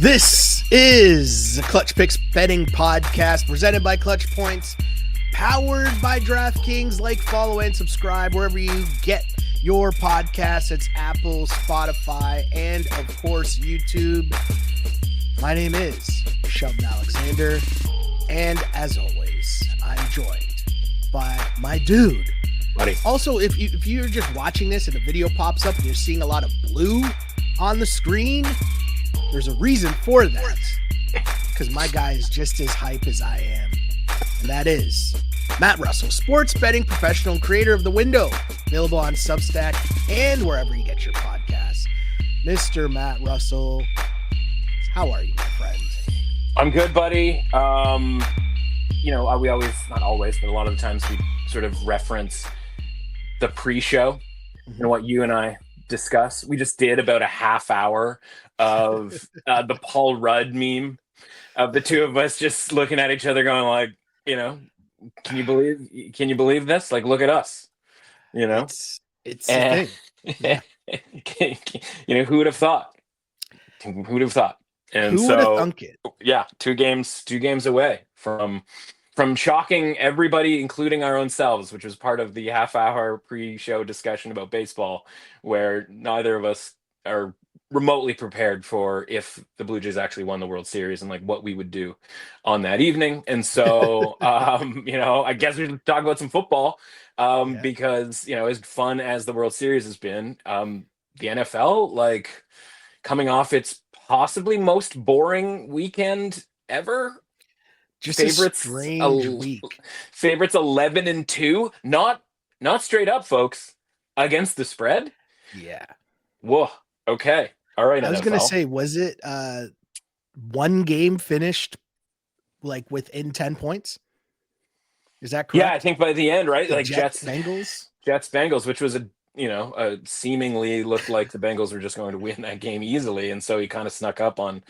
This is the Clutch Picks Betting Podcast presented by ClutchPoints, powered by DraftKings. Like, follow, and subscribe wherever you get your podcasts. It's Apple, Spotify, and of course, YouTube. My name is Sheldon Alexander, and as always, I'm joined by my dude. Buddy. Also, if you're just watching this and the video pops up and you're seeing a lot of blue on the screen, there's a reason for that, because my guy is just as hype as I am, and that is Matt Russell, sports betting professional and creator of The Window, available on Substack and wherever you get your podcasts. Mr. Matt Russell, how are you, my friend? I'm good, buddy. We always, not always, but a lot of the times we sort of reference the pre-show and what you and I discuss. We just did about a half hour of the Paul Rudd meme of the two of us just looking at each other going like, can you believe this? Like, look at us, It's a thing. Yeah. Who would have thought? Who would have thought? And who would have thunk it? Yeah, two games away from shocking everybody, including our own selves, which was part of the half-hour pre-show discussion about baseball, where neither of us are remotely prepared for if the Blue Jays actually won the World Series and like what we would do on that evening. And so, I guess we should talk about some football because, as fun as the World Series has been, the NFL, like, coming off its possibly most boring weekend ever. Just favorites, a strange week. Favorites 11-2, not straight up, folks, against the spread. Yeah. Whoa. Okay. All right. I was going to say, was it one game finished like within 10 points? Is that correct? Yeah, I think by the end, right? Like Jets Bengals, which was seemingly looked like the Bengals were just going to win that game easily, and so he kind of snuck up on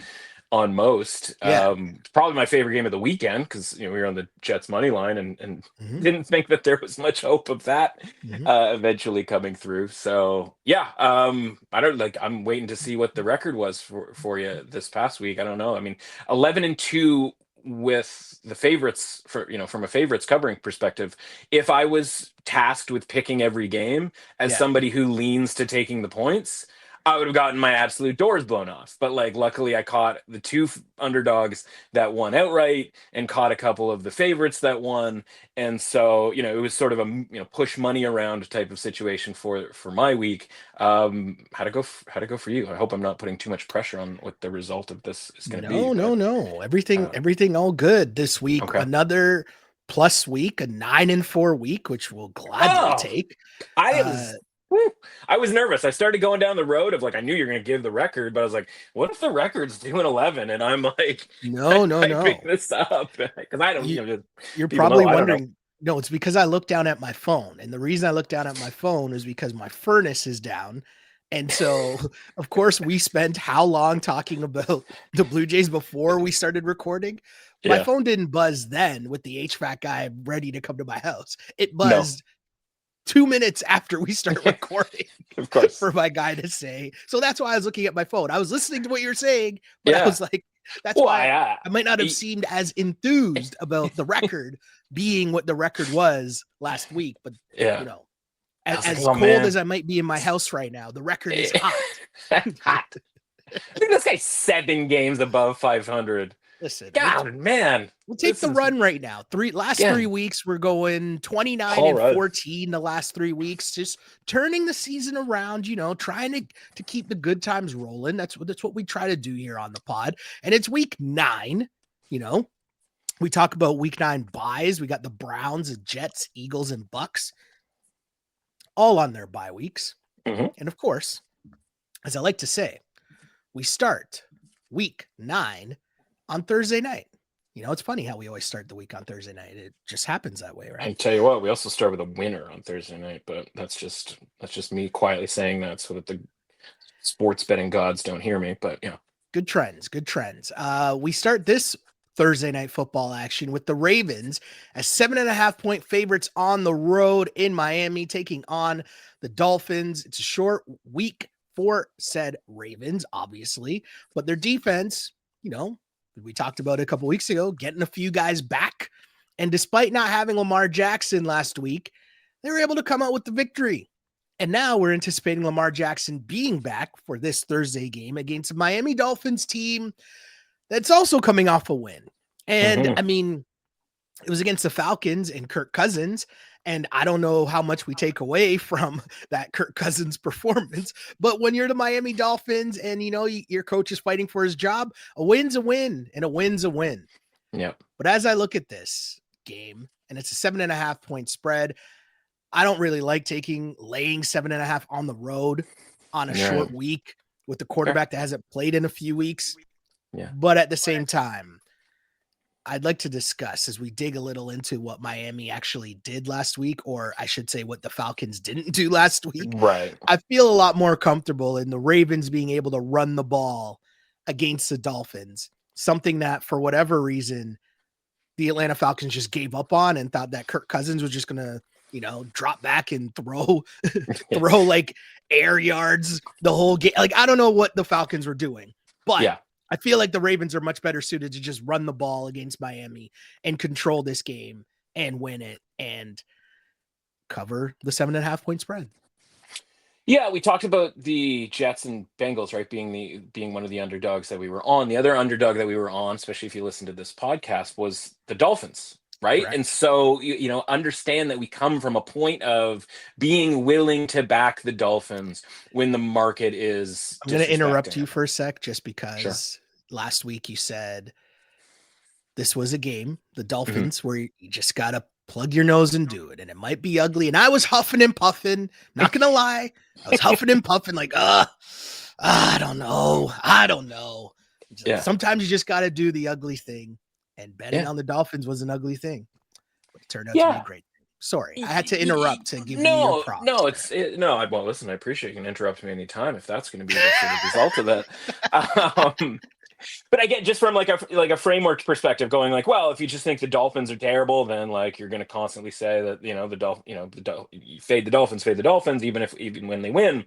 most. Yeah. Probably my favorite game of the weekend because we were on the Jets money line and didn't think that there was much hope of that eventually coming through. So yeah, I'm waiting to see what the record was for you this past week. I don't know. I mean, 11-2 with the favorites from a favorites covering perspective. If I was tasked with picking every game as somebody who leans to taking the points, I would have gotten my absolute doors blown off. But luckily I caught the two underdogs that won outright and caught a couple of the favorites that won. And so, it was sort of a, push money around type of situation for my week. How'd it go for you? I hope I'm not putting too much pressure on what the result of this is going to be. No. Everything all good this week. Okay. Another plus week, a 9-4 week, which we'll gladly take. I was nervous. I started going down the road of I knew you're going to give the record, but I was like, what if the record's 2-11? And I'm like, no. Pick this up because I don't. You're probably wondering. No, it's because I looked down at my phone, and the reason I looked down at my phone is because my furnace is down, and so of course we spent how long talking about the Blue Jays before we started recording. My phone didn't buzz then with the HVAC guy ready to come to my house. It buzzed. 2 minutes after we start recording, of course, for my guy to say. So that's why I was looking at my phone. I was listening to what you're saying, but I was like, that's why I might not have seemed as enthused about the record being what the record was last week. But as cold as I might be in my house right now, the record is hot. Hot. I think this guy's 7 games above 500. Listen, God, man. We'll take the run right now. 3 weeks, we're going 29-14 the last 3 weeks, just turning the season around, trying to keep the good times rolling. That's what we try to do here on the pod. And it's week 9, we talk about week 9 buys. We got the Browns, the Jets, Eagles, and Bucks all on their bye weeks. And of course, as I like to say, we start week 9 on Thursday night. It's funny how we always start the week on Thursday night. It just happens that way, right? I tell you what, we also start with a winner on Thursday night, but that's just me quietly saying that so that the sports betting gods don't hear me. But good trends. We start this Thursday night football action with the Ravens as 7.5-point favorites on the road in Miami, taking on the Dolphins. It's a short week for said Ravens, obviously, but their defense we talked about it a couple weeks ago, getting a few guys back. And despite not having Lamar Jackson last week, they were able to come out with the victory. And now we're anticipating Lamar Jackson being back for this Thursday game against a Miami Dolphins team that's also coming off a win. And I mean, it was against the Falcons and Kirk Cousins. And I don't know how much we take away from that Kirk Cousins performance, but when you're the Miami Dolphins and, your coach is fighting for his job, a win's a win and a win's a win. Yeah. But as I look at this game, and it's a 7.5 point spread, I don't really like laying 7.5 on the road on a short week with the quarterback that hasn't played in a few weeks. Yeah. But at the same time, I'd like to discuss as we dig a little into what Miami actually did last week, or I should say what the Falcons didn't do last week. Right. I feel a lot more comfortable in the Ravens being able to run the ball against the Dolphins, something that for whatever reason, the Atlanta Falcons just gave up on and thought that Kirk Cousins was just going to, drop back and throw like air yards the whole game. Like, I don't know what the Falcons were doing, but I feel like the Ravens are much better suited to just run the ball against Miami and control this game and win it and cover the 7.5 point spread. Yeah, we talked about the Jets and Bengals, right, being one of the underdogs that we were on. The other underdog that we were on, especially if you listen to this podcast, was the Dolphins, right? Correct. And so, understand that we come from a point of being willing to back the Dolphins when the market is. I'm going to interrupt you for a sec just because last week you said this was a game, the Dolphins, where you just got to plug your nose and do it. And it might be ugly. And I was huffing and puffing, not going to lie. I was huffing and puffing like, I don't know. Yeah. Sometimes you just got to do the ugly thing. And betting on the Dolphins was an ugly thing. But it turned out to be a great thing. Sorry, I had to interrupt to give you your props. Well, listen, I appreciate you can interrupt me anytime if that's going to be the sort of result of that. But again, just from like a framework perspective, going like, well, if you just think the Dolphins are terrible, then like you're going to constantly say that you fade the Dolphins, even when they win.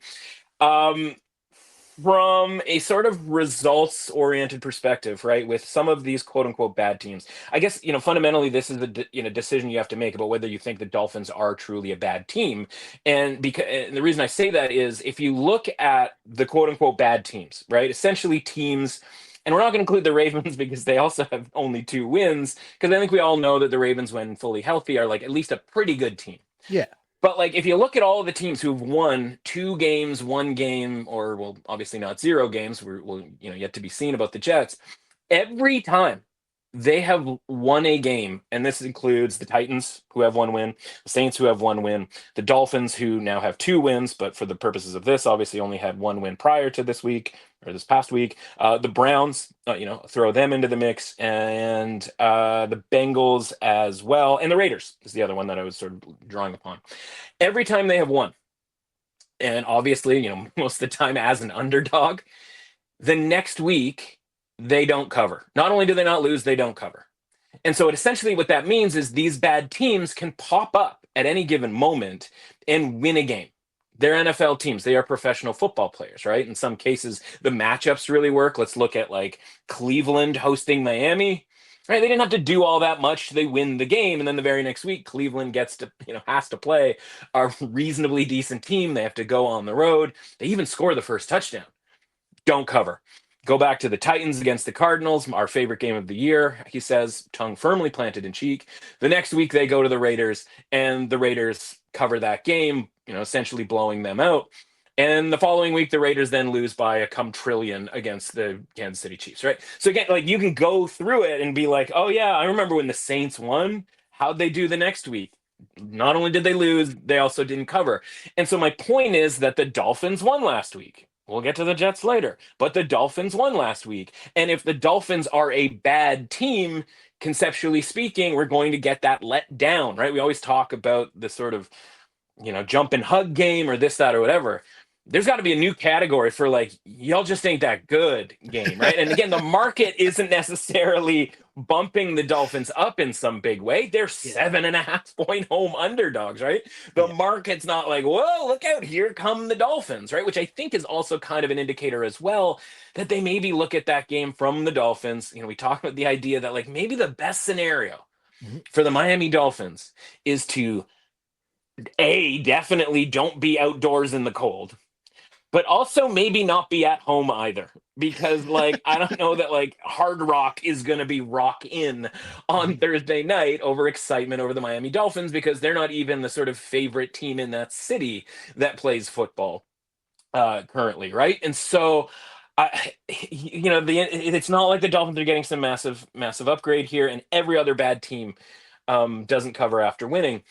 From a sort of results-oriented perspective, right, with some of these quote-unquote bad teams, I guess fundamentally this is a decision you have to make about whether you think the Dolphins are truly a bad team, and the reason I say that is if you look at the quote-unquote bad teams, right, essentially teams. And we're not going to include the Ravens because they also have only 2 wins, because I think we all know that the Ravens, when fully healthy, are like at least a pretty good team. Yeah. But like if you look at all of the teams who've won 2 games, 1 game, or well, obviously not 0 games, we're yet to be seen about the Jets. Every time they have won a game, and this includes the Titans, who have 1 win, the Saints, who have 1 win, the Dolphins, who now have 2 wins, but for the purposes of this, obviously only had 1 win prior to this week, or this past week, the Browns, throw them into the mix, and the Bengals as well, and the Raiders is the other one that I was sort of drawing upon. Every time they have won, and obviously, most of the time as an underdog, the next week, they don't cover. Not only do they not lose, they don't cover. And so essentially what that means is these bad teams can pop up at any given moment and win a game. They're NFL teams. They are professional football players, right? In some cases, the matchups really work. Let's look at like Cleveland hosting Miami, right? They didn't have to do all that much. They win the game. And then the very next week, Cleveland has to play a reasonably decent team. They have to go on the road. They even score the first touchdown. Don't cover. Go back to the Titans against the Cardinals, our favorite game of the year, he says, tongue firmly planted in cheek. The next week they go to the Raiders, and the Raiders cover that game, essentially blowing them out. And the following week, the Raiders then lose by a trillion against the Kansas City Chiefs, right? So again, like you can go through it and be like, oh yeah, I remember when the Saints won. How'd they do the next week? Not only did they lose, they also didn't cover. And so my point is that the Dolphins won last week. We'll get to the Jets later, but the Dolphins won last week. And if the Dolphins are a bad team, conceptually speaking, we're going to get that let down, right? We always talk about the sort of, jump and hug game or this, that, or whatever. there's got to be a new category for like, y'all just ain't that good game, right? And again, the market isn't necessarily bumping the Dolphins up in some big way. They're 7.5-point home underdogs, right? The market's not like, whoa, look out, here come the Dolphins, right? Which I think is also kind of an indicator as well that they maybe look at that game from the Dolphins. We talked about the idea that like maybe the best scenario for the Miami Dolphins is to definitely don't be outdoors in the cold, but also maybe not be at home either, because like I don't know that like Hard Rock is going to be rock in on Thursday night over excitement over the Miami Dolphins, because they're not even the sort of favorite team in that city that plays football currently, right? And so it's not like the Dolphins are getting some massive upgrade here, and every other bad team doesn't cover after winning.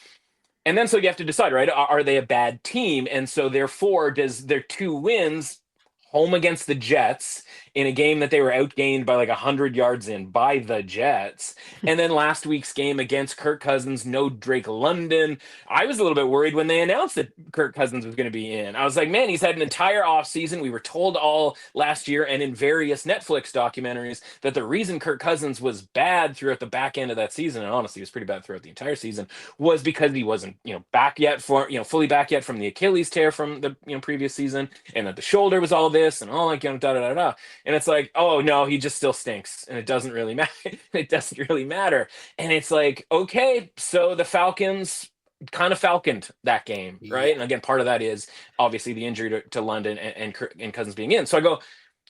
And then so you have to decide, right? Are they a bad team? And so therefore, does their 2 wins home against the Jets in a game that they were outgained by like 100 yards in by the Jets, and then last week's game against Kirk Cousins, no Drake London. I was a little bit worried when they announced that Kirk Cousins was going to be in. I was like, man, he's had an entire offseason. We were told all last year and in various Netflix documentaries that the reason Kirk Cousins was bad throughout the back end of that season, and honestly he was pretty bad throughout the entire season, was because he wasn't back yet fully back yet from the Achilles tear from the previous season, and that the shoulder was all this and all like da da da da. And it's like, oh no, he just still stinks, and it doesn't really matter. It doesn't really matter. And it's like, okay, so the Falcons kind of falconed that game, right? And again, part of that is obviously the injury to London and Cousins being in. So I go,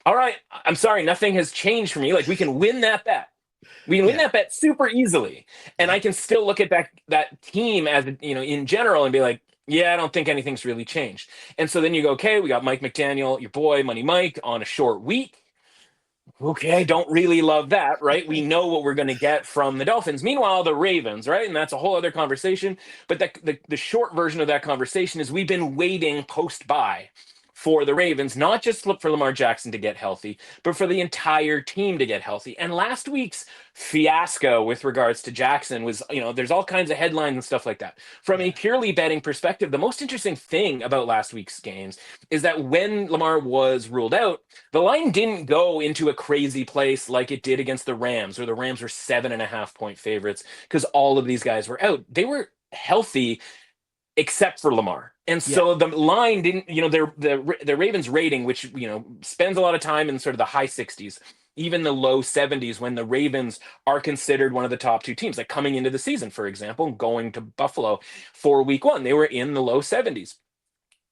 all right, I'm sorry, nothing has changed for me. Like, we can win that bet. We can win that bet super easily, and I can still look at that team as in general and be like, yeah, I don't think anything's really changed. And so then you go, okay, we got Mike McDaniel, your boy Money Mike, on a short week. Okay, I don't really love that, right? We know what we're going to get from the Dolphins. Meanwhile, the Ravens, right? And that's a whole other conversation. But the short version of that conversation is we've been waiting post-bye for the Ravens, not just for Lamar Jackson to get healthy, but for the entire team to get healthy. And last week's fiasco with regards to Jackson was, there's all kinds of headlines and stuff like that. From a purely betting perspective, the most interesting thing about last week's games is that when Lamar was ruled out, the line didn't go into a crazy place like it did against the Rams, where the Rams were 7.5-point favorites because all of these guys were out. They were healthy except for Lamar. And so the line didn't, the Ravens rating, which, spends a lot of time in sort of the high 60s, even the low 70s, when the Ravens are considered one of the top 2 teams, like coming into the season, for example, going to Buffalo for week 1, they were in the low 70s.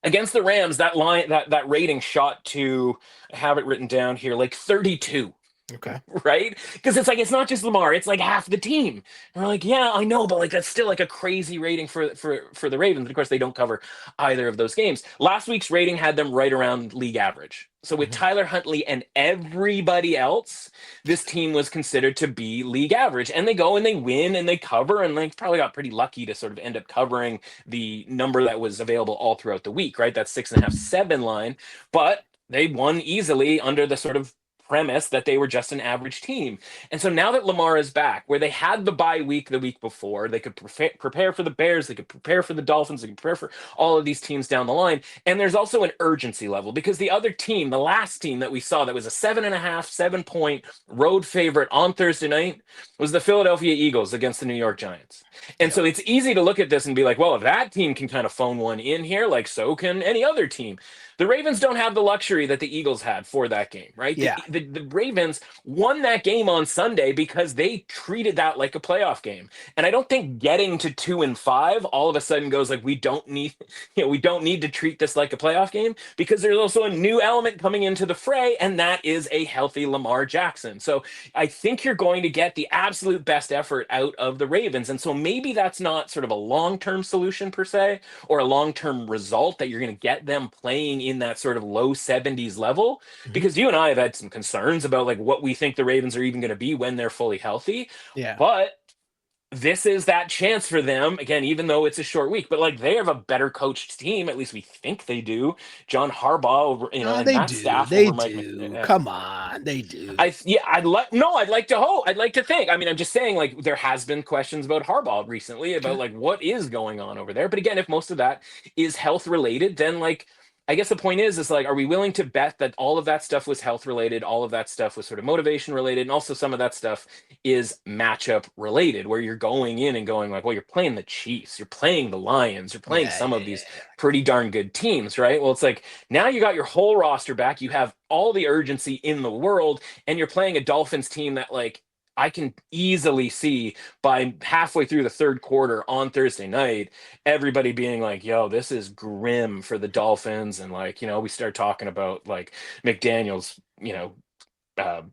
Against the Rams, that line, that rating shot to, I have it written down here, like 32. Okay. Right? Because it's like, it's not just Lamar, it's like half the team. And we're like, yeah, I know, but like that's still like a crazy rating for the Ravens. And of course, they don't cover either of those games. Last week's rating had them right around league average. So with Tyler Huntley and everybody else, this team was considered to be league average. And they go and they win and they cover, and they probably got pretty lucky to sort of end up covering the number that was available all throughout the week, right? That 6.5, 7 line. But they won easily under the sort of premise that they were just an average team. And so now that Lamar is back, where they had the bye week the week before, they could prepare for the Bears, they could prepare for the Dolphins, they could prepare for all of these teams down the line. And there's also an urgency level, because the other team, the last team that we saw that was a 7.5, 7-point road favorite on Thursday night, was the Philadelphia Eagles against the New York Giants. And so it's easy to look at this and be like, well, if that team can kind of phone one in here, like, so can any other team. The Ravens don't have the luxury that the Eagles had for that game, right? Yeah. The Ravens won that game on Sunday because they treated that like a playoff game. And I don't think getting to 2-5 all of a sudden goes like, we don't need to treat this like a playoff game, because there's also a new element coming into the fray, and that is a healthy Lamar Jackson. So I think you're going to get the absolute best effort out of the Ravens. And so maybe that's not sort of a long-term solution per se, or a long-term result that you're going to get them playing in that sort of low 70s level, because you and I have had some concerns about like what we think the Ravens are even going to be when they're fully healthy. Yeah. But this is that chance for them, again, even though it's a short week, but like they have a better coached team, at least we think they do. John Harbaugh over, and they that do. staff They over Mike do. Come on, they do. I'd like to hope. I'd like to think. I mean, I'm just saying, like, there has been questions about Harbaugh recently about like what is going on over there. But again, if most of that is health related, then like I guess the point is like, are we willing to bet that all of that stuff was health related? All of that stuff was sort of motivation related. And also some of that stuff is matchup related, where you're going in and going like, well, you're playing the Chiefs, you're playing the Lions, you're playing Yeah, some of these pretty darn good teams, right? Well, it's like now you got your whole roster back. You have all the urgency in the world, and you're playing a Dolphins team that like, I can easily see by halfway through the third quarter on Thursday night, everybody being like, yo, this is grim for the Dolphins. And like, we start talking about like McDaniel's,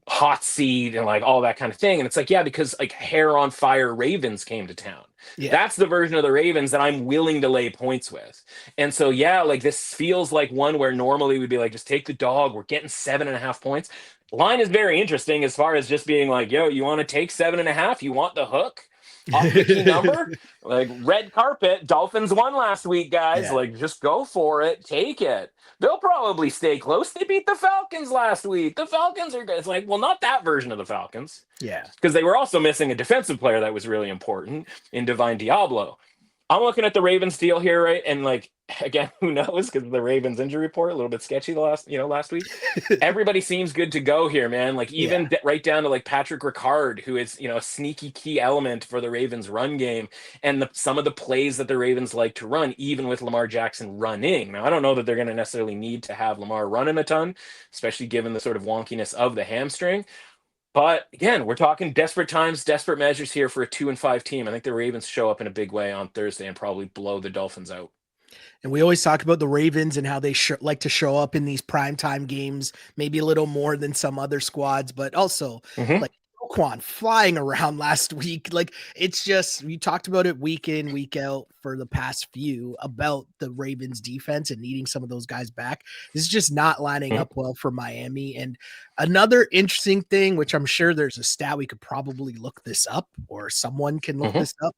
hot seat and like all that kind of thing. And it's like, yeah, because like hair on fire Ravens came to town. yeah. That's the version of the Ravens that I'm willing to lay points with. And so, yeah, like this feels like one where normally we'd be like, just take the dog. We're getting 7.5 points. Line is very interesting as far as just being like, yo, you want to take 7.5? You want the hook off the key number? Like red carpet. Dolphins won last week, guys. Yeah. Like, just go for it. Take it. They'll probably stay close. They beat the Falcons last week. The Falcons are good. It's like, well, not that version of the Falcons. Yeah. Because they were also missing a defensive player that was really important in Divine Diablo. I'm looking at the Ravens deal here, right? And like, again, who knows? Because the Ravens injury report, a little bit sketchy last week. Everybody seems good to go here, man. Like even right down to like Patrick Ricard, who is, a sneaky key element for the Ravens run game. And some of the plays that the Ravens like to run, even with Lamar Jackson running. Now, I don't know that they're going to necessarily need to have Lamar running a ton, especially given the sort of wonkiness of the hamstring. But again, we're talking desperate times, desperate measures here for a 2-5 team. I think the Ravens show up in a big way on Thursday and probably blow the Dolphins out. And we always talk about the Ravens and how they like to show up in these primetime games, maybe a little more than some other squads, but also like Roquan flying around last week. Like it's just, we talked about it week in, week out for the past few about the Ravens defense and needing some of those guys back. This is just not lining up well for Miami. And another interesting thing, which I'm sure there's a stat, we could probably look this up or someone can look this up,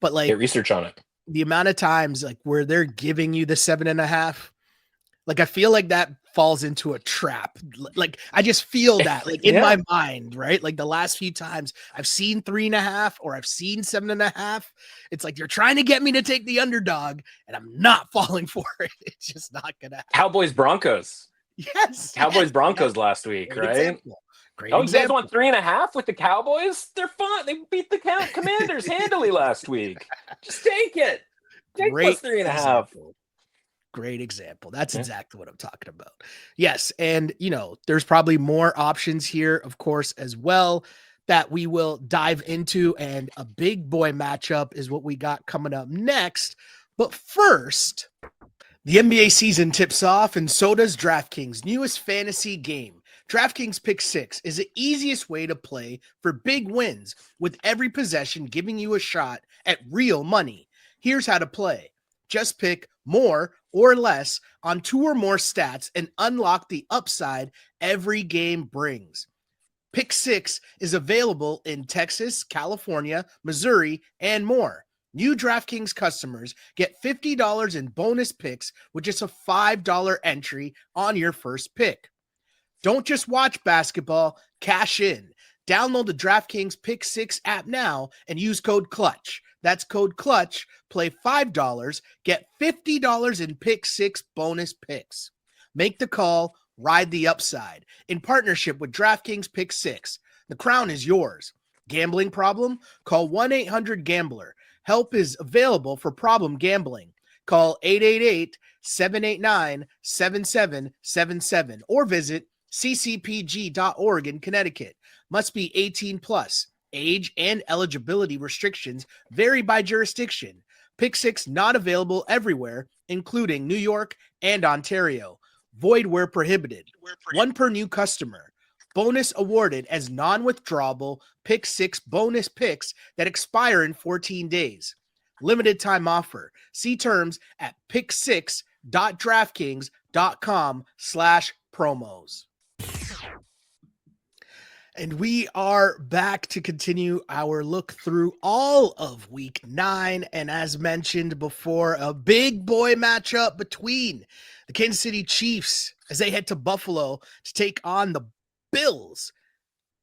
but like get research on it. The amount of times like where they're giving you the 7.5, like I feel like that falls into a trap. Like I just feel that like in my mind, right? Like the last few times I've seen 3.5 or I've seen 7.5, it's like you're trying to get me to take the underdog and I'm not falling for it. It's just not gonna happen. Cowboys Broncos. Yes. Cowboys Broncos last week, Great right? Example. Great you example. guys want 3.5 with the Cowboys? They're fine. They beat the Commanders handily last week. Just take it. Take plus 3.5. Great example. That's exactly what I'm talking about. Yes. And, there's probably more options here, of course, as well, that we will dive into. And a big boy matchup is what we got coming up next. But first, the NBA season tips off, and so does DraftKings' newest fantasy game. DraftKings Pick 6 is the easiest way to play for big wins, with every possession giving you a shot at real money. Here's how to play. Just pick more or less on 2 or more stats and unlock the upside every game brings. Pick 6 is available in Texas, California, Missouri, and more. New DraftKings customers get $50 in bonus picks with just a $5 entry on your first pick. Don't just watch basketball, cash in. Download the DraftKings Pick 6 app now and use code CLUTCH. That's code CLUTCH. Play $5, get $50 in Pick 6 bonus picks. Make the call, ride the upside. In partnership with DraftKings Pick 6, the crown is yours. Gambling problem? Call 1-800-GAMBLER. Help is available for problem gambling. Call 888-789-7777 or visit ccpg.org in Connecticut. Must be 18 plus. Age and eligibility restrictions vary by jurisdiction. Pick 6 not available everywhere, including New York and Ontario. Void where prohibited. 1 per new customer. Bonus awarded as non-withdrawable Pick 6 bonus picks that expire in 14 days. Limited time offer. See terms at pick6.draftkings.com/promos. And we are back to continue our look through all of week 9. And as mentioned before, a big boy matchup between the Kansas City Chiefs as they head to Buffalo to take on the Bills.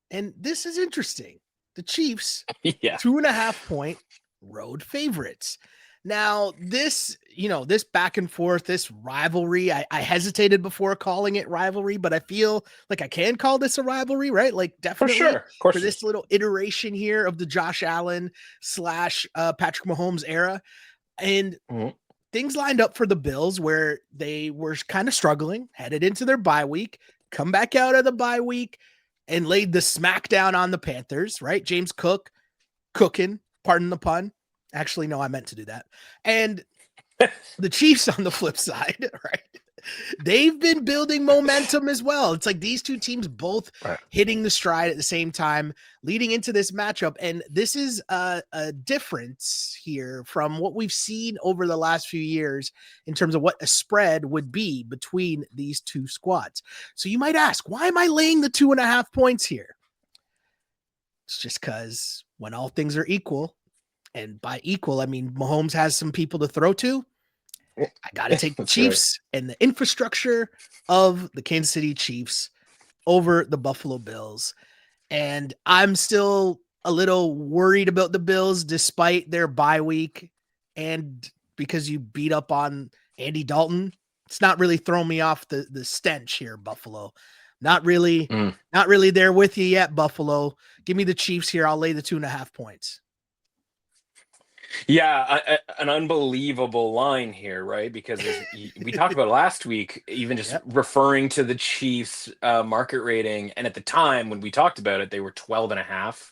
And this is interesting. The Chiefs, 2.5 point road favorites. Now, this, this back and forth, this rivalry, I hesitated before calling it rivalry, but I feel like I can call this a rivalry, right? Like, definitely For sure. Of course for this little iteration here of the Josh Allen / Patrick Mahomes era. And things lined up for the Bills where they were kind of struggling, headed into their bye week, come back out of the bye week, and laid the smackdown on the Panthers, right? James Cook cooking, pardon the pun. Actually, no, I meant to do that. And the Chiefs on the flip side, right? They've been building momentum as well. It's like these two teams both hitting the stride at the same time, leading into this matchup. And this is a difference here from what we've seen over the last few years in terms of what a spread would be between these two squads. So you might ask, why am I laying the 2.5 points here? It's just because when all things are equal, and by equal, I mean Mahomes has some people to throw to, I got to take the Chiefs and the infrastructure of the Kansas City Chiefs over the Buffalo Bills. And I'm still a little worried about the Bills despite their bye week. And because you beat up on Andy Dalton, it's not really throwing me off the stench here, Buffalo. Not really there with you yet, Buffalo. Give me the Chiefs here. I'll lay the 2.5 points. Yeah, an unbelievable line here, right? Because we talked about last week, even just referring to the Chiefs market rating. And at the time when we talked about it, they were 12.5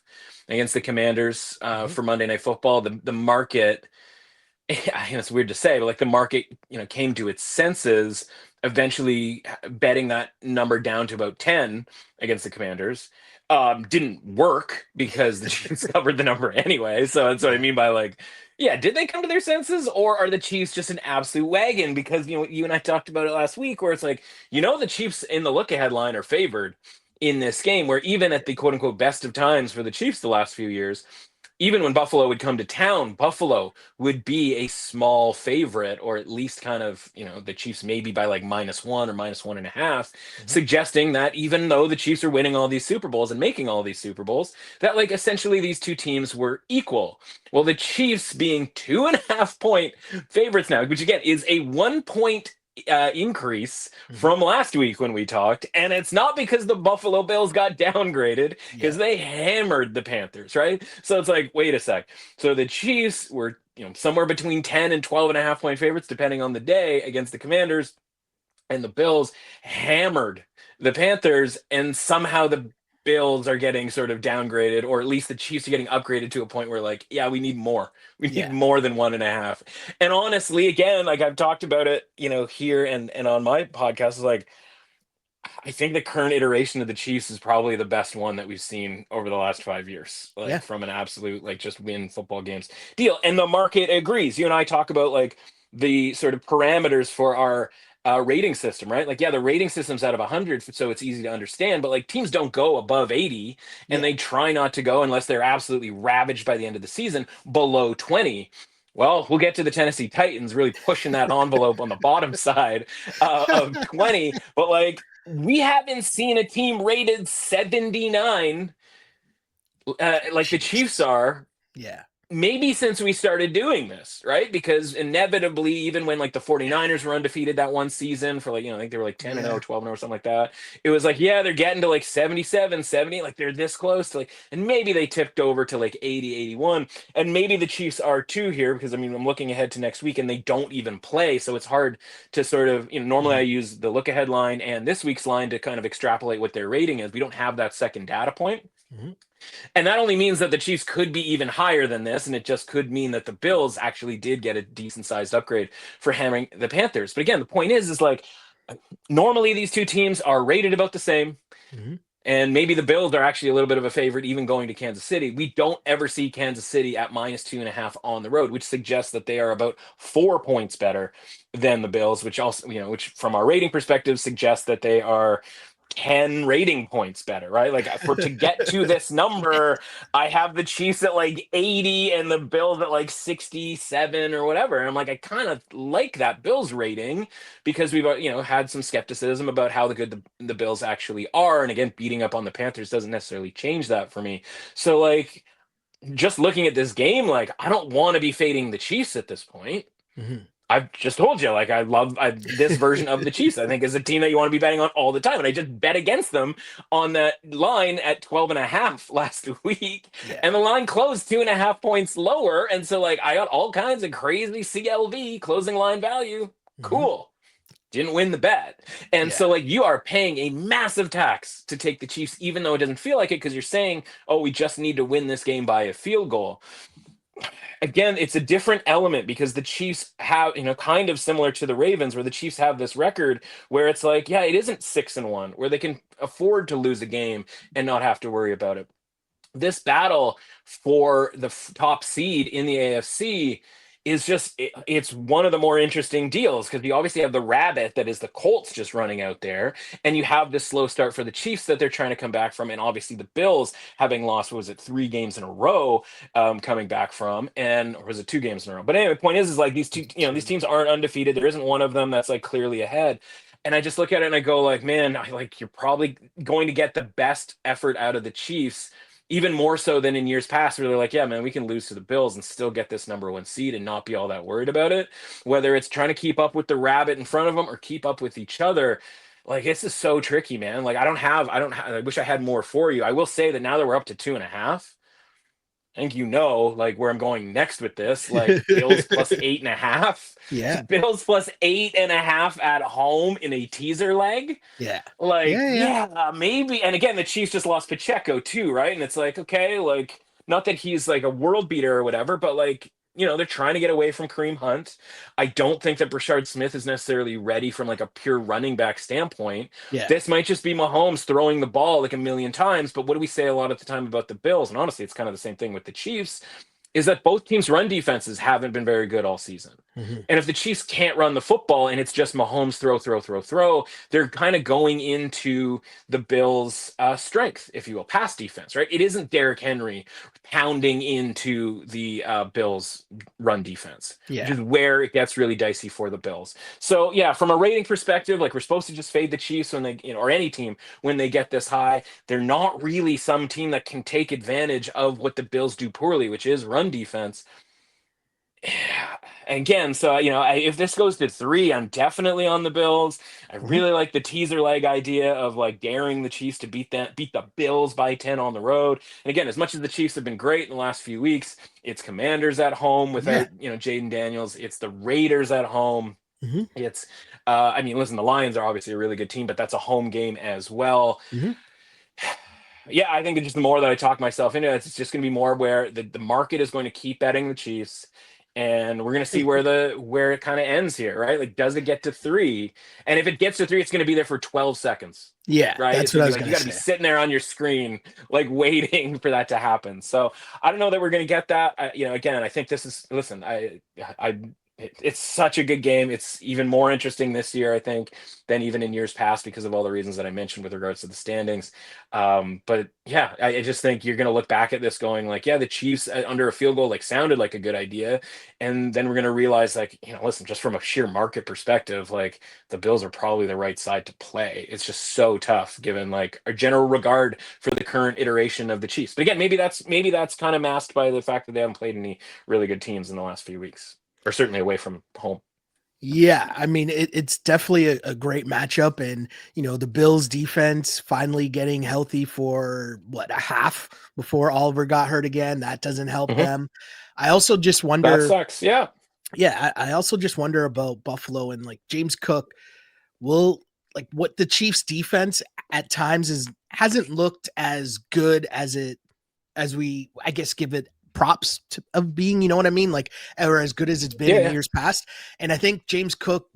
against the Commanders for Monday Night Football. The market, it's weird to say, but like the market, came to its senses, eventually betting that number down to about 10 against the Commanders. Didn't work because the Chiefs covered the number anyway. So that's what I mean by like, did they come to their senses, or are the Chiefs just an absolute wagon? Because you and I talked about it last week, where it's like, the Chiefs in the look ahead line are favored in this game, where even at the quote unquote best of times for the Chiefs the last few years, even when Buffalo would come to town, Buffalo would be a small favorite, or at least kind of, the Chiefs maybe by like -1 or -1.5, suggesting that even though the Chiefs are winning all these Super Bowls and making all these Super Bowls, that like essentially these two teams were equal. Well, the Chiefs being 2.5 point favorites now, which again is a 1 point increase from last week when we talked, and it's not because the Buffalo Bills got downgraded, because they hammered the Panthers, right? So it's like, wait a sec. So the Chiefs were somewhere between 10 and 12.5 point favorites depending on the day against the Commanders, and the Bills hammered the Panthers, and somehow the Bills are getting sort of downgraded, or at least the Chiefs are getting upgraded to a point where like, we need more. We need more than 1.5. And honestly, again, like I've talked about it, here and on my podcast, is like, I think the current iteration of the Chiefs is probably the best one that we've seen over the last 5 years, like from an absolute, like just win football games deal. And the market agrees. You and I talk about like the sort of parameters for our rating system, right? Like, the rating system's out of 100, so it's easy to understand, but like teams don't go above 80, and they try not to go, unless they're absolutely ravaged by the end of the season, below 20. Well, we'll get to the Tennessee Titans really pushing that envelope on the bottom side of 20, but like, we haven't seen a team rated 79 like the Chiefs are. Maybe since we started doing this, right? Because inevitably, even when like the 49ers were undefeated that one season for like, I think they were like 10-0, 12-0 or something like that. It was like, they're getting to like 77, 70, like they're this close to like, and maybe they tipped over to like 80, 81. And maybe the Chiefs are too here, because I mean, I'm looking ahead to next week and they don't even play. So it's hard to sort of, normally I use the look ahead line and this week's line to kind of extrapolate what their rating is. We don't have that second data point. And that only means that the Chiefs could be even higher than this, and it just could mean that the Bills actually did get a decent-sized upgrade for hammering the Panthers. But again, the point is like, normally these two teams are rated about the same, and maybe the Bills are actually a little bit of a favorite even going to Kansas City. We don't ever see Kansas City at -2.5 on the road, which suggests that they are about 4 points better than the Bills, which also, which from our rating perspective suggests that they are 10 rating points better, right? Like to get to this number, I have the Chiefs at like 80 and the Bills at like 67 or whatever. And I'm like, I kind of like that Bills rating, because we've, had some skepticism about how good the Bills actually are. And again, beating up on the Panthers doesn't necessarily change that for me. So like, just looking at this game, like, I don't want to be fading the Chiefs at this point. Mm-hmm. I've just told you, like, I love this version of the Chiefs. I think is a team that you want to be betting on all the time. And I just bet against them on that line at 12.5 last week. Yeah. And the line closed 2.5 points lower. And so, like, I got all kinds of crazy CLV closing line value. Cool. Didn't win the bet. And so, like, you are paying a massive tax to take the Chiefs, even though it doesn't feel like it, because you're saying, oh, we just need to win this game by a field goal. Again, it's a different element because the Chiefs have, kind of similar to the Ravens, where the Chiefs have this record where it's like, yeah, it isn't 6-1, where they can afford to lose a game and not have to worry about it. This battle for the top seed in the AFC is just, it's one of the more interesting deals, because you obviously have the rabbit that is the Colts just running out there, and you have this slow start for the Chiefs that they're trying to come back from, and obviously the Bills having lost, what was it, 3 games in a row, coming back from, or was it 2 games in a row? But anyway, the point is like these these teams aren't undefeated. There isn't one of them that's like clearly ahead. And I just look at it and I go like, man, like, you're probably going to get the best effort out of the Chiefs, even more so than in years past, where they're like, yeah, man, we can lose to the Bills and still get this number 1 seed and not be all that worried about it. Whether it's trying to keep up with the rabbit in front of them or keep up with each other, like, it's just so tricky, man. Like, I wish I had more for you. I will say that now that we're up to 2.5, I think like where I'm going next with this, like Bills plus 8.5. Yeah. Bills plus 8.5 at home in a teaser leg. Yeah. Like, yeah, maybe. And again, the Chiefs just lost Pacheco too, right? And it's like, okay, like, not that he's like a world beater or whatever, but like, they're trying to get away from Kareem Hunt. I don't think that Brashard Smith is necessarily ready from like a pure running back standpoint. Yeah. This might just be Mahomes throwing the ball like a million times. But what do we say a lot of the time about the Bills? And honestly, it's kind of the same thing with the Chiefs, is that both teams' run defenses haven't been very good all season. And if the Chiefs can't run the football and it's just Mahomes throw, they're kind of going into the Bills' strength, if you will, pass defense, right? It isn't Derrick Henry pounding into the Bills' run defense, which is where it gets really dicey for the Bills. So, yeah, from a rating perspective, like, we're supposed to just fade the Chiefs when they, or any team when they get this high. They're not really some team that can take advantage of what the Bills do poorly, which is run defense. Again, so if this goes to 3, I'm definitely on the Bills. I really like the teaser leg idea of like daring the Chiefs to beat the Bills by 10 on the road. And again, as much as the Chiefs have been great in the last few weeks, it's Commanders at home without Jaden Daniels. It's the Raiders at home. It's listen, the Lions are obviously a really good team, but that's a home game as well. Yeah, I think it's just the more that I talk myself into it, it's just going to be more where the market is going to keep betting the Chiefs. And we're going to see where it kind of ends here, right? Like, does it get to 3? And if it gets to 3, it's going to be there for 12 seconds. Yeah, right. That's what I was like, going you got to be sitting there on your screen, like, waiting for that to happen. So I don't know that we're going to get that. Again, I think this is, listen, it's such a good game. It's even more interesting this year, I think, than even in years past because of all the reasons that I mentioned with regards to the standings. But yeah, I just think you're going to look back at this going like, yeah, the Chiefs under a field goal like sounded like a good idea. And then we're going to realize like, listen, just from a sheer market perspective, like the Bills are probably the right side to play. It's just so tough given like our general regard for the current iteration of the Chiefs. But again, maybe that's kind of masked by the fact that they haven't played any really good teams in the last few weeks. Or certainly away from home. Yeah, it's definitely a great matchup, and the Bills defense finally getting healthy for a half before Oliver got hurt again. That doesn't help them. I also just wonder. That sucks. Yeah. Yeah, I also just wonder about Buffalo and like James Cook. Will like what the Chiefs defense at times hasn't looked as good as we I guess give it props of being, you know what I mean? Like, or as good as it's been in years past. And I think James Cook,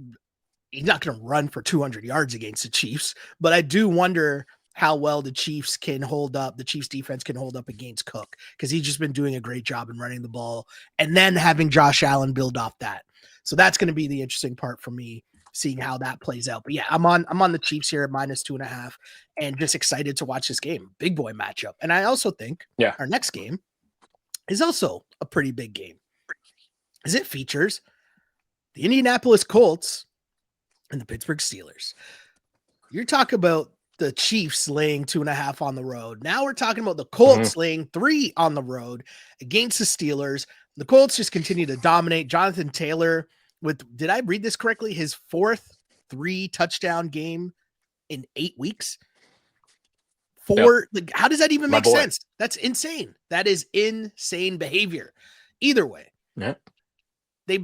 he's not going to run for 200 yards against the Chiefs, but I do wonder how well the Chiefs can hold up. The Chiefs defense can hold up against Cook because he's just been doing a great job in running the ball and then having Josh Allen build off that. So that's going to be the interesting part for me, seeing how that plays out. But yeah, I'm on the Chiefs here at -2.5 and just excited to watch this game. Big boy matchup. And I also think our next game is also a pretty big game, as it features the Indianapolis Colts and the Pittsburgh Steelers. You're talking about the Chiefs laying 2.5 on the road. Now we're talking about the Colts laying 3 on the road against the Steelers. The Colts just continue to dominate. Jonathan Taylor did I read this correctly? His 4th 3-touchdown game in 8 weeks. How does that even make sense? That's insane. That is insane behavior. Either way, they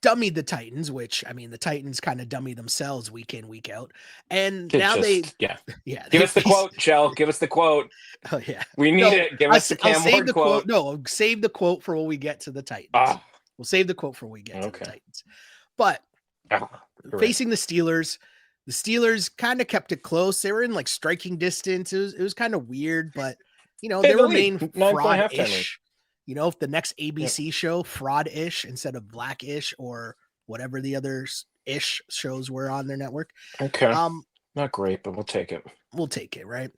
dummied the Titans, which, I mean, the Titans kind of dummy themselves week in, week out. And Give us the quote, Shell. Give us the quote. Oh, yeah. We need it. Give us the Cam Ward quote. No, save the quote for when we get to the Titans. We'll save the quote for when we get to the Titans. But facing the Steelers kind of kept it close. They were in like striking distance. It was kind of weird, but they remain fraud-ish. If the next ABC show, fraud-ish instead of black-ish or whatever the other ish shows were on their network. Okay. Not great, but we'll take it. We'll take it, right?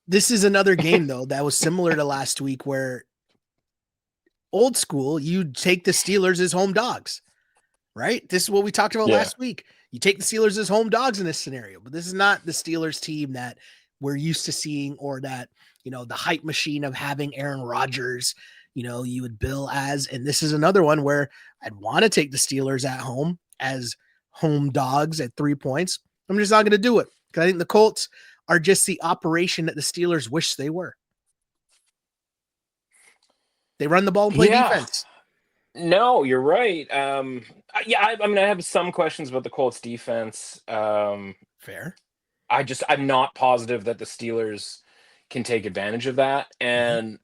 This is another game though that was similar to last week, where old school, you take the Steelers as home dogs, right? This is what we talked about last week. You take the Steelers as home dogs in this scenario, but this is not the Steelers team that we're used to seeing, or that, the hype machine of having Aaron Rodgers, you would bill as. And this is another one where I'd want to take the Steelers at home as home dogs at 3 points. I'm just not going to do it because I think the Colts are just the operation that the Steelers wish they were. They run the ball and play defense. No, you're right. I have some questions about the Colts defense. Fair. I'm not positive that the Steelers can take advantage of that. And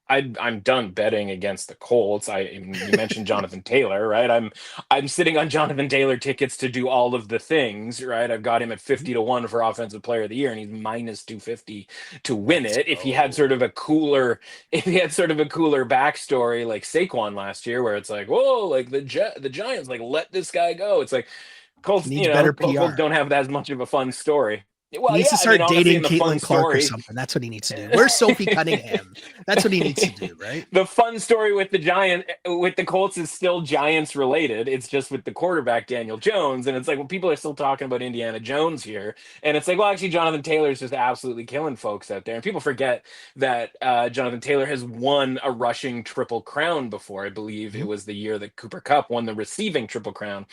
I'm done betting against the Colts. You mentioned Jonathan Taylor, right? I'm sitting on Jonathan Taylor tickets to do all of the things, right? I've got him at 50-1 for Offensive Player of the Year, and he's minus 250 to win it. If he had sort of a cooler backstory like Saquon last year, where it's like, whoa, like the Giants, like, let this guy go. It's like Colts, Colts don't have as much of a fun story. Well, he needs to start dating Caitlin Clark or something. That's what he needs to do. Where's Sophie Cunningham? That's what he needs to do, right? The fun story with the Colts is still Giants related. It's just with the quarterback, Daniel Jones. And it's like, well, people are still talking about Indiana Jones here. And it's like, well, actually, Jonathan Taylor is just absolutely killing folks out there. And people forget that Jonathan Taylor has won a rushing Triple Crown before. I believe it was the year that Cooper Kupp won the receiving Triple Crown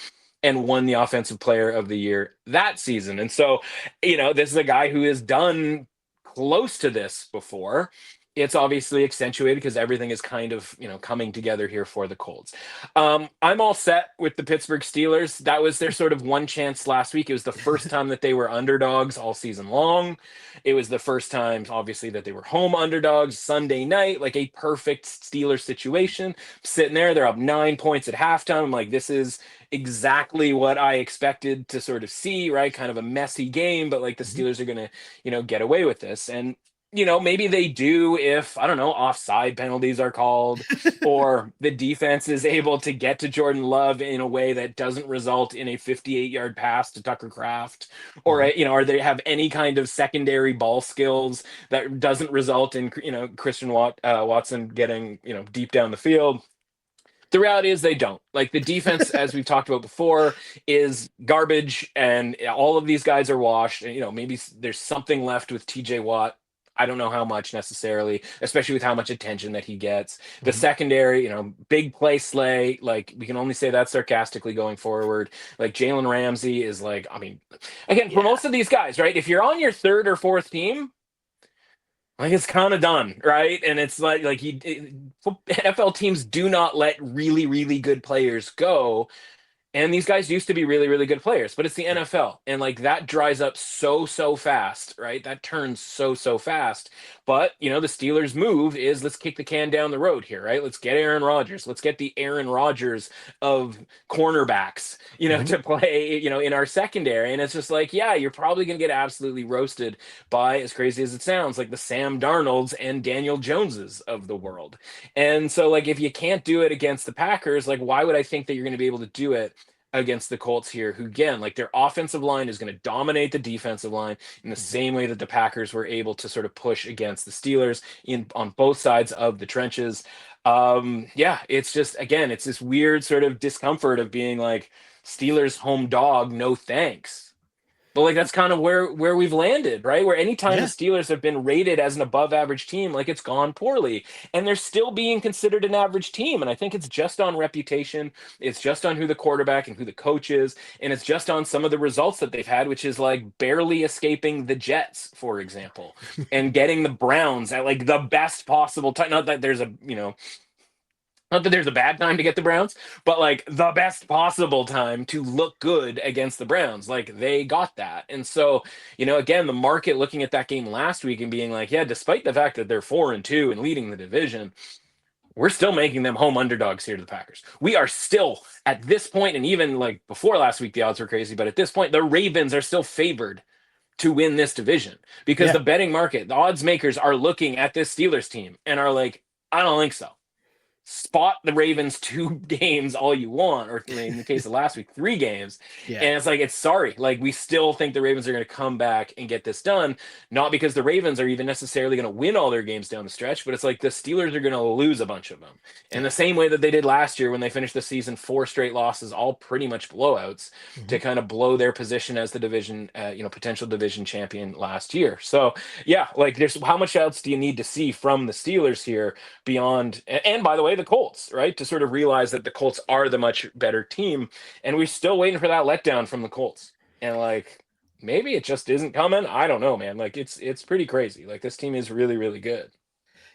and won the Offensive Player of the Year that season. And so, this is a guy who has done close to this before. It's obviously accentuated because everything is kind of, coming together here for the Colts. I'm all set with the Pittsburgh Steelers. That was their sort of one chance last week. It was the first time that they were underdogs all season long. It was the first time, obviously, that they were home underdogs Sunday night, like a perfect Steelers situation. Sitting there, they're up 9 points at halftime. I'm like, this is exactly what I expected to sort of see, right? Kind of a messy game, but like the Steelers are going to, get away with this. And maybe they do if, I don't know, offside penalties are called or the defense is able to get to Jordan Love in a way that doesn't result in a 58-yard pass to Tucker Kraft, or, or they have any kind of secondary ball skills that doesn't result in, Christian Watson getting, deep down the field. The reality is they don't. Like, the defense, as we've talked about before, is garbage, and all of these guys are washed. And, maybe there's something left with TJ Watt. I don't know how much necessarily, especially with how much attention that he gets. The secondary, big play Slay, like, we can only say that sarcastically going forward. Like, Jalen Ramsey is like, I mean, again, for most of these guys, right? If you're on your third or fourth team, like, it's kind of done, right? And it's NFL teams do not let really, really good players go. And these guys used to be really, really good players, but it's the NFL. And like, that dries up so fast, right? That turns so fast. But, the Steelers' move is, let's kick the can down the road here, right? Let's get Aaron Rodgers. Let's get the Aaron Rodgers of cornerbacks, to play, in our secondary. And it's just like, yeah, you're probably going to get absolutely roasted by, as crazy as it sounds, like the Sam Darnolds and Daniel Joneses of the world. And so, like, if you can't do it against the Packers, like, why would I think that you're going to be able to do it against the Colts here, who, again, like, their offensive line is going to dominate the defensive line in the same way that the Packers were able to sort of push against the Steelers on both sides of the trenches. It's just, again, it's this weird sort of discomfort of being like, Steelers home dog, no thanks. But like that's kind of where we've landed, right? Where anytime the Steelers have been rated as an above average team, like it's gone poorly. And they're still being considered an average team. And I think it's just on reputation. It's just on who the quarterback and who the coach is. And it's just on some of the results that they've had, which is like barely escaping the Jets, for example, and getting the Browns at like the best possible time. Not that there's not that there's a bad time to get the Browns, but like the best possible time to look good against the Browns. Like they got that. And so, again, the market looking at that game last week and being like, yeah, despite the fact that they're 4-2 and leading the division, we're still making them home underdogs here to the Packers. We are still at this point, and even like before last week, the odds were crazy, but at this point, the Ravens are still favored to win this division because the betting market, the odds makers are looking at this Steelers team and are like, I don't think so. Spot the Ravens 2 games all you want, or in the case of last week, 3 games. And it's like, like we still think the Ravens are going to come back and get this done. Not because the Ravens are even necessarily going to win all their games down the stretch, but it's like the Steelers are going to lose a bunch of them. In the same way that they did last year when they finished the season 4 straight losses, all pretty much blowouts to kind of blow their position as the division, potential division champion last year. So like there's how much else do you need to see from the Steelers here beyond, and by the way, the Colts, right? To sort of realize that the Colts are the much better team. And we're still waiting for that letdown from the Colts. And like, maybe it just isn't coming. I don't know, man. Like it's pretty crazy. Like this team is really, really good.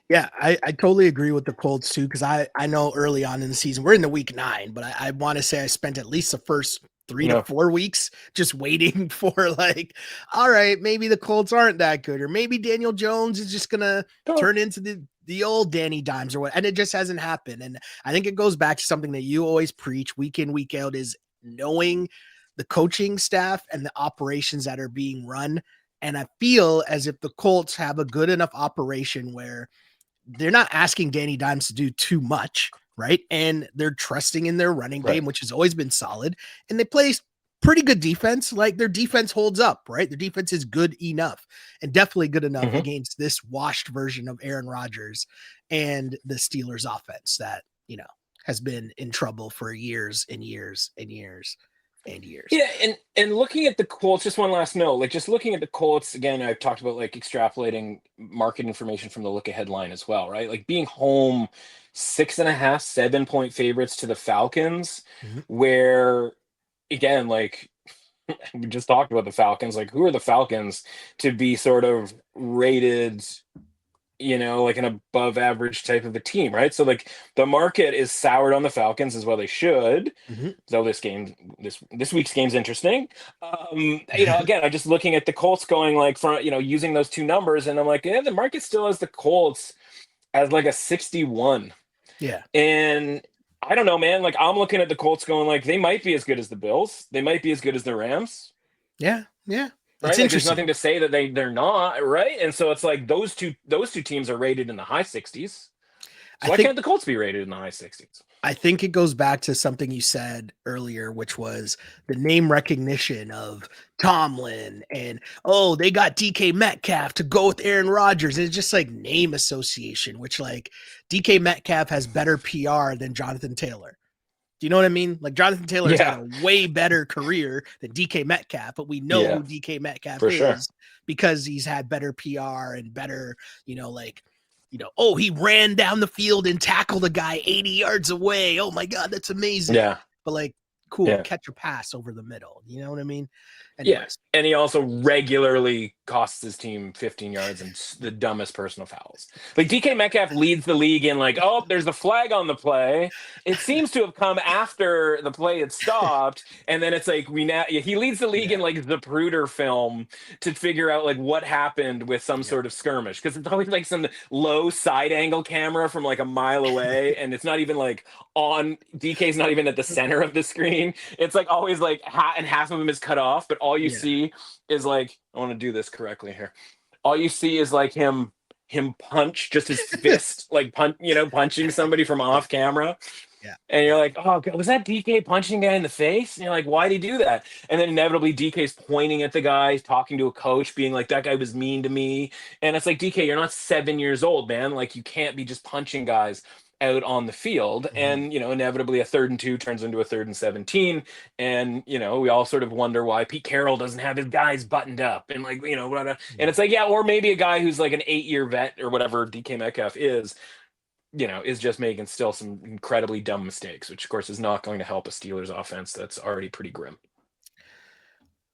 Yeah, I totally agree with the Colts too. Cause I know early on in the season, we're in the week 9, but I want to say I spent at least the first 3 to 4 weeks just waiting for like, all right, maybe the Colts aren't that good, or maybe Daniel Jones is just going to turn into the old Danny Dimes or what. And it just hasn't happened. And I think it goes back to something that you always preach week in, week out, is knowing the coaching staff and the operations that are being run. And I feel as if the Colts have a good enough operation where they're not asking Danny Dimes to do too much, right? And they're trusting in their running game, which has always been solid. And they play pretty good defense. Like their defense holds up, right? Their defense is good enough and definitely good enough against this washed version of Aaron Rodgers and the Steelers offense that, has been in trouble for years and years and years and years. Yeah, and looking at the Colts, just one last note, like just looking at the Colts, again, I've talked about like extrapolating market information from the look ahead line as well, right? Like being home 6.5, 7-point favorites to the Falcons, where again, like we just talked about the Falcons, like who are the Falcons to be sort of rated, like an above average type of a team, right? So like the market is soured on the Falcons as well they should. Though this week's game's interesting. Again, I'm just looking at the Colts going like from, using those 2 numbers, and I'm like, the market still has the Colts as like a 61. Yeah. And I don't know, man. Like I'm looking at the Colts going like they might be as good as the Bills. They might be as good as the Rams. Yeah. Yeah. Right? Like, there's nothing to say that they're not, right? And so it's like those two teams are rated in the high 60s. So why can't the Colts be rated in the high 60s? I think it goes back to something you said earlier, which was the name recognition of Tomlin and, they got DK Metcalf to go with Aaron Rodgers. And it's just like name association, which like DK Metcalf has better PR than Jonathan Taylor. Do you know what I mean? Like Jonathan Taylor's got a way better career than DK Metcalf, but we know who DK Metcalf is because he's had better PR and better, he ran down the field and tackled a guy 80 yards away. Oh my God, that's amazing. Yeah. But like, cool, catch a pass over the middle. You know what I mean? Anyways. Yeah. And he also regularly costs his team 15 yards and the dumbest personal fouls. Like DK Metcalf leads the league in like, there's a flag on the play. It seems to have come after the play had stopped. And then it's like he leads the league in like the Zapruder film to figure out like what happened with some sort of skirmish. Cause it's always like some low side angle camera from like a mile away. And it's not even like DK's not even at the center of the screen. It's like always like half of him is cut off, but all you see is like, I want to do this correctly here. All you see is like him punch just his fist, like punching somebody from off camera. Yeah. And you're like, oh God, was that DK punching a guy in the face? And you're like, why'd he do that? And then inevitably DK's pointing at the guy, talking to a coach, being like, that guy was mean to me. And it's like, DK, you're not 7 years old, man. Like you can't be just punching guys out on the field, and inevitably a 3rd and 2 turns into a 3rd and 17, and we all sort of wonder why Pete Carroll doesn't have his guys buttoned up, and and it's like, yeah, or maybe a guy who's like an 8-year vet or whatever DK Metcalf is just making still some incredibly dumb mistakes, which of course is not going to help a Steelers offense that's already pretty grim.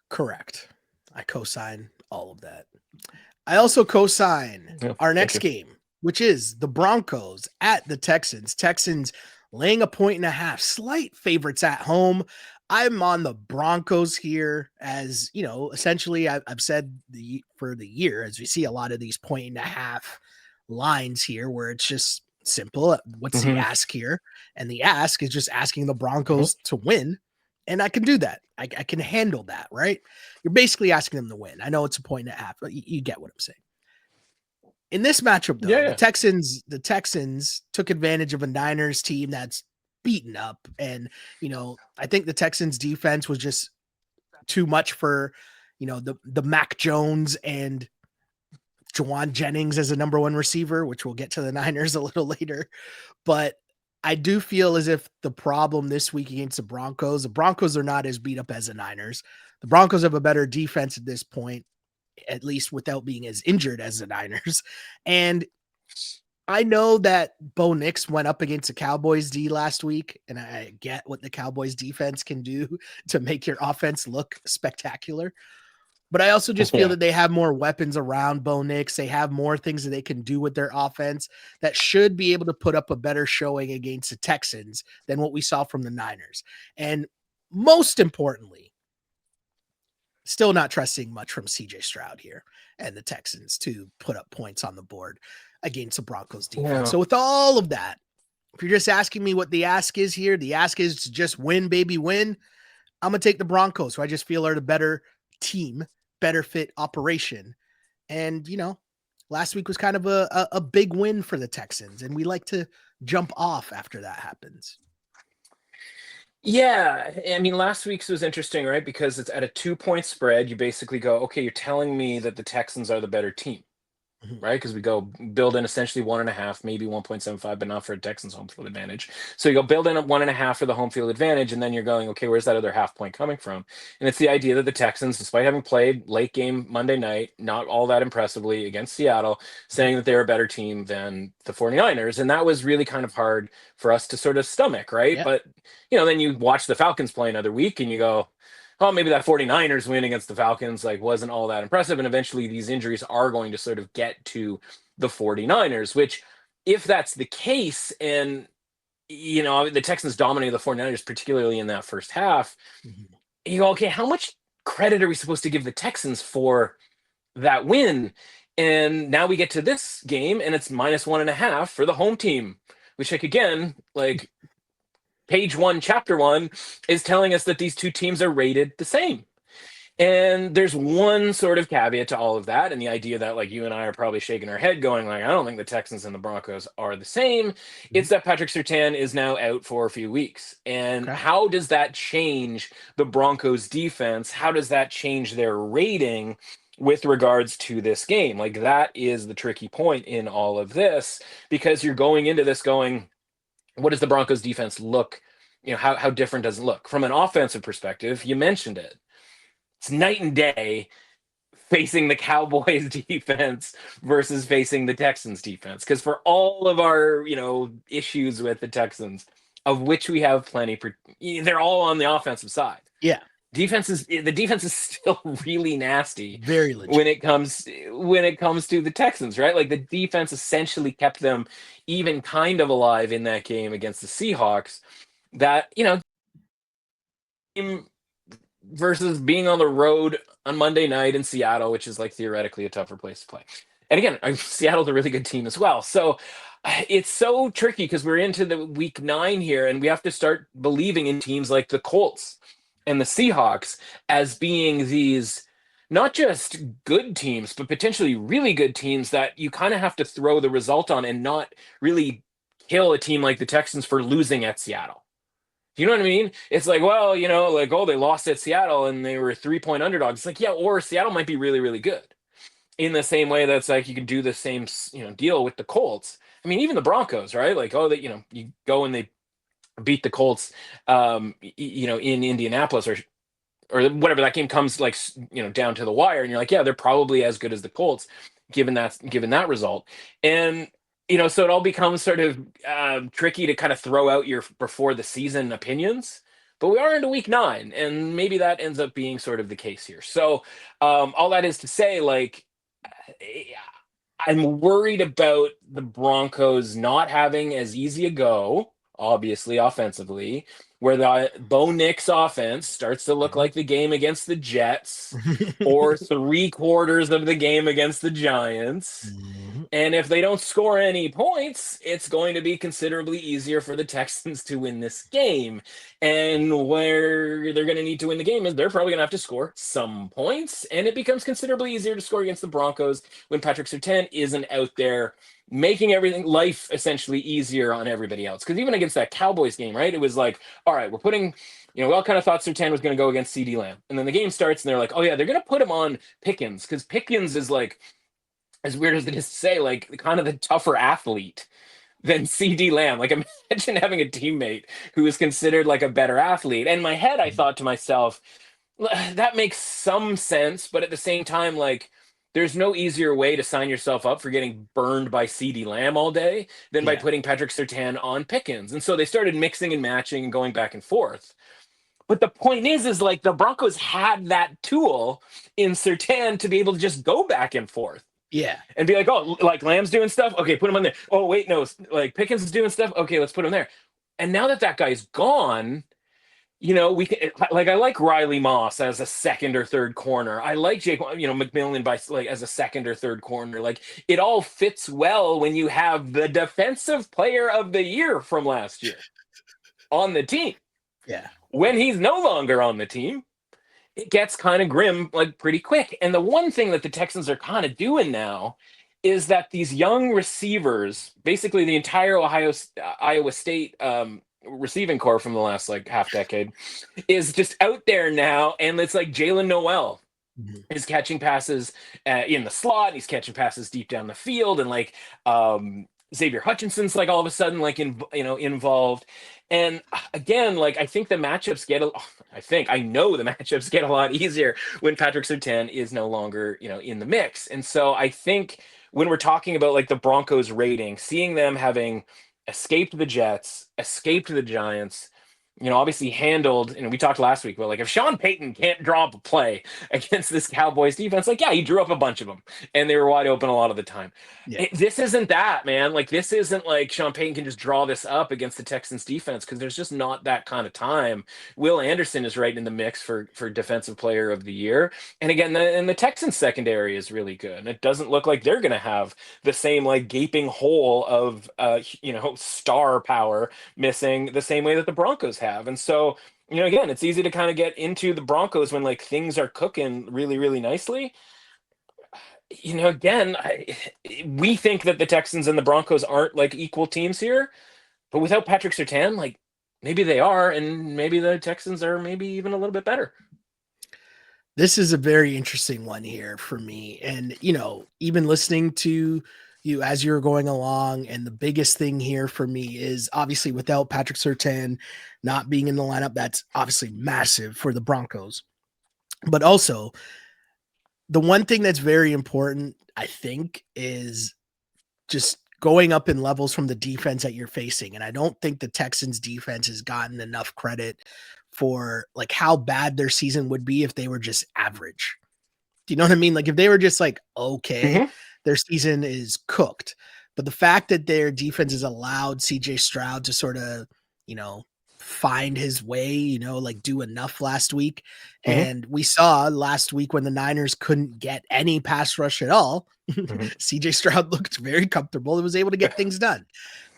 Correct. I co-sign all of that. I also co-sign our next game, which is the Broncos at the Texans. Texans laying 1.5, slight favorites at home. I'm on the Broncos here, as essentially I've said for the year, as we see a lot of these 1.5 lines here where it's just simple. What's the ask here? And the ask is just asking the Broncos to win. And I can do that. I can handle that, right? You're basically asking them to win. I know it's 1.5, but you get what I'm saying. In this matchup, though, the Texans took advantage of a Niners team that's beaten up. And, I think the Texans defense was just too much for, the Mac Jones and Jawan Jennings as a number 1 receiver, which we'll get to the Niners a little later. But I do feel as if the problem this week against the Broncos are not as beat up as the Niners. The Broncos have a better defense at this point, at least without being as injured as the Niners. And I know that Bo Nix went up against the Cowboys D last week, and I get what the Cowboys defense can do to make your offense look spectacular. But I also just feel that they have more weapons around Bo Nix. They have more things that they can do with their offense that should be able to put up a better showing against the Texans than what we saw from the Niners. And most importantly, still not trusting much from CJ Stroud here and the Texans to put up points on the board against the Broncos defense. Yeah. So with all of that, if you're just asking me what the ask is here, the ask is to just win, baby, win. I'm going to take the Broncos, who I just feel are the better team, better fit operation. And, last week was kind of a big win for the Texans, and we like to jump off after that happens. Yeah. I mean, last week's was interesting, right? Because it's at a 2-point spread. You basically go, okay, you're telling me that the Texans are the better team, right? Because we go build in essentially 1.5, maybe 1.75, but not for a Texans home field advantage. So you go build in 1.5 for the home field advantage, and then you're going, okay, where's that other half point coming from? And it's the idea that the Texans, despite having played late game Monday night, not all that impressively against Seattle, saying that they're a better team than the 49ers. And that was really kind of hard for us to sort of stomach, right? Yeah. But, then you watch the Falcons play another week and you go, oh, maybe that 49ers win against the Falcons wasn't all that impressive. And eventually these injuries are going to sort of get to the 49ers, which if that's the case, and, the Texans dominated the 49ers, particularly in that first half, you go, okay, how much credit are we supposed to give the Texans for that win? And now we get to this game and it's -1.5 for the home team, which again, page 1, chapter 1 is telling us that these two teams are rated the same. And there's one sort of caveat to all of that. And the idea that you and I are probably shaking our head going I don't think the Texans and the Broncos are the same. It's that Patrick Surtain is now out for a few weeks. And how does that change the Broncos defense? How does that change their rating with regards to this game? That is the tricky point in all of this, because you're going into this going, what does the Broncos defense look? How different does it look? From an offensive perspective, you mentioned it. It's night and day facing the Cowboys defense versus facing the Texans defense. Because for all of our, issues with the Texans, of which we have plenty, they're all on the offensive side. Yeah. The defense is still really nasty. Very legit. when it comes to the Texans, right? The defense essentially kept them even kind of alive in that game against the Seahawks. That, versus being on the road on Monday night in Seattle, which is theoretically a tougher place to play. And again, Seattle's a really good team as well. So it's so tricky because we're into the week 9 here, and we have to start believing in teams like the Colts and the Seahawks as being these not just good teams, but potentially really good teams that you kind of have to throw the result on and not really kill a team like the Texans for losing at Seattle. Do you know what I mean? It's they lost at Seattle and they were 3-point underdogs. It's yeah, or Seattle might be really, really good. In the same way that's you can do the same, deal with the Colts. I mean, even the Broncos, right? Like, oh, you go and they beat the Colts, in Indianapolis or whatever, that game comes like, down to the wire, and you're like, yeah, they're probably as good as the Colts, given that result. And so it all becomes sort of tricky to kind of throw out your before the season opinions. But we are into week 9, and maybe that ends up being sort of the case here. So all that is to say, like, I'm worried about the Broncos not having as easy a go, obviously, offensively, where the Bo Nix offense starts to look like the game against the Jets or 3/4 of the game against the Giants. And if they don't score any points, it's going to be considerably easier for the Texans to win this game. And where they're going to need to win the game is they're probably going to have to score some points. And it becomes considerably easier to score against the Broncos when Patrick Surtain isn't out there making life essentially easier on everybody else. Because even against that Cowboys game, right, it was like, all right, we're putting, we all kind of thought Surtain was going to go against CeeDee Lamb. And then the game starts and they're like, oh yeah, they're going to put him on Pickens, because Pickens is like, as weird as it is to say, like kind of the tougher athlete than CeeDee Lamb. Like, imagine having a teammate who is considered like a better athlete. And in my head, I thought to myself, that makes some sense, but at the same time, like, there's no easier way to sign yourself up for getting burned by CeeDee Lamb all day than by putting Patrick Surtain on Pickens. And so they started mixing and matching and going back and forth. But the point is like the Broncos had that tool in Surtain to be able to just go back and forth. Yeah. And be like, oh, like Lamb's doing stuff? Okay, put him on there. Oh, wait, no, like Pickens is doing stuff? Okay, let's put him there. And now that guy's gone, we can, like, I like Riley Moss as a second or third corner. I like Jake, McMillan as a second or third corner. Like, it all fits well when you have the defensive player of the year from last year on the team. Yeah. When he's no longer on the team, it gets kind of grim, like, pretty quick. And the one thing that the Texans are kind of doing now is that these young receivers, basically the entire Iowa State receiving core from the last like half decade, is just out there now. And it's like Jalen Noel is catching passes in the slot. And he's catching passes deep down the field. And like Xavier Hutchinson's like all of a sudden like involved. And again, like I know the matchups get a lot easier when Patrick Surtain is no longer, in the mix. And so I think when we're talking about like the Broncos rating, seeing them having escaped the Jets, escaped the Giants, obviously handled, and we talked last week, but like if Sean Payton can't draw up a play against this Cowboys defense, like, yeah, he drew up a bunch of them and they were wide open a lot of the time. Yeah. This isn't that, man. Like, this isn't like Sean Payton can just draw this up against the Texans defense, because there's just not that kind of time. Will Anderson is right in the mix for defensive player of the year. And again, the Texans secondary is really good. And it doesn't look like they're going to have the same like gaping hole of, star power missing the same way that the Broncos have. And so, again, it's easy to kind of get into the Broncos when like things are cooking really, really nicely. Again, we think that the Texans and the Broncos aren't like equal teams here, but without Patrick Surtain, like maybe they are, and maybe the Texans are maybe even a little bit better. This is a very interesting one here for me. And, even listening to you as you're going along, and the biggest thing here for me is obviously without Patrick Surtain not being in the lineup, that's obviously massive for the Broncos. But also, the one thing that's very important, I think, is just going up in levels from the defense that you're facing. And I don't think the Texans defense has gotten enough credit for like how bad their season would be if they were just average. Do you know what I mean? Like if they were just like, okay, their season is cooked. But the fact that their defense has allowed CJ Stroud to sort of, find his way, like do enough last week. And we saw last week when the Niners couldn't get any pass rush at all, CJ Stroud looked very comfortable and was able to get things done.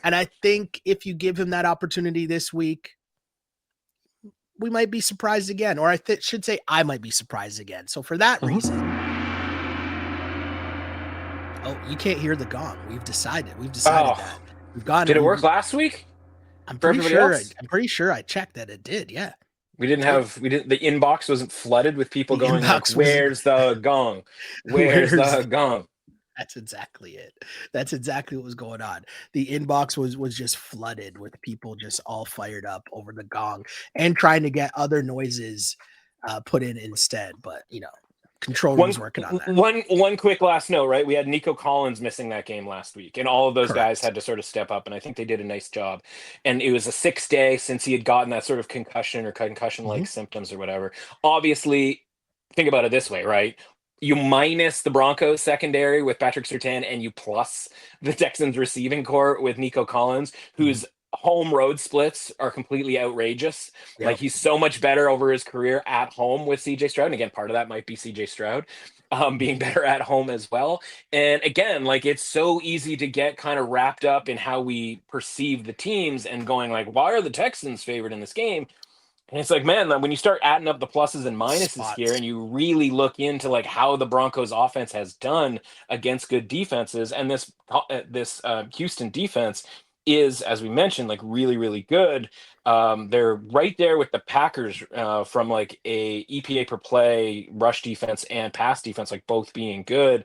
And I think if you give him that opportunity this week, we might be surprised again, or I should say I might be surprised again. So for that reason, you can't hear the gong. We've decided that. We've gone. Did it work last week? I'm pretty sure I checked that it did. Yeah. The inbox wasn't flooded with people going like, where's the gong? Where's the gong? That's exactly it. That's exactly what was going on. The inbox was just flooded with people just all fired up over the gong and trying to get other noises put in instead. But control room's working on that. One quick last note, right? We had Nico Collins missing that game last week, and all of those guys had to sort of step up, and I think they did a nice job. And it was a 6th day since he had gotten that sort of concussion or concussion-like symptoms or whatever. Obviously, think about it this way, right? You minus the Broncos secondary with Patrick Surtain, and you plus the Texans receiving core with Nico Collins, who's home road splits are completely outrageous. Yep. Like, he's so much better over his career at home with CJ Stroud. And again, part of that might be CJ Stroud being better at home as well. And again, like, it's so easy to get kind of wrapped up in how we perceive the teams and going like, why are the Texans favored in this game? And it's like, man, when you start adding up the pluses and minuses here and you really look into like how the Broncos offense has done against good defenses, and this Houston defense is, as we mentioned, like really, really good. They're right there with the Packers from like a EPA per play, rush defense and pass defense, like both being good.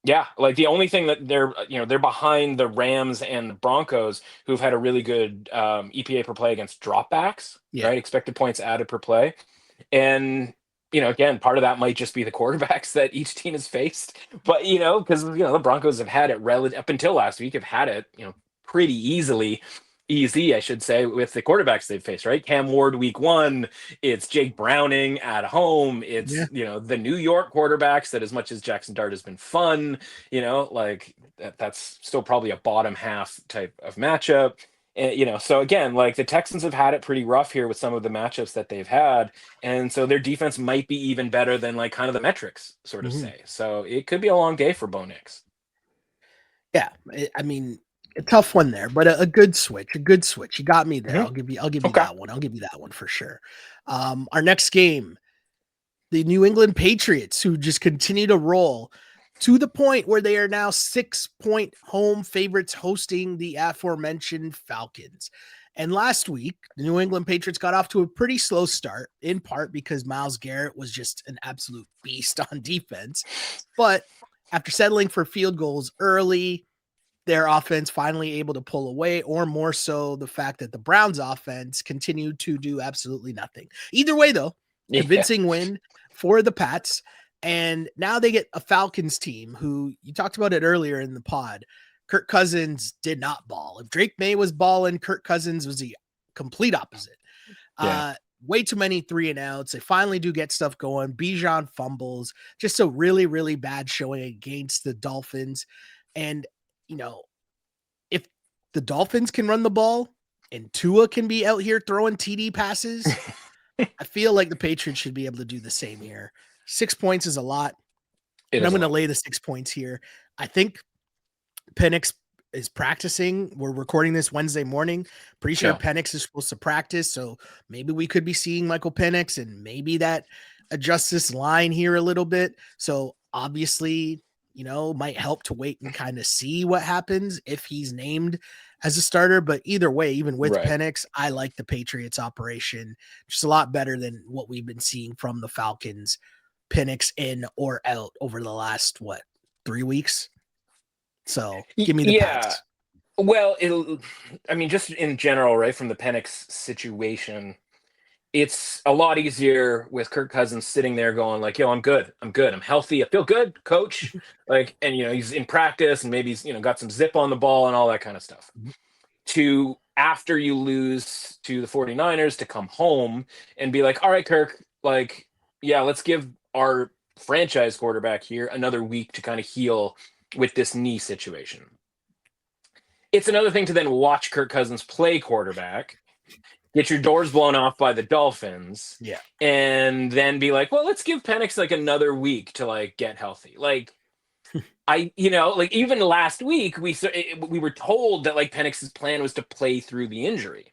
Yeah, like the only thing that they're behind the Rams and the Broncos, who've had a really good EPA per play against dropbacks, right? Expected points added per play. And again, part of that might just be the quarterbacks that each team has faced. But, because, the Broncos have had it up until last week, have had it, pretty easy, I should say, with the quarterbacks they've faced, right? Cam Ward week 1, it's Jake Browning at home. It's, the New York quarterbacks that, as much as Jackson Dart has been fun, like that's still probably a bottom half type of matchup. And, so again, like the Texans have had it pretty rough here with some of the matchups that they've had. And so their defense might be even better than like kind of the metrics sort of say. So it could be a long day for Bo Nix. Yeah. I mean, a tough one there, but a good switch. You got me there. I'll give you that one. I'll give you that one for sure. Our next game, the New England Patriots, who just continue to roll to the point where they are now 6-point home favorites hosting the aforementioned Falcons. And last week, the New England Patriots got off to a pretty slow start, in part because Myles Garrett was just an absolute beast on defense. But after settling for field goals early, their offense finally able to pull away, or more so the fact that the Browns offense continued to do absolutely nothing. Either way, though, convincing win for the Pats. And now they get a Falcons team who, you talked about it earlier in the pod, Kirk Cousins did not ball. If Drake May was balling, Kirk Cousins was the complete opposite. Way too many 3-and-outs. They finally do get stuff going. Bijan fumbles. Just a really, really bad showing against the Dolphins. And, if the Dolphins can run the ball and Tua can be out here throwing TD passes, I feel like the Patriots should be able to do the same here. 6 points is a lot. And I'm going to lay the 6 points here. I think Penix is practicing. We're recording this Wednesday morning. Pretty sure Penix is supposed to practice. So maybe we could be seeing Michael Penix, and maybe that adjusts this line here a little bit. So obviously, might help to wait and kind of see what happens if he's named as a starter. But either way, even with Penix, I like the Patriots operation just a lot better than what we've been seeing from the Falcons. Penix in or out over the last 3 weeks. So give me the Pats. Well, just in general, right, from the Penix situation, it's a lot easier with Kirk Cousins sitting there going like, yo, I'm good. I'm healthy. I feel good, coach. Like, and, he's in practice and maybe he's, got some zip on the ball and all that kind of stuff. To after you lose to the 49ers to come home and be like, all right, Kirk, like, yeah, let's give our franchise quarterback here another week to kind of heal with this knee situation. It's another thing to then watch Kirk Cousins play quarterback, get your doors blown off by the Dolphins, and then be like, well, let's give Penix like another week to like get healthy. Like, like even last week we were told that like Penix's plan was to play through the injury.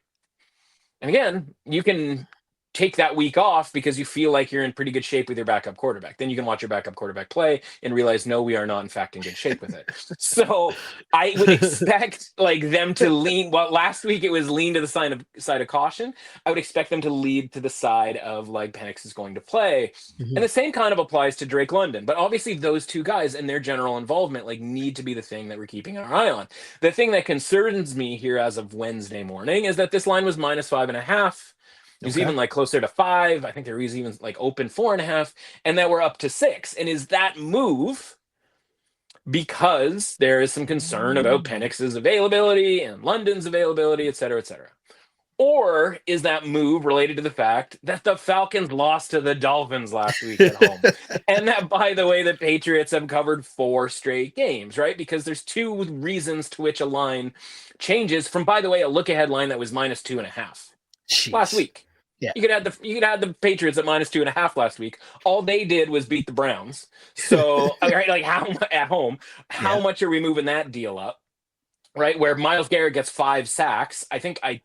And again, you can take that week off because you feel like you're in pretty good shape with your backup quarterback. Then you can watch your backup quarterback play and realize, no, we are not in fact in good shape with it. So I would expect like them to lean. Well, last week it was lean to the side of caution. I would expect them to lead to the side of like Penix is going to play. Mhm. And the same kind of applies to Drake London. But obviously those two guys and their general involvement like need to be the thing that we're keeping our eye on. The thing that concerns me here as of Wednesday morning is that this line was -5.5. It was even like closer to 5. I think there was even like open 4.5, and that we're up to 6. And is that move because there is some concern about Penix's availability and London's availability, et cetera, et cetera? Or is that move related to the fact that the Falcons lost to the Dolphins last week at home? And that, by the way, the Patriots have covered 4 straight games, right? Because there's 2 reasons to which a line changes from, by the way, a look-ahead line that was -2.5 last week. Yeah. You could add the Patriots at -2.5 last week. All they did was beat the Browns. So, right, like how at home, how much are we moving that deal up? Right, where Myles Garrett gets 5 sacks. I think I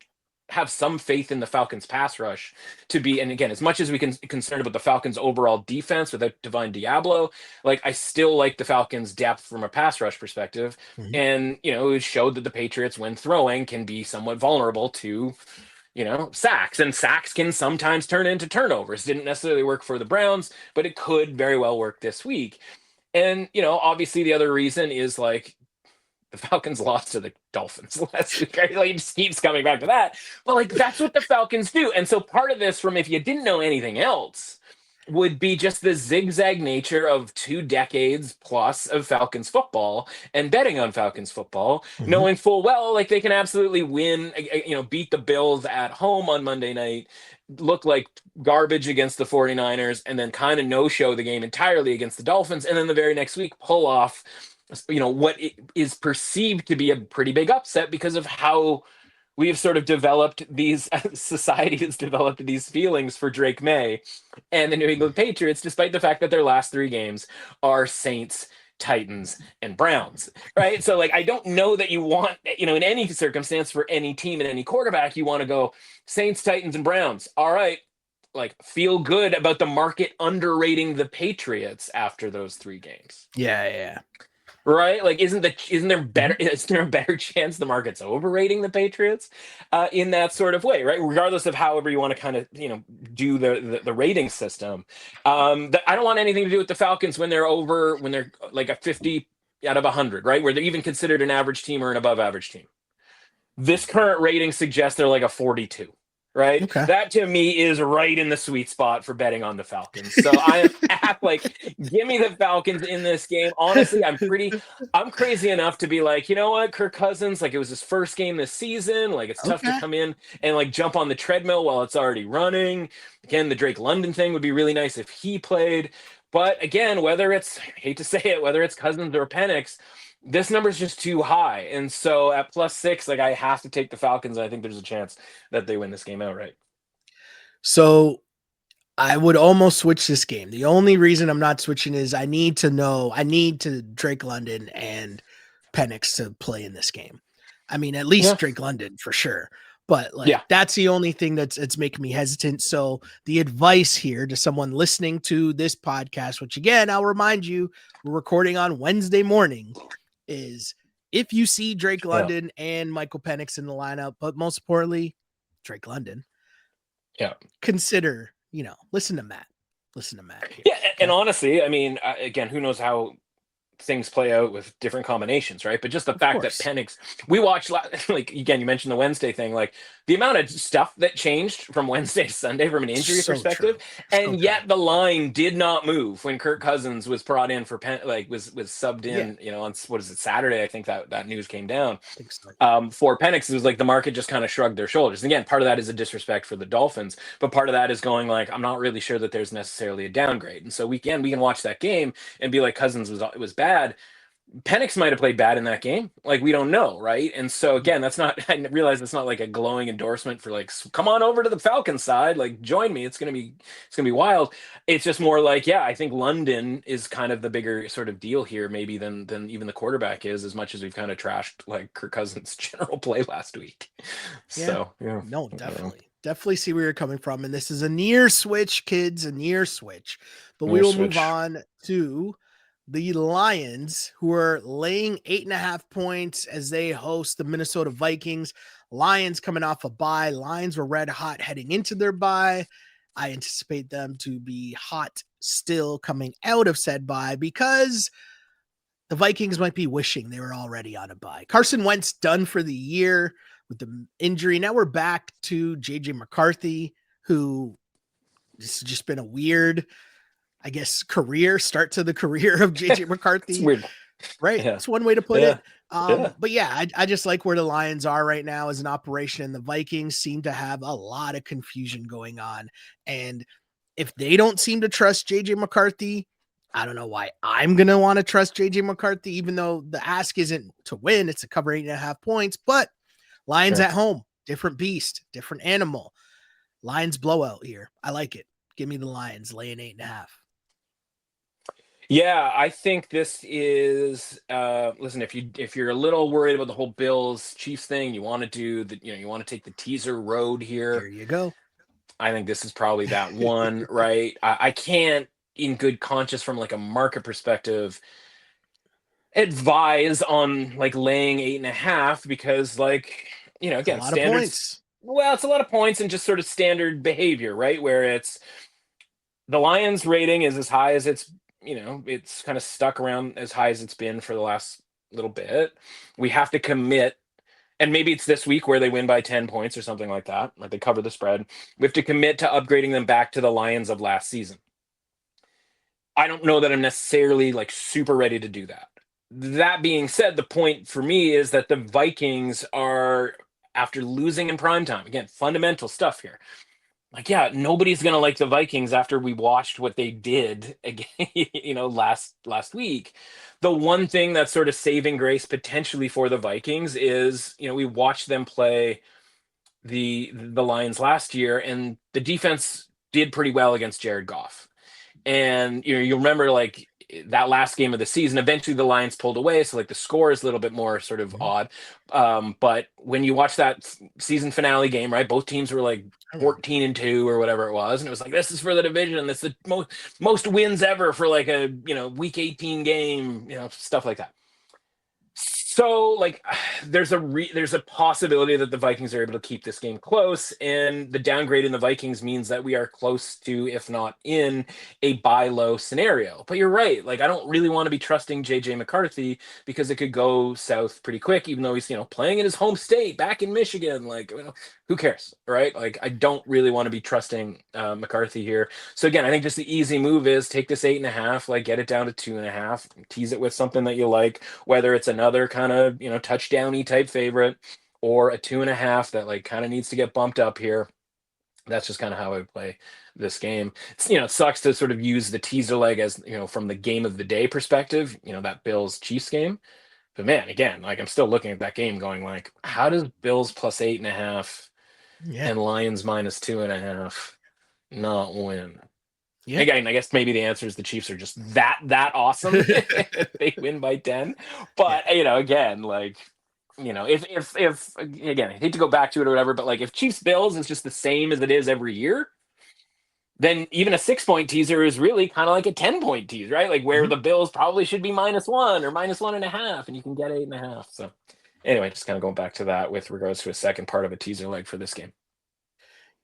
have some faith in the Falcons pass rush to be, and again, as much as we can concerned about the Falcons overall defense without Divine Diablo, like I still like the Falcons depth from a pass rush perspective. Mhm. And it showed that the Patriots, when throwing, can be somewhat vulnerable to sacks, and sacks can sometimes turn into turnovers. Didn't necessarily work for the Browns, but it could very well work this week. And obviously the other reason is like the Falcons lost to the Dolphins last week. Right? Like, it just keeps coming back to that. But like that's what the Falcons do. And so part of this, from if you didn't know anything else, would be just the zigzag nature of 2 decades plus of Falcons football and betting on Falcons football, knowing full well like they can absolutely win, beat the Bills at home on Monday night, look like garbage against the 49ers, and then kind of no-show the game entirely against the Dolphins, and then the very next week pull off what is perceived to be a pretty big upset because of how we have sort of developed these society has developed these feelings for Drake May and the New England Patriots, despite the fact that their last 3 games are Saints, Titans, and Browns, right? So like I don't know that you want, in any circumstance for any team and any quarterback, you want to go Saints, Titans, and Browns. All right. Like feel good about the market underrating the Patriots after those 3 games. Yeah. Right? Like, is there a better chance the market's overrating the Patriots in that sort of way, right? Regardless of however you want to kind of, do the rating system. I don't want anything to do with the Falcons when they're like a 50 out of 100, right? Where they're even considered an average team or an above average team. This current rating suggests they're like a 42. Right. Okay. That to me is right in the sweet spot for betting on the Falcons. So I am like, give me the Falcons in this game. Honestly, I'm crazy enough to be like, you know what, Kirk Cousins, like it was his first game this season. Like it's tough to come in and like jump on the treadmill while it's already running. Again, the Drake London thing would be really nice if he played. But again, whether it's, I hate to say it, whether it's Cousins or Penix, this number is just too high. And so at +6, like I have to take the Falcons. And I think there's a chance that they win this game outright. So I would almost switch this game. The only reason I'm not switching is I need to Drake London and Penix to play in this game. I mean, at least Drake London for sure. But that's the only thing that's making me hesitant. So the advice here to someone listening to this podcast, which again, I'll remind you, we're recording on Wednesday morning, is if you see Drake London and Michael Penix in the lineup, but most importantly, Drake London, consider, listen to Matt. Here, yeah. And honestly, I mean, again, who knows how things play out with different combinations, right? But just the fact that Penix, we watched, like, again, you mentioned the Wednesday thing, like the amount of stuff that changed from Wednesday to Sunday from an injury perspective, and yet the line did not move when Kirk Cousins was brought in for was subbed in, on what is it, Saturday? I think that news came down. For Penix, it was like the market just kind of shrugged their shoulders. And again, part of that is a disrespect for the Dolphins, but part of that is going like, I'm not really sure that there's necessarily a downgrade. And so we can watch that game and be like, Cousins was bad. Penix might have played bad in that game. Like, we don't know, right? And so again, I realize it's not like a glowing endorsement for like, come on over to the Falcons side, like join me. It's gonna be wild. It's just more like, I think London is kind of the bigger sort of deal here, maybe than even the quarterback is, as much as we've kind of trashed like Kirk Cousins' general play last week. So no, definitely. definitely see where you're coming from. And this is a near switch, kids, a near switch. But we will move on to the Lions, who are laying 8.5 points as they host the Minnesota Vikings. Lions coming off a bye. Lions were red hot heading into their bye. I anticipate them to be hot still coming out of said bye because the Vikings might be wishing they were already on a bye. Carson Wentz done for the year with the injury. Now we're back to JJ McCarthy, who this has just been a weird, I guess, start to the career of JJ McCarthy. It's weird. Right. Yeah. That's one way to put it. But yeah, I just like where the Lions are right now as an operation. The Vikings seem to have a lot of confusion going on. And if they don't seem to trust JJ McCarthy, I don't know why I'm going to want to trust JJ McCarthy, even though the ask isn't to win. It's to cover 8.5 points, but Lions at home, different beast, different animal. Lions blowout here. I like it. Give me the Lions laying 8.5. Yeah, I think this is listen, if you're a little worried about the whole Bills Chiefs thing, you want to do you want to take the teaser road here. Here you go. I think this is probably that one, right? I can't, in good conscience, from like a market perspective, advise on like laying 8.5 because, like, again, standards. Well, it's a lot of points and just sort of standard behavior, right? Where it's the Lions rating is as high as it's kind of stuck around as high as it's been for the last little bit. We have to commit, and maybe it's this week where they win by 10 points or something like that, like they cover the spread. We have to commit to upgrading them back to the Lions of last season. I don't know that I'm necessarily like super ready to do that. That being said, the point for me is that the Vikings are, after losing in primetime, again, fundamental stuff here. Like, yeah, nobody's going to like the Vikings after we watched what they did again, last week. The one thing that's sort of saving grace potentially for the Vikings is, we watched them play the Lions last year, and the defense did pretty well against Jared Goff. And, you'll remember, like, that last game of the season, eventually the Lions pulled away. So like the score is a little bit more sort of odd. But when you watch that season finale game, right, both teams were like 14-2 or whatever it was. And it was like, this is for the division. This is the most wins ever for like a, week 18 game, stuff like that. So, like, there's a possibility that the Vikings are able to keep this game close, and the downgrade in the Vikings means that we are close to, if not in, a buy low scenario. But you're right. Like, I don't really want to be trusting JJ McCarthy because it could go south pretty quick, even though he's, playing in his home state back in Michigan. Like, who cares, right? Like, I don't really want to be trusting McCarthy here. So again, I think just the easy move is take this 8.5, like get it down to 2.5, tease it with something that you like, whether it's another kind of, touchdowny type favorite or a 2.5 that like kind of needs to get bumped up here. That's just kind of how I would play this game. It's, it sucks to sort of use the teaser leg as, from the game of the day perspective, that Bills Chiefs game. But man, again, like I'm still looking at that game going like, how does Bills plus 8.5 and Lions minus 2.5 not win? Yeah. Again, I guess maybe the answer is the Chiefs are just that awesome. They win by 10. But again, like, if again, I hate to go back to it or whatever, but like if Chiefs Bills is just the same as it is every year, then even a 6-point teaser is really kind of like a 10-point teaser, right? Like where the Bills probably should be -1 or -1.5, and you can get 8.5. So anyway, just kind of going back to that with regards to a second part of a teaser leg for this game.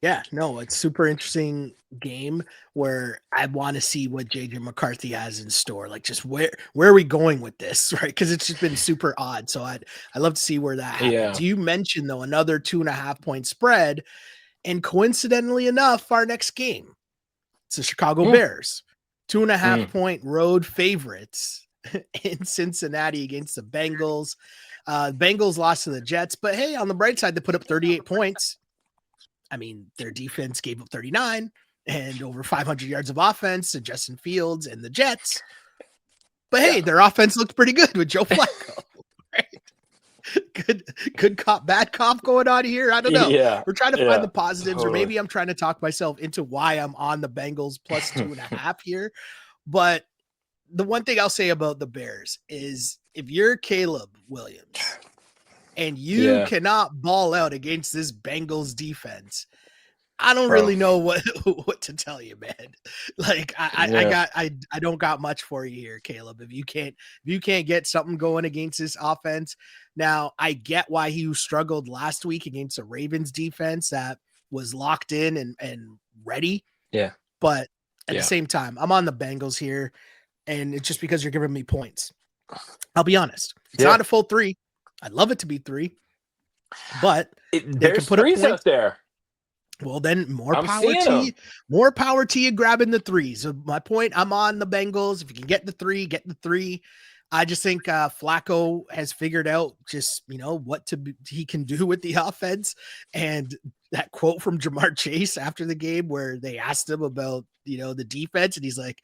Yeah, no, it's super interesting game where I want to see what JJ McCarthy has in store. Like, just where are we going with this, right? Because it's just been super odd. So I love to see where that happens. Yeah. You mentioned though another 2.5-point spread, and coincidentally enough, our next game, it's the Chicago Bears, 2.5-point road favorites in Cincinnati against the Bengals. Bengals lost to the Jets, but hey, on the bright side, they put up 38 points. I mean, their defense gave up 39 and over 500 yards of offense to Justin Fields and the Jets. But hey, their offense looked pretty good with Joe Flacco. Right? Good cop, bad cop going on here. I don't know. Yeah, we're trying to find the positives, totally. Or maybe I'm trying to talk myself into why I'm on the Bengals plus 2.5 here. But the one thing I'll say about the Bears is if you're Caleb Williams and you cannot ball out against this Bengals defense, I don't really know what to tell you, man. Like I don't got much for you here, Caleb. If you can't get something going against this offense. Now, I get why he struggled last week against a Ravens defense that was locked in and ready. Yeah. But at the same time, I'm on the Bengals here, and it's just because you're giving me points. I'll be honest. It's not a full 3. I'd love it to be 3. But they can put up points out there. Well, then more power to you. More power to you grabbing the 3s. So my point, I'm on the Bengals. If you can get the 3, get the 3. I just think Flacco has figured out just, what he can do with the offense. And that quote from Jamar Chase after the game where they asked him about, the defense. And he's like,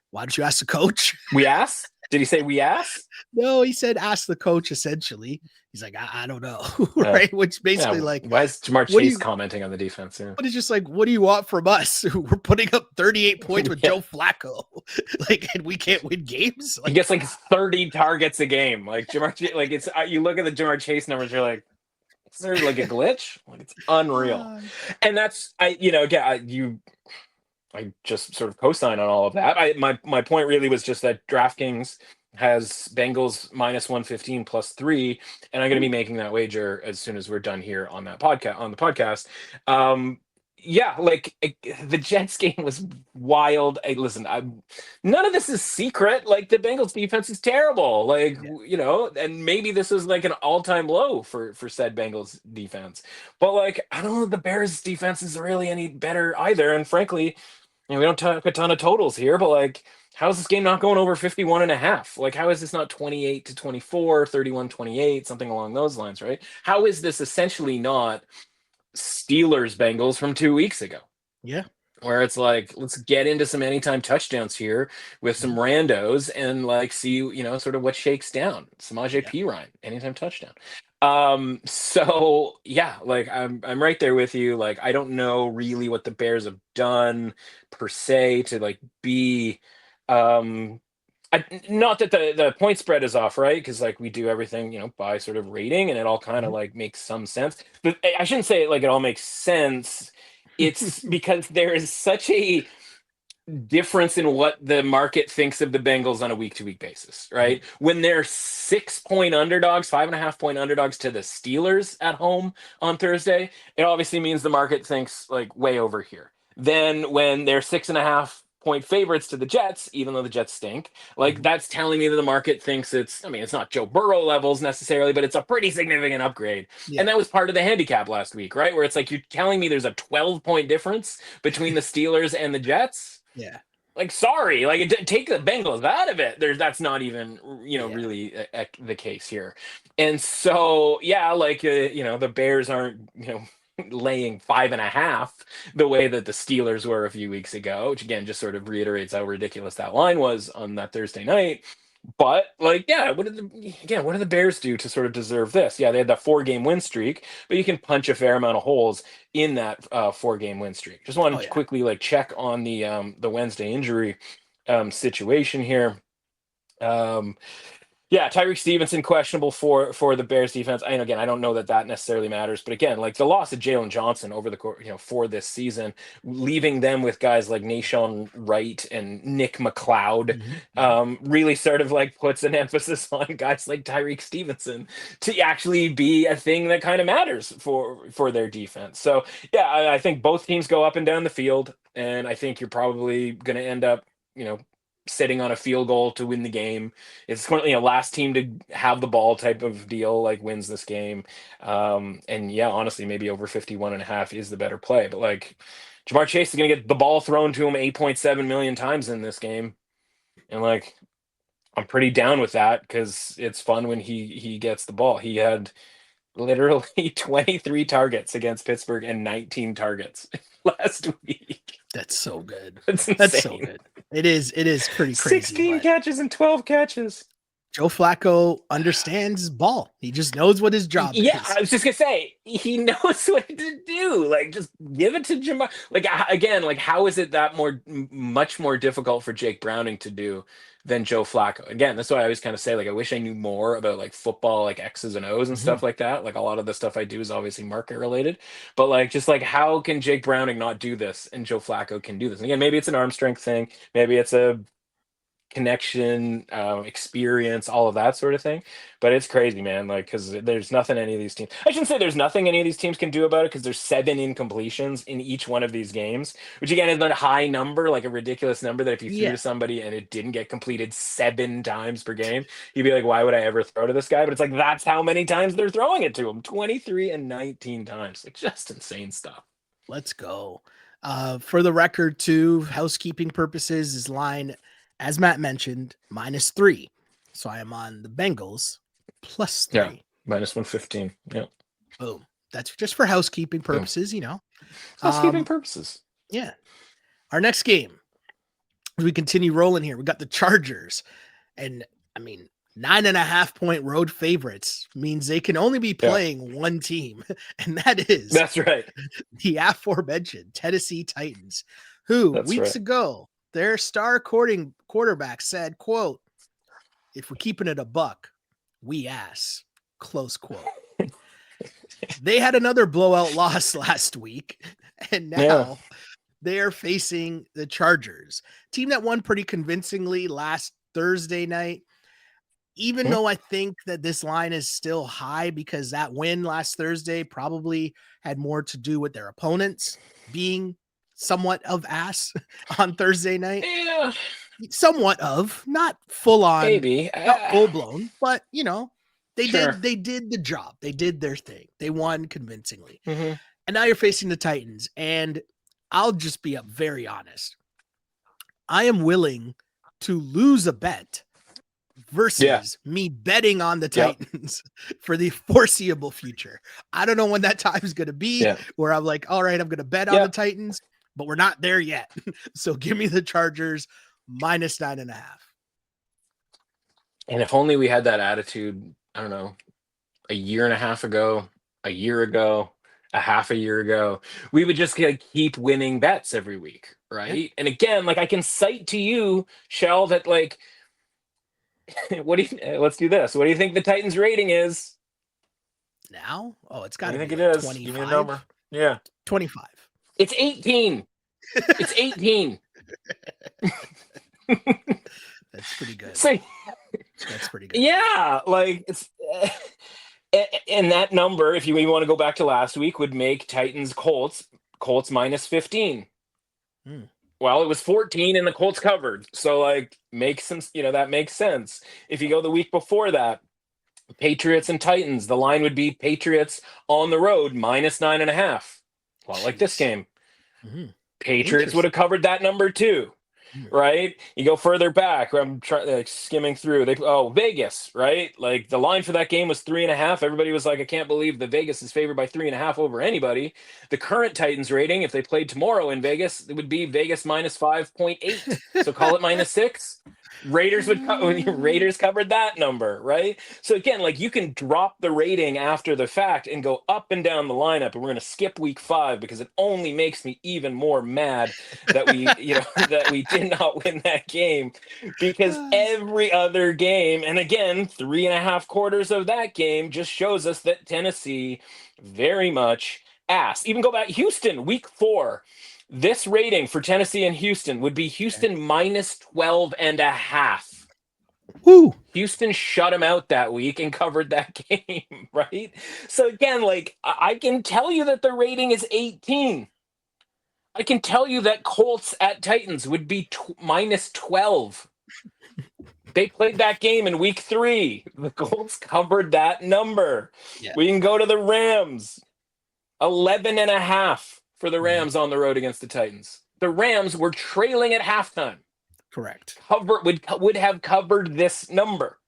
why don't you ask the coach? We asked? Did he say we asked? No, he said ask the coach, essentially. He's like, I don't know. Right? Which basically why is Jamar Chase commenting on the defense? Yeah. But it's just like, what do you want from us? We're putting up 38 points with Joe Flacco. And we can't win games. He gets 30 targets a game. Jamar Chase, it's you look at the Jamar Chase numbers, you're like, is there a glitch? It's unreal. And that's I just sort of co-sign on all of that. My point really was just that DraftKings has Bengals -115 +3, and I'm going to be making that wager as soon as we're done here on the podcast. The Jets game was wild. Listen, none of this is secret. The Bengals defense is terrible. And maybe this is an all-time low for said Bengals defense. But I don't know if the Bears defense is really any better either. And frankly, we don't talk a ton of totals here, but how is this game not going over 51.5? How is this not 28-24, 31-28, something along those lines, right? How is this essentially not Steelers Bengals from 2 weeks ago? Yeah. Where it's let's get into some anytime touchdowns here with some randos and see, sort of what shakes down. Samaje Perine, anytime touchdown. So yeah, I'm right there with you. I don't know really what the Bears have done per se to be not that the point spread is off, right? Because we do everything by sort of rating, and it all kind of makes some sense. But I shouldn't say it all makes sense. It's because there is such a difference in what the market thinks of the Bengals on a week-to-week basis, right? When they're 6-point underdogs, 5.5-point underdogs to the Steelers at home on Thursday, it obviously means the market thinks way over here. Then when they're 6.5-point favorites to the Jets, even though the Jets stink, that's telling me that the market thinks it's not Joe Burrow levels necessarily, but it's a pretty significant upgrade. Yeah. And that was part of the handicap last week, right? Where it's you're telling me there's a 12-point difference between the Steelers and the Jets. Yeah. Sorry, take the Bengals out of it. That's not even, really the case here. And so, the Bears aren't, laying 5.5 the way that the Steelers were a few weeks ago, which again, just sort of reiterates how ridiculous that line was on that Thursday night. But what did the Bears do to sort of deserve this? Yeah, they had that 4-game win streak, but you can punch a fair amount of holes in that 4-game win streak. Just wanted to quickly check on the Wednesday injury situation here. Tyreek Stevenson questionable for the Bears defense. And again, I don't know that necessarily matters, but again, the loss of Jalen Johnson over the course, for this season, leaving them with guys like Nashawn Wright and Nick McLeod, really sort of puts an emphasis on guys like Tyreek Stevenson to actually be a thing that kind of matters for their defense. So I think both teams go up and down the field, and I think you're probably going to end up, sitting on a field goal to win the game. It's currently a last team to have the ball type of deal wins this game. Honestly, maybe over 51.5 is the better play. But Jamar Chase is going to get the ball thrown to him 8.7 million times in this game. And I'm pretty down with that because it's fun when he gets the ball. He had literally 23 targets against Pittsburgh and 19 targets last week. That's so good. That's so good. It is pretty crazy. 16 catches and 12 catches. Joe Flacco understands ball. He just knows what his job is. Yeah, I was just gonna say he knows what to do. Like, just give it to Jamar. Like, again, like, how is it that much more difficult for Jake Browning to do than Joe Flacco? Again, that's why I always kind of say, like, I wish I knew more about like football, like X's and O's and stuff like that. Like, a lot of the stuff I do is obviously market related, but like, just like, how can Jake Browning not do this and Joe Flacco can do this? And again, maybe it's an arm strength thing, maybe it's a connection, experience, all of that sort of thing. But it's crazy, man. Like, because there's nothing any of these teams. I shouldn't say there's nothing any of these teams can do about it, because there's 7 incompletions in each one of these games, which again is not a high number, like a ridiculous number that if you threw to somebody and it didn't get completed 7 times per game, you'd be like, why would I ever throw to this guy? But it's like, that's how many times they're throwing it to him: 23 and 19 times. Like, just insane stuff. Let's go. For the record, too, housekeeping purposes, is line, as Matt mentioned, -3. So I am on the Bengals +3. Yeah, -115. Yeah. Boom. That's just for housekeeping purposes, you know. Housekeeping purposes. Yeah. Our next game, as we continue rolling here, we got the Chargers. And I mean, 9.5-point road favorites means they can only be playing one team. And that's right, the aforementioned Tennessee Titans, who weeks ago, their star quarterback said, quote, "If we're keeping it a buck, we ass," close quote. They had another blowout loss last week, and now they are facing the Chargers, team that won pretty convincingly last Thursday night. Even though I think that this line is still high, because that win last Thursday probably had more to do with their opponents being somewhat of ass on Thursday night. Yeah. Somewhat of, not full on, maybe not full blown, but you know, they did the job. They did their thing. They won convincingly. And now you're facing the Titans. And I'll just be very honest. I am willing to lose a bet versus me betting on the Titans for the foreseeable future. I don't know when that time is going to be where I'm like, all right, I'm going to bet on the Titans, but we're not there yet. So give me the Chargers -9.5. And if only we had that attitude, I don't know, a year and a half ago, a year ago, a half a year ago, we would just keep winning bets every week, right? And again, like, I can cite to you, Shell, that like, let's do this. What do you think the Titans rating is now? Oh, it's got to be think it is. 25. Give me a number. Yeah. 25. It's 18. It's 18. That's pretty good. So, that's pretty good. Yeah, like, it's and that number, if you even want to go back to last week, would make Titans Colts -15. Well, it was 14 and the Colts covered. So like, makes sense, that makes sense. If you go the week before that, Patriots and Titans, the line would be Patriots on the road -9.5. Well, like this game. Patriots would have covered that number too. Right? You go further back. I'm skimming through. Vegas, right? Like, the line for that game was 3.5. Everybody was like, I can't believe the Vegas is favored by 3.5 over anybody. The current Titans rating, if they played tomorrow in Vegas, it would be Vegas -5.8. So call it -6. Raiders covered that number, right? So again, like, you can drop the rating after the fact and go up and down the lineup, and we're going to skip week 5 because it only makes me even more mad that we, that we did not win that game, because every other game, and again, 3.5 quarters of that game, just shows us that Tennessee very much ass. Even go back, Houston, week 4. This rating for Tennessee and Houston would be Houston -12.5. Woo! Houston shut them out that week and covered that game, right? So again, like, I can tell you that the rating is 18. I can tell you that Colts at Titans would be -12. They played that game in week 3. The Colts covered that number. We can go to the Rams. 11.5 for the Rams on the road against the Titans. The Rams were trailing at halftime. Correct. Would have covered this number.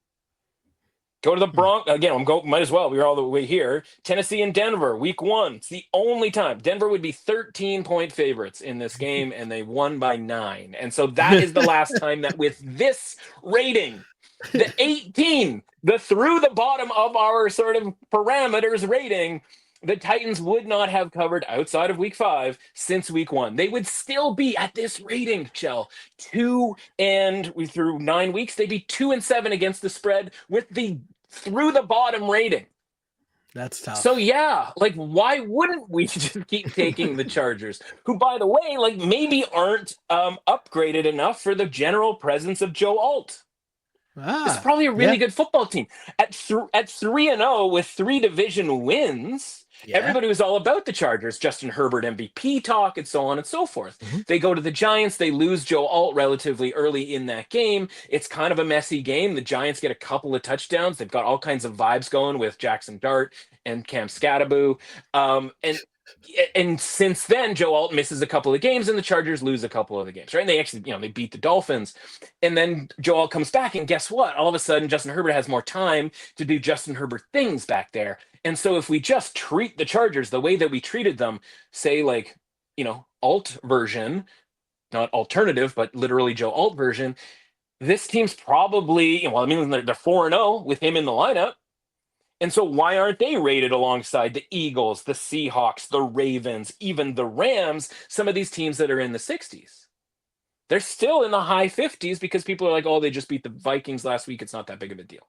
Go to the Broncos. Again, might as well. We're all the way here. Tennessee and Denver, week 1. It's the only time. Denver would be 13-point favorites in this game, and they won by 9. And so that is the last time that with this rating, the 18, the through the bottom of our sort of parameters rating, the Titans would not have covered outside of week 5 since week 1. They would still be at this rating, Chell. Through 9 weeks, they'd be 2-7 against the spread with the through the bottom rating. That's tough. So yeah, like why wouldn't we just keep taking the Chargers, who by the way, like maybe aren't upgraded enough for the general presence of Joe Alt. It's probably a really good football team. At 3-0 with 3 division wins. Yeah. Everybody was all about the Chargers, Justin Herbert MVP talk, and so on and so forth. Mm-hmm. They go to the Giants. They lose Joe Alt relatively early in that game. It's kind of a messy game. The Giants get a couple of touchdowns. They've got all kinds of vibes going with Jackson Dart and Cam Scattaboo. And since then, Joe Alt misses a couple of games, and the Chargers lose a couple of the games, right? And they actually, they beat the Dolphins. And then Joe Alt comes back, and guess what? All of a sudden, Justin Herbert has more time to do Justin Herbert things back there. And so if we just treat the Chargers the way that we treated them, say like, Alt version, not alternative, but literally Joe Alt version, this team's probably, they're 4-0 with him in the lineup. And so why aren't they rated alongside the Eagles, the Seahawks, the Ravens, even the Rams, some of these teams that are in the 60s? They're still in the high 50s because people are like, oh, they just beat the Vikings last week. It's not that big of a deal.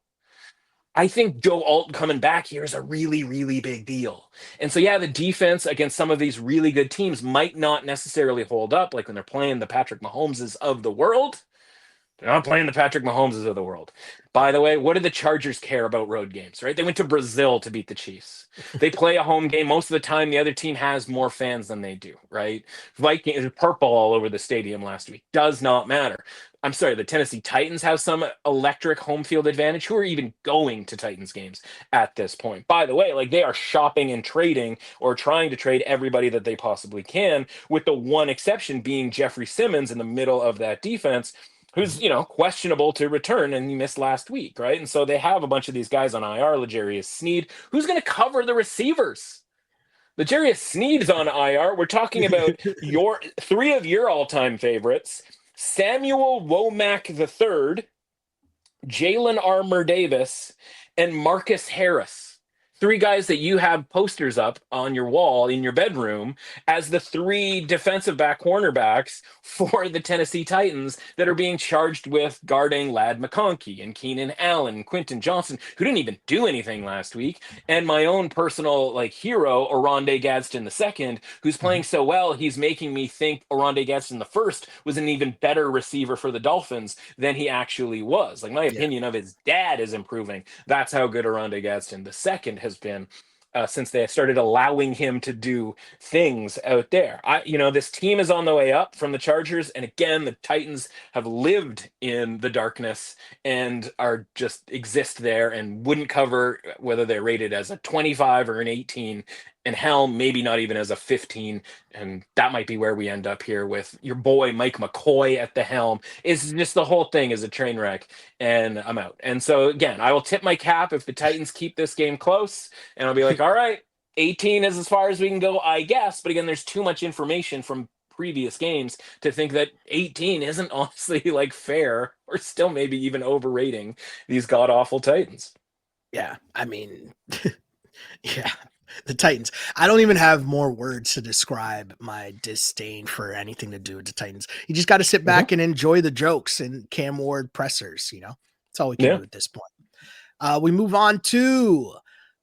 I think Joe Alt coming back here is a really, really big deal. And so, yeah, the defense against some of these really good teams might not necessarily hold up, like when they're playing the Patrick Mahomeses of the world. They're not playing the Patrick Mahomeses of the world. By the way, what do the Chargers care about road games, right? They went to Brazil to beat the Chiefs. They play a home game. Most of the time, the other team has more fans than they do, right? Vikings, purple all over the stadium last week. Does not matter. I'm sorry, the Tennessee Titans have some electric home field advantage. Who are even going to Titans games at this point? By the way, like they are shopping and trading or trying to trade everybody that they possibly can, with the one exception being Jeffrey Simmons in the middle of that defense, who's, questionable to return, and he missed last week, right? And so they have a bunch of these guys on IR, L'Jarius Sneed, who's going to cover the receivers. L'Jarius Sneed's on IR. We're talking about 3 of your all-time favorites, Samuel Womack III, Jalen Armour-Davis, and Marcus Harris. 3 guys that you have posters up on your wall in your bedroom as the 3 defensive back cornerbacks for the Tennessee Titans that are being charged with guarding Ladd McConkey and Keenan Allen, Quentin Johnson, who didn't even do anything last week, and my own personal hero, Oronde Gadsden II, who's playing so well, he's making me think Oronde Gadsden I was an even better receiver for the Dolphins than he actually was. Like, my opinion of his dad is improving. That's how good Oronde Gadsden II has been since they started allowing him to do things out there. This team is on the way up from the Chargers, and again, the Titans have lived in the darkness and are just exist there and wouldn't cover whether they're rated as a 25 or an 18, and hell, maybe not even as a 15. And that might be where we end up here with your boy Mike McCoy at the helm. Is just the whole thing is a train wreck, and I'm out. And so again, I will tip my cap if the Titans keep this game close, and I'll be like, all right, 18 is as far as we can go, I guess. But again, there's too much information from previous games to think that 18 isn't honestly fair, or still maybe even overrating these god-awful Titans. Yeah, I mean, yeah. The Titans. I don't even have more words to describe my disdain for anything to do with the Titans. You just got to sit back and enjoy the jokes and Cam Ward pressers. That's all we can do at this point. We move on to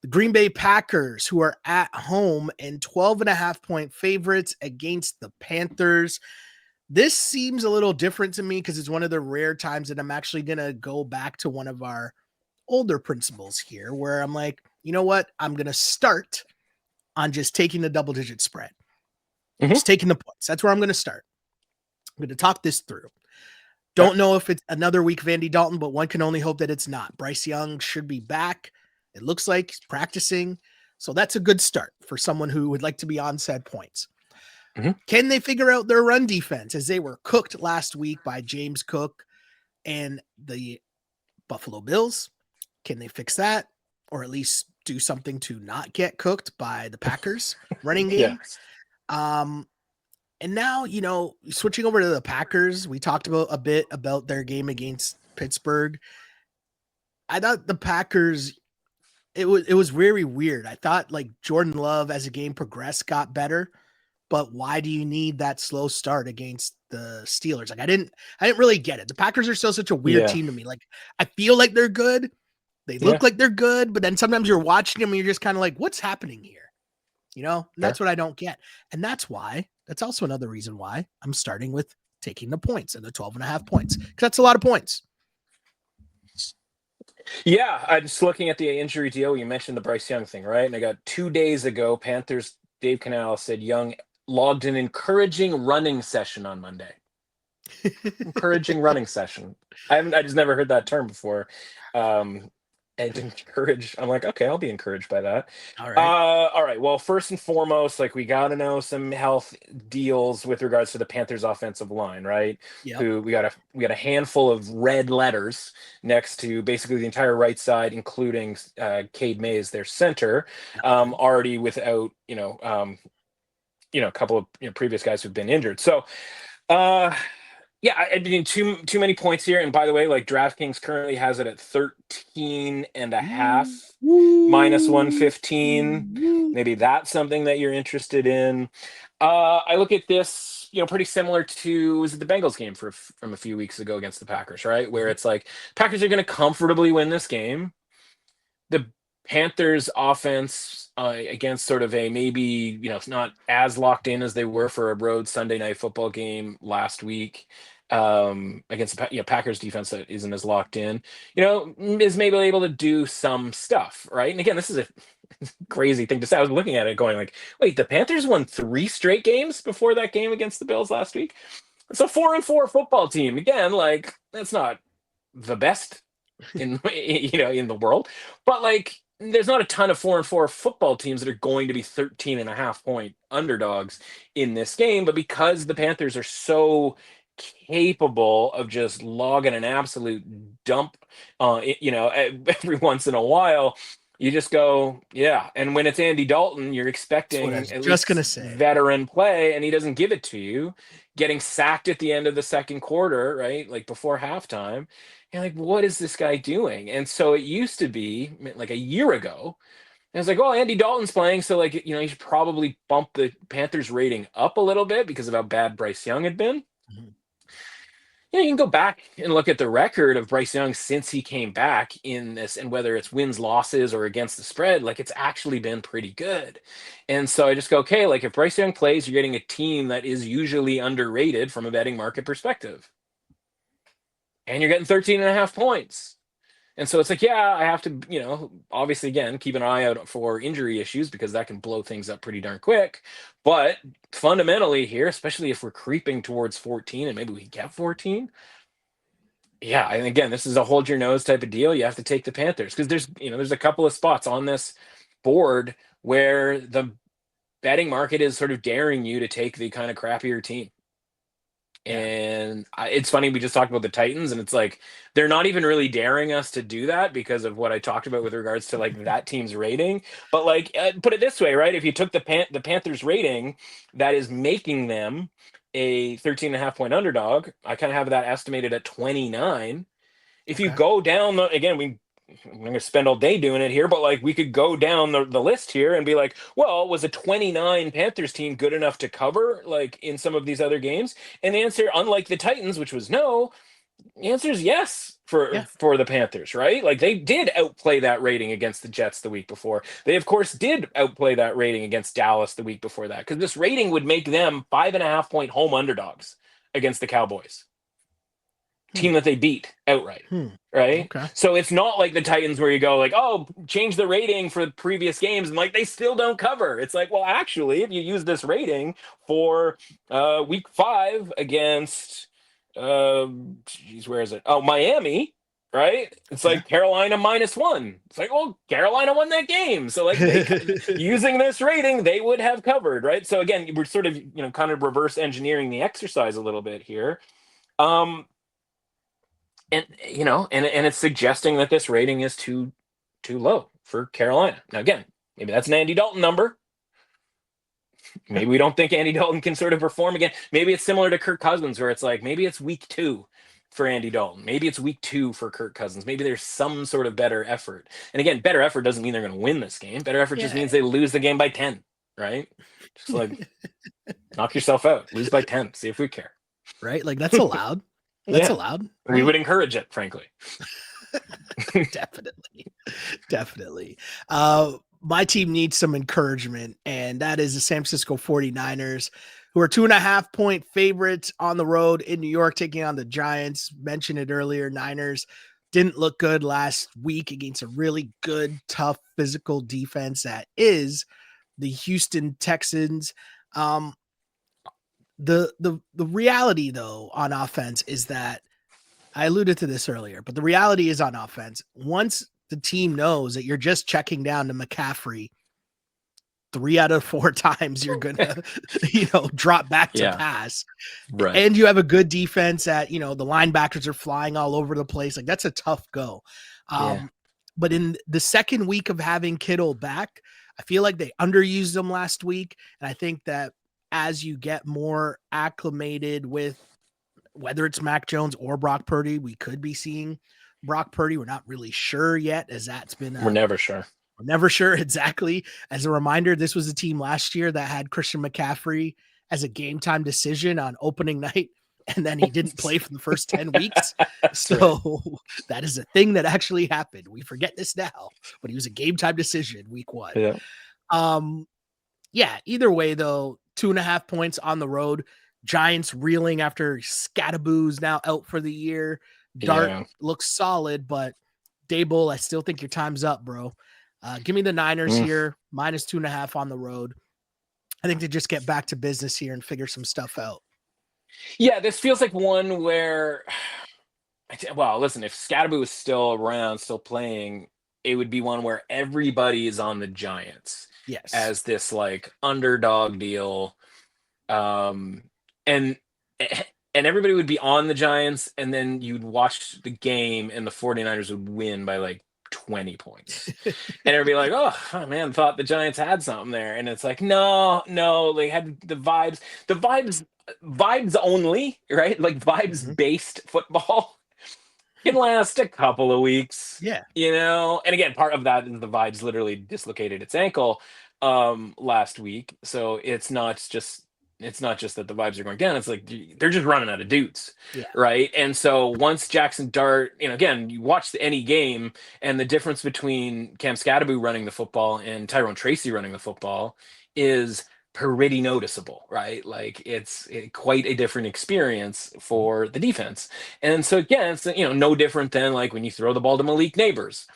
the Green Bay Packers, who are at home and 12.5-point favorites against the Panthers. This seems a little different to me because it's one of the rare times that I'm actually going to go back to one of our older principles here, where I'm like, you know what? I'm going to start on just taking the double-digit spread. Just taking the points. That's where I'm going to start. I'm going to talk this through. Don't know if it's another week of Andy Dalton, but one can only hope that it's not. Bryce Young should be back. It looks like he's practicing. So that's a good start for someone who would like to be on said points. Can they figure out their run defense, as they were cooked last week by James Cook and the Buffalo Bills? Can they fix that, or at least do something to not get cooked by the Packers running game? And now, switching over to the Packers, we talked about a bit about their game against Pittsburgh. I thought the Packers, it was very weird. I thought like Jordan Love as the game progressed got better, but why do you need that slow start against the Steelers? Like I didn't really get it. The Packers are still such a weird team to me. Like I feel like they're good. They look like they're good, but then sometimes you're watching them and you're just kind of like, what's happening here? And that's what I don't get. And that's also another reason why I'm starting with taking the points and the 12.5 points, because that's a lot of points. Yeah, I'm just looking at the injury deal. You mentioned the Bryce Young thing, right? And I got 2 days ago, Panthers Dave Canales said Young logged an encouraging running session on Monday. Encouraging running session. I just never heard that term before. And encourage. I'm like, okay, I'll be encouraged by that. All right. All right. Well, first and foremost, like we got to know some health deals with regards to the Panthers offensive line, right? Yep. Who we got a handful of red letters next to basically the entire right side, including Cade Mays, their center, already without, a couple of previous guys who've been injured. So, yeah, I mean, too many points here. And by the way, like DraftKings currently has it at 13.5 minus 115. Maybe that's something that you're interested in. I look at this, pretty similar to, was it the Bengals game from a few weeks ago against the Packers, right? Where it's like Packers are going to comfortably win this game. The Panthers offense against sort of a maybe, not as locked in as they were for a road Sunday night football game last week against the Packers defense that isn't as locked in, is maybe able to do some stuff, right? And again, this is a crazy thing to say. I was looking at it going like, wait, the Panthers won 3 straight games before that game against the Bills last week. It's a 4-4 football team. Again, like that's not the best in the world, but like there's not a ton of 4-4 football teams that are going to be 13.5 point underdogs in this game. But because the Panthers are so capable of just logging an absolute dump, every once in a while, you just go, yeah. And when it's Andy Dalton, you're expecting at least veteran play, and he doesn't give it to you. Getting sacked at the end of the second quarter, right? Like before halftime. You're like, what is this guy doing? And so it used to be like a year ago. And it's like, well, Andy Dalton's playing, so like, you should probably bump the Panthers rating up a little bit because of how bad Bryce Young had been. Mm-hmm. You can go back and look at the record of Bryce Young since he came back in this, and whether it's wins, losses, or against the spread, like it's actually been pretty good. And so I just go, okay, like if Bryce Young plays, you're getting a team that is usually underrated from a betting market perspective. And you're getting 13.5 points. And so it's like, yeah, I have to, obviously, again, keep an eye out for injury issues because that can blow things up pretty darn quick. But fundamentally here, especially if we're creeping towards 14 and maybe we get 14. Yeah, and again, this is a hold your nose type of deal. You have to take the Panthers because there's a couple of spots on this board where the betting market is sort of daring you to take the kind of crappier team. And it's funny, we just talked about the Titans, and it's like they're not even really daring us to do that because of what I talked about with regards to like that team's rating. But like, put it this way, right? If you took the Panthers rating, that is making them a 13.5 point underdog. I kind of have that estimated at 29. If you go down, again, I'm going to spend all day doing it here, but like we could go down the list here and be like, well, was a 29 Panthers team good enough to cover like in some of these other games? And the answer, unlike the Titans, which was no, the answer is yes for the Panthers, right? Like they did outplay that rating against the Jets the week before. They, of course, did outplay that rating against Dallas the week before that because this rating would make them 5.5 point home underdogs against the Cowboys. Team that they beat outright, right? Okay. So it's not like the Titans where you go like, oh, change the rating for the previous games, and like they still don't cover. It's like, well, actually, if you use this rating for week 5 against, where is it? Oh, Miami, right? It's like Carolina -1. It's like, well, Carolina won that game, so like using this rating, they would have covered, right? So again, we're sort of kind of reverse engineering the exercise a little bit here. And and it's suggesting that this rating is too low for Carolina. Now, again, maybe that's an Andy Dalton number. Maybe we don't think Andy Dalton can sort of perform again. Maybe it's similar to Kirk Cousins, where it's like maybe it's week 2 for Andy Dalton. Maybe it's week 2 for Kirk Cousins. Maybe there's some sort of better effort. And again, better effort doesn't mean they're going to win this game. Better effort just means they lose the game by 10, right? Just like knock yourself out, lose by 10, see if we care. Right? Like that's allowed. That's allowed. Right? We would encourage it, frankly. Definitely. My team needs some encouragement, and that is the San Francisco 49ers, who are 2.5-point favorites on the road in New York, taking on the Giants. Mentioned it earlier. Niners didn't look good last week against a really good, tough, physical defense that is the Houston Texans. The reality, though, on offense is that I alluded to this earlier, but the reality is on offense, once the team knows that you're just checking down to McCaffrey 3 out of 4 times, you're going to, drop back to pass. Right. And you have a good defense that, the linebackers are flying all over the place. Like that's a tough go. But in the second week of having Kittle back, I feel like they underused him last week. And I think that as you get more acclimated with whether it's Mac Jones or Brock Purdy, we could be seeing Brock Purdy. We're not really sure yet, as that's been. We're never sure. We're never sure, exactly. As a reminder, this was a team last year that had Christian McCaffrey as a game time decision on opening night, and then he didn't play for the first 10 weeks. So that is a thing that actually happened. We forget this now, but he was a game time decision week 1. Either way, though, 2.5 points on the road. Giants reeling after Scattaboo's now out for the year. Dart looks solid, but Daboll, I still think your time's up, bro. Give me the Niners here, -2.5 on the road. I think they just get back to business here and figure some stuff out. Yeah, this feels like one where, well, listen, if Scattaboo is still around, still playing, it would be one where everybody is on the Giants. Yes. As this like underdog deal. And everybody would be on the Giants, and then you'd watch the game and the 49ers would win by like 20 points. And everybody like, oh man, thought the Giants had something there. And it's like, no, they had the vibes only, right? Like vibes-based football can last a couple of weeks. Yeah. And again, part of that is the vibes literally dislocated its ankle last week. So it's not just that the vibes are going down. It's like they're just running out of dudes, right? And so once Jackson Dart, again, you watch any game, and the difference between Cam Scattaboo running the football and Tyrone Tracy running the football is pretty noticeable, right? Like it's quite a different experience for the defense. And so again, it's no different than like when you throw the ball to Malik Neighbors.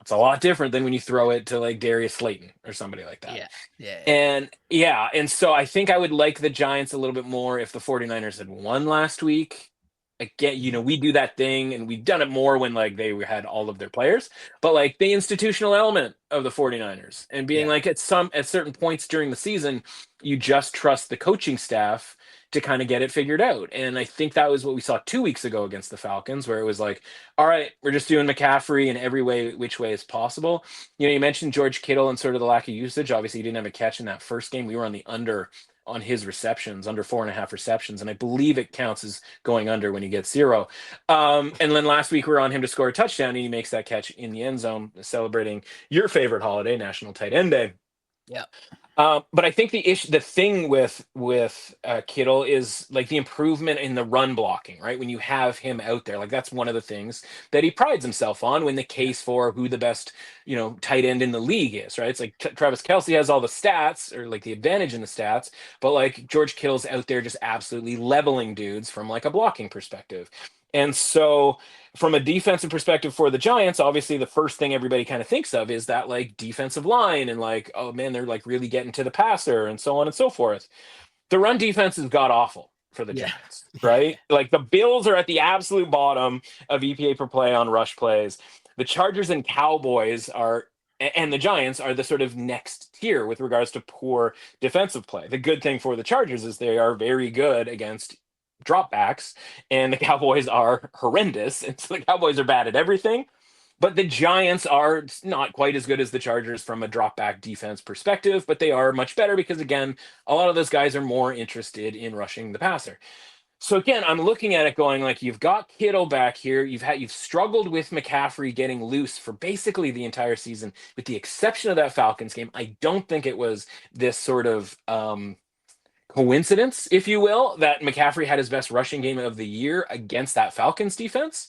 It's a lot different than when you throw it to like Darius Slayton or somebody like that. And so I think I would like the Giants a little bit more if the 49ers had won last week. Again, we do that thing, and we've done it more when like they had all of their players, but like the institutional element of the 49ers and being like at certain points during the season, you just trust the coaching staff to kind of get it figured out. And I think that was what we saw 2 weeks ago against the Falcons, where it was like, all right, we're just doing McCaffrey in every way, which way is possible. You mentioned George Kittle and sort of the lack of usage. Obviously, he didn't have a catch in that first game. We were on the under on his receptions, under 4.5 receptions. And I believe it counts as going under when he gets 0. And then last week we were on him to score a touchdown, and he makes that catch in the end zone, celebrating your favorite holiday, National Tight End Day. Yeah. But I think the thing with Kittle is like the improvement in the run blocking, right? When you have him out there, like that's one of the things that he prides himself on when the case for who the best, tight end in the league is, right? It's like Travis Kelce has all the stats, or like the advantage in the stats, but like George Kittle's out there just absolutely leveling dudes from like a blocking perspective. And so from a defensive perspective for the Giants, obviously the first thing everybody kind of thinks of is that like defensive line and like, oh man, they're like really getting to the passer and so on and so forth. The run defense is god awful for the Giants, right? Like the Bills are at the absolute bottom of EPA per play on rush plays. The Chargers and Cowboys and the Giants are the sort of next tier with regards to poor defensive play. The good thing for the Chargers is they are very good against dropbacks, and the Cowboys are horrendous. And so the Cowboys are bad at everything. But the Giants are not quite as good as the Chargers from a drop back defense perspective, but they are much better because, again, a lot of those guys are more interested in rushing the passer. So again, I'm looking at it going like, you've got Kittle back here. You've struggled with McCaffrey getting loose for basically the entire season, with the exception of that Falcons game. I don't think it was this sort of coincidence, if you will, that McCaffrey had his best rushing game of the year against that Falcons defense.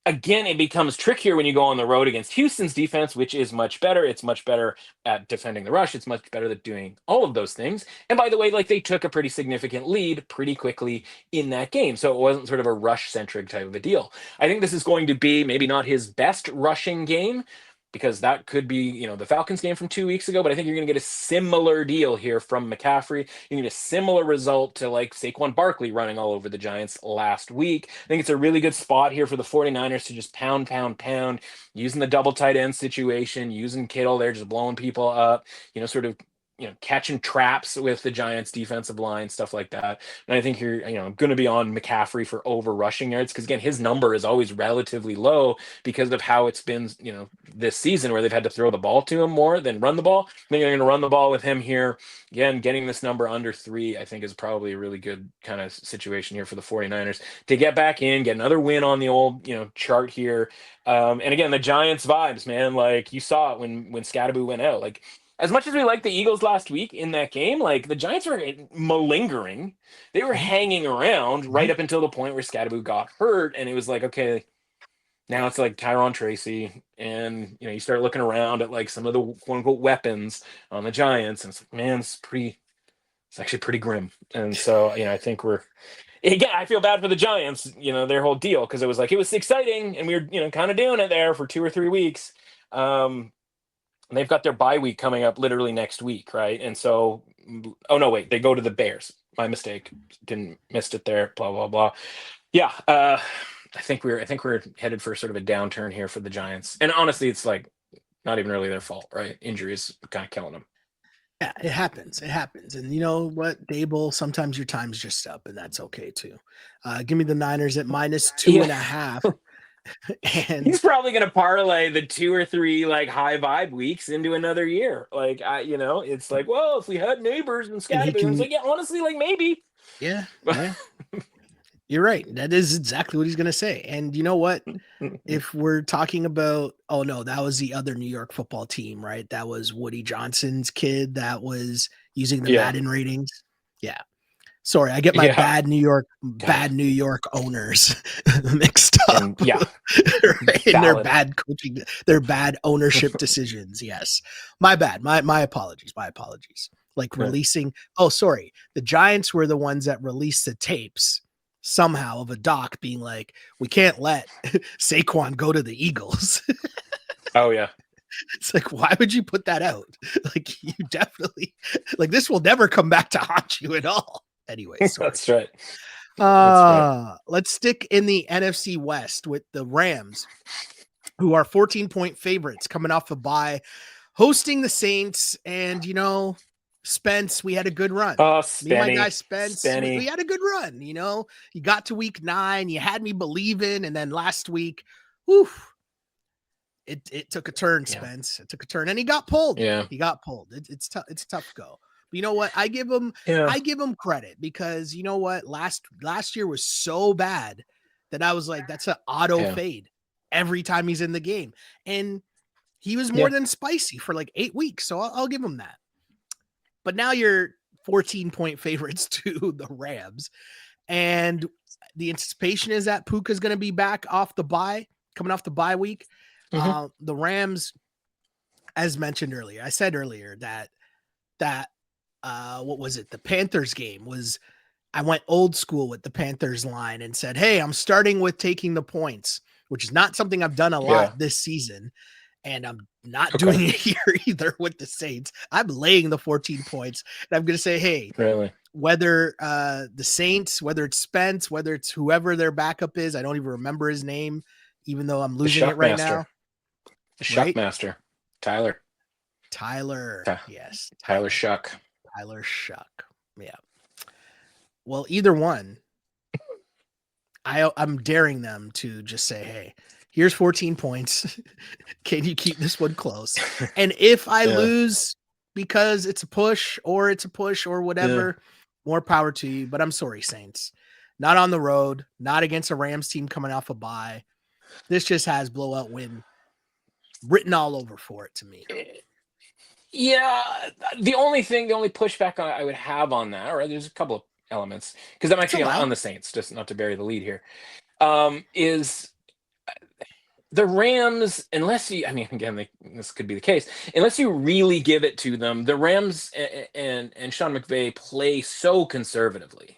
Again, it becomes trickier when you go on the road against Houston's defense, which is much better. It's much better at defending the rush. It's much better at doing all of those things. And by the way, like, they took a pretty significant lead pretty quickly in that game. So it wasn't sort of a rush centric type of a deal. I think this is going to be maybe not his best rushing game, because that could be, the Falcons game from 2 weeks ago, but I think you're going to get a similar deal here from McCaffrey. You get a similar result to like Saquon Barkley running all over the Giants last week. I think it's a really good spot here for the 49ers to just pound, using the double tight end situation, using Kittle there, just blowing people up, sort of, catching traps with the Giants defensive line, stuff like that. And I think you're, going to be on McCaffrey for over rushing yards, because again, his number is always relatively low because of how it's been, this season, where they've had to throw the ball to him more than run the ball. I think you're going to run the ball with him here. Again, getting this number under 3, I think, is probably a really good kind of situation here for the 49ers to get back in, get another win on the old, chart here. And again, the Giants vibes, man, like you saw it when Scatterboo went out. Like, as much as we liked the Eagles last week in that game, like, the Giants were malingering. They were hanging around right up until the point where Scatterboo got hurt. And it was like, okay, now it's like Tyron Tracy. And, you start looking around at like some of the quote unquote weapons on the Giants. And it's like, man, it's actually pretty grim. And so, I think again, I feel bad for the Giants, their whole deal, because it was exciting and we were, kind of doing it there for 2 or 3 weeks. And they've got their bye week coming up literally next week, right? And so, oh no, wait, they go to the Bears. My mistake. Missed it there. Blah blah blah. Yeah, I think we're headed for sort of a downturn here for the Giants. And honestly, it's like not even really their fault, right? Injuries kind of killing them. Yeah, it happens. It happens. And you know what, Dable, sometimes your time's just up, and that's okay too. Give me the Niners at -2.5. And he's probably going to parlay the 2 or 3 like high vibe weeks into another year. Like, it's like, well, if we had neighbors and Scatterboo, it's like, yeah, honestly, like maybe. Yeah. You're right. That is exactly what he's going to say. And you know what? If we're talking about, oh no, that was the other New York football team, right? That was Woody Johnson's kid that was using the Madden ratings. Yeah. Sorry, I get my bad New York owners mixed up. And, yeah. Right? And their bad coaching, their bad ownership decisions. Yes. My bad. My apologies. Like releasing. Oh, sorry. The Giants were the ones that released the tapes somehow of a doc being like, we can't let Saquon go to the Eagles. Oh yeah. It's like, why would you put that out? Like, you definitely, like, this will never come back to haunt you at all. Anyway, that's right. Let's stick in the NFC West with the Rams, who are 14-point favorites coming off a bye, hosting the Saints. And Spence, we had a good run. Me and my guy Spence, we had a good run. You got to week 9, you had me believing, and then last week, it took a turn, Spence. It took a turn, and he got pulled. Yeah, he got pulled. It's tough. It's a tough go. But you know what? I give him credit, because you know what? Last year was so bad that I was like, that's an auto fade every time he's in the game, and he was more than spicy for like 8 weeks. So I'll give him that. But now you're 14-point favorites to the Rams, and the anticipation is that Puka's going to be back off the bye, coming off the bye week. The Rams, as mentioned earlier, I said earlier that what was it? The Panthers game I went old school with the Panthers line and said, hey, I'm starting with taking the points, which is not something I've done a lot this season. And I'm not doing it here either with the Saints. I'm laying the 14 points. And I'm going to say, hey, really, whether the Saints, whether it's Spence, whether it's whoever their backup is, I don't even remember his name, even though I'm losing it right now. The Shuckmaster. Tyler. Yes. Tyler Shuck. Tyler Shuck. Yeah. Well, either one, I'm daring them to just say, hey, here's 14 points. Can you keep this one close? And if I lose because it's a push or whatever, more power to you. But I'm sorry, Saints. Not on the road, not against a Rams team coming off a bye. This just has blowout win written all over for it to me. Yeah, the only pushback I would have on that, or there's a couple of elements, because I'm actually on the Saints, just not to bury the lead here, is the Rams, unless you, I mean, again, this could be the case, unless you really give it to them, the Rams and Sean McVay play so conservatively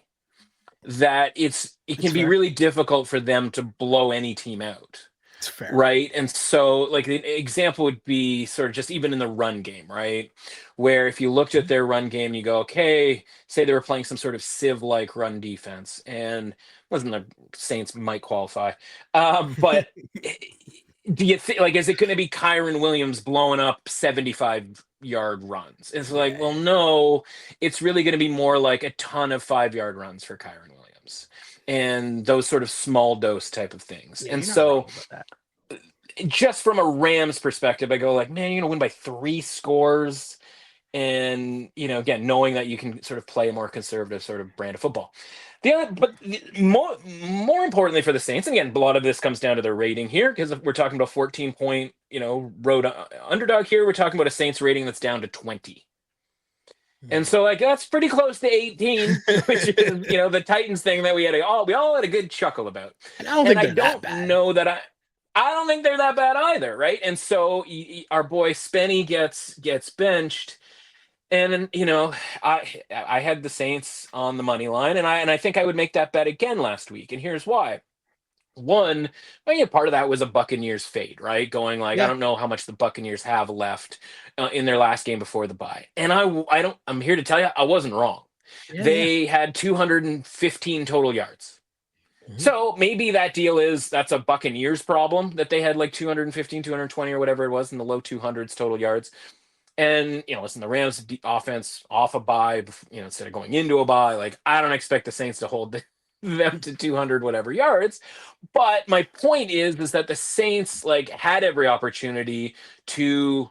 that it can be really difficult for them to blow any team out. It's fair. Right. And so, like, the example would be sort of just even in the run game, right? Where if you looked at their run game, you go, okay, say they were playing some sort of Civ-like run defense, and wasn't the Saints might qualify. But do you think, like, is it going to be Kyron Williams blowing up 75-yard runs? It's like, well, no, it's really going to be more like a ton of 5-yard runs for Kyron Williams and those sort of small dose type of things. Yeah, and so just from a Rams perspective, I go like, man, you're going to win by 3 scores. And, again, knowing that you can sort of play a more conservative sort of brand of football. More importantly for the Saints, and again, a lot of this comes down to their rating here, because if we're talking about 14-point, road underdog here, we're talking about a Saints rating that's down to 20. And so, like, that's pretty close to 18, which is, the Titans thing that we all had a good chuckle about. And I don't think they're that bad. I don't think they're that bad either, right? And so our boy Spenny gets benched, and I had the Saints on the money line, and I think I would make that bet again last week, and here's why. One, part of that was a Buccaneers fade, right? Going like, I don't know how much the Buccaneers have left in their last game before the bye. And I'm here to tell you, I wasn't wrong. They had 215 total yards. Mm-hmm. So maybe that deal that's a Buccaneers problem, that they had like 215, 220 or whatever it was in the low 200s total yards. And, listen, the Rams offense off a bye, instead of going into a bye, like, I don't expect the Saints to hold them to 200 whatever yards. But my point is that the Saints, like, had every opportunity to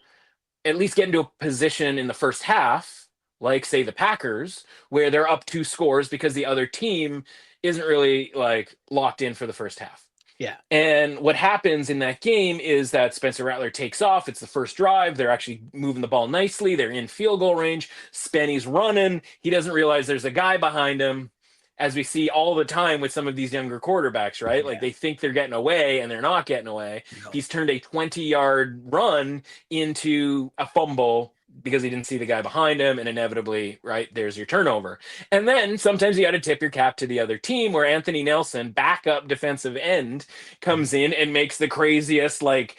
at least get into a position in the first half, like, say, the Packers, where they're up 2 scores because the other team isn't really, like, locked in for the first half. Yeah. And what happens in that game is that Spencer Rattler takes off. It's the first drive. They're actually moving the ball nicely. They're in field goal range. Spenny's running. He doesn't realize there's a guy behind him, as we see all the time with some of these younger quarterbacks, right? Yeah. Like, they think they're getting away and they're not getting away. No. He's turned a 20-yard run into a fumble because he didn't see the guy behind him, and inevitably, right, there's your turnover. And then sometimes you got to tip your cap to the other team, where Anthony Nelson, backup defensive end, comes in and makes the craziest, like,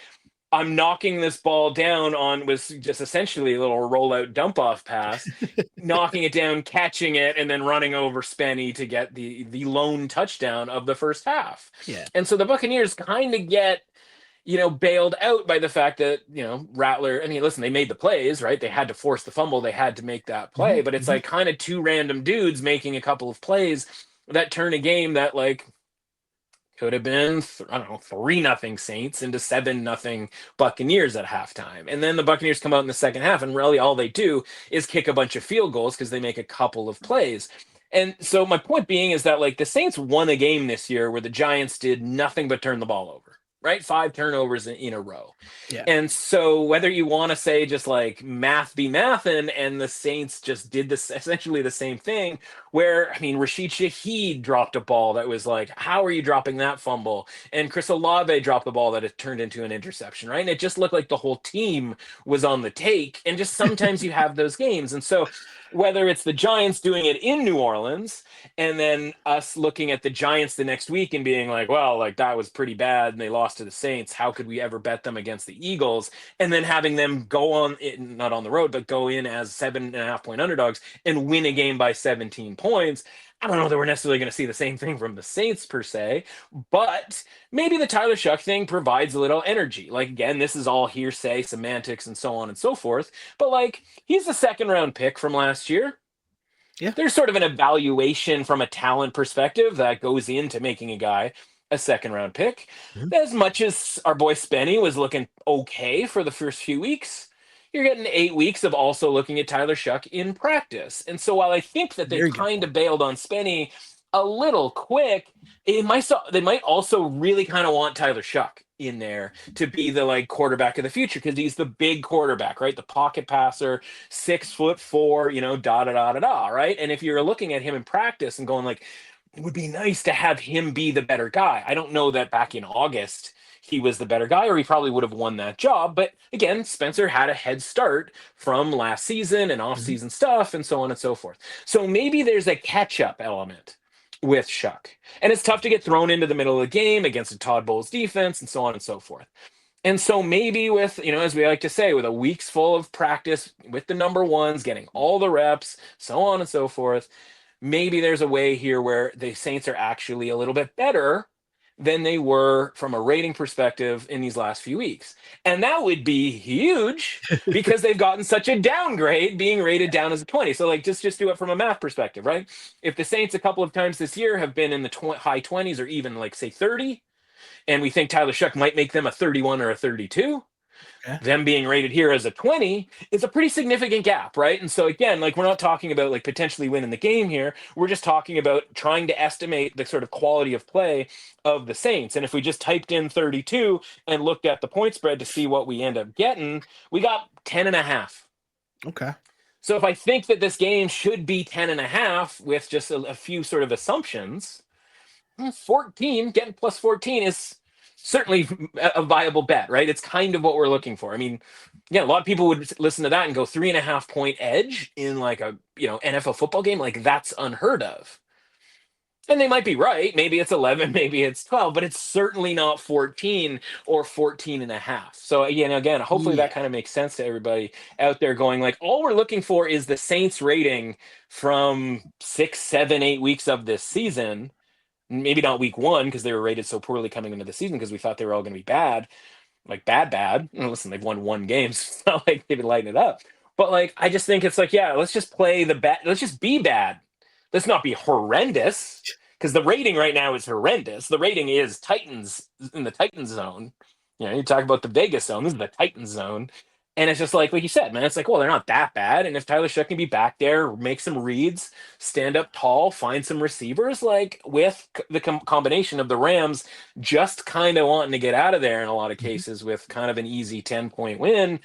I'm knocking this ball down was just essentially a little rollout dump off pass, knocking it down, catching it, and then running over Spenny to get the lone touchdown of the first half. Yeah. And so the Buccaneers kind of get, bailed out by the fact that, Rattler, I mean, listen, they made the plays, right? They had to force the fumble. They had to make that play, but it's like kind of 2 random dudes making a couple of plays that turn a game that, like, could have been, 3-0 Saints into 7-0 Buccaneers at halftime. And then the Buccaneers come out in the second half, and really all they do is kick a bunch of field goals because they make a couple of plays. And so my point being is that, like, the Saints won a game this year where the Giants did nothing but turn the ball over. Right? 5 turnovers in a row. Yeah. And so whether you want to say just like math be mathin', and the Saints just did this essentially the same thing, where, I mean, Rashid Shaheed dropped a ball that was like, how are you dropping that fumble? And Chris Olave dropped the ball that it turned into an interception, right? And it just looked like the whole team was on the take. And just sometimes you have those games. And so whether it's the Giants doing it in New Orleans, and then us looking at the Giants the next week and being like, well, like, that was pretty bad and they lost to the Saints, how could we ever bet them against the Eagles? And then having them go on, not on the road, but go in as 7.5-point underdogs and win a game by 17 points. I don't know that we're necessarily going to see the same thing from the Saints per se, but maybe the Tyler Shuck thing provides a little energy. Like, again, this is all hearsay, semantics, and so on and so forth. But, like, he's the 2nd-round pick from last year. There's sort of an evaluation from a talent perspective that goes into making a guy a second round pick. As much as our boy Spenny was looking okay for the first few weeks, you're getting 8 weeks of also looking at Tyler Shuck in practice. And so while I think that they kind of bailed on Spenny a little quick, they might also really kind of want Tyler Shuck in there to be the like quarterback of the future, because he's the big quarterback, right? The pocket passer, 6'4", da da da da da, right? And if you're looking at him in practice and going like, it would be nice to have him be the better guy. I don't know that back in August he was the better guy, or he probably would have won that job. But again, Spencer had a head start from last season and off-season stuff and so on and so forth. So maybe there's a catch-up element with Shuck. And it's tough to get thrown into the middle of the game against a Todd Bowles defense and so on and so forth. And so maybe with, as we like to say, with a week's full of practice with the number ones, getting all the reps, so on and so forth, maybe there's a way here where the Saints are actually a little bit better than they were from a rating perspective in these last few weeks. And that would be huge because they've gotten such a downgrade being rated down as a 20. So like, just do it from a math perspective, right? If the Saints a couple of times this year have been in the high 20s or even like say 30, and we think Tyler Shuck might make them a 31 or a 32, them being rated here as a 20 is a pretty significant gap, right? And so again, like we're not talking about like potentially winning the game here. We're just talking about trying to estimate the sort of quality of play of the Saints. And if we just typed in 32 and looked at the point spread to see what we end up getting, we got 10.5. Okay. So if I think that this game should be 10.5 with just a few sort of assumptions, 14, getting plus 14 is certainly a viable bet, right? It's kind of what we're looking for. I mean, yeah, a lot of people would listen to that and go 3.5 point edge in like a, NFL football game. Like that's unheard of. And they might be right. Maybe it's 11, maybe it's 12, but it's certainly not 14 or 14.5. So again, hopefully that kind of makes sense to everybody out there going like, all we're looking for is the Saints rating from 6, 7, 8 weeks of this season. Maybe not week 1 because they were rated so poorly coming into the season because we thought they were all going to be bad, like bad. And listen, they've won 1 game, so it's not like they've been lighting it up. But like, I just think it's like, yeah, let's just play the bad. Let's just be bad. Let's not be horrendous, because the rating right now is horrendous. The rating is Titans in the Titans zone. You talk about the Vegas zone. This is the Titans zone. And it's just like you said, man, it's like, well, they're not that bad. And if Tyler Shuck can be back there, make some reads, stand up tall, find some receivers, like with the combination of the Rams just kind of wanting to get out of there in a lot of cases with kind of an easy 10-point win.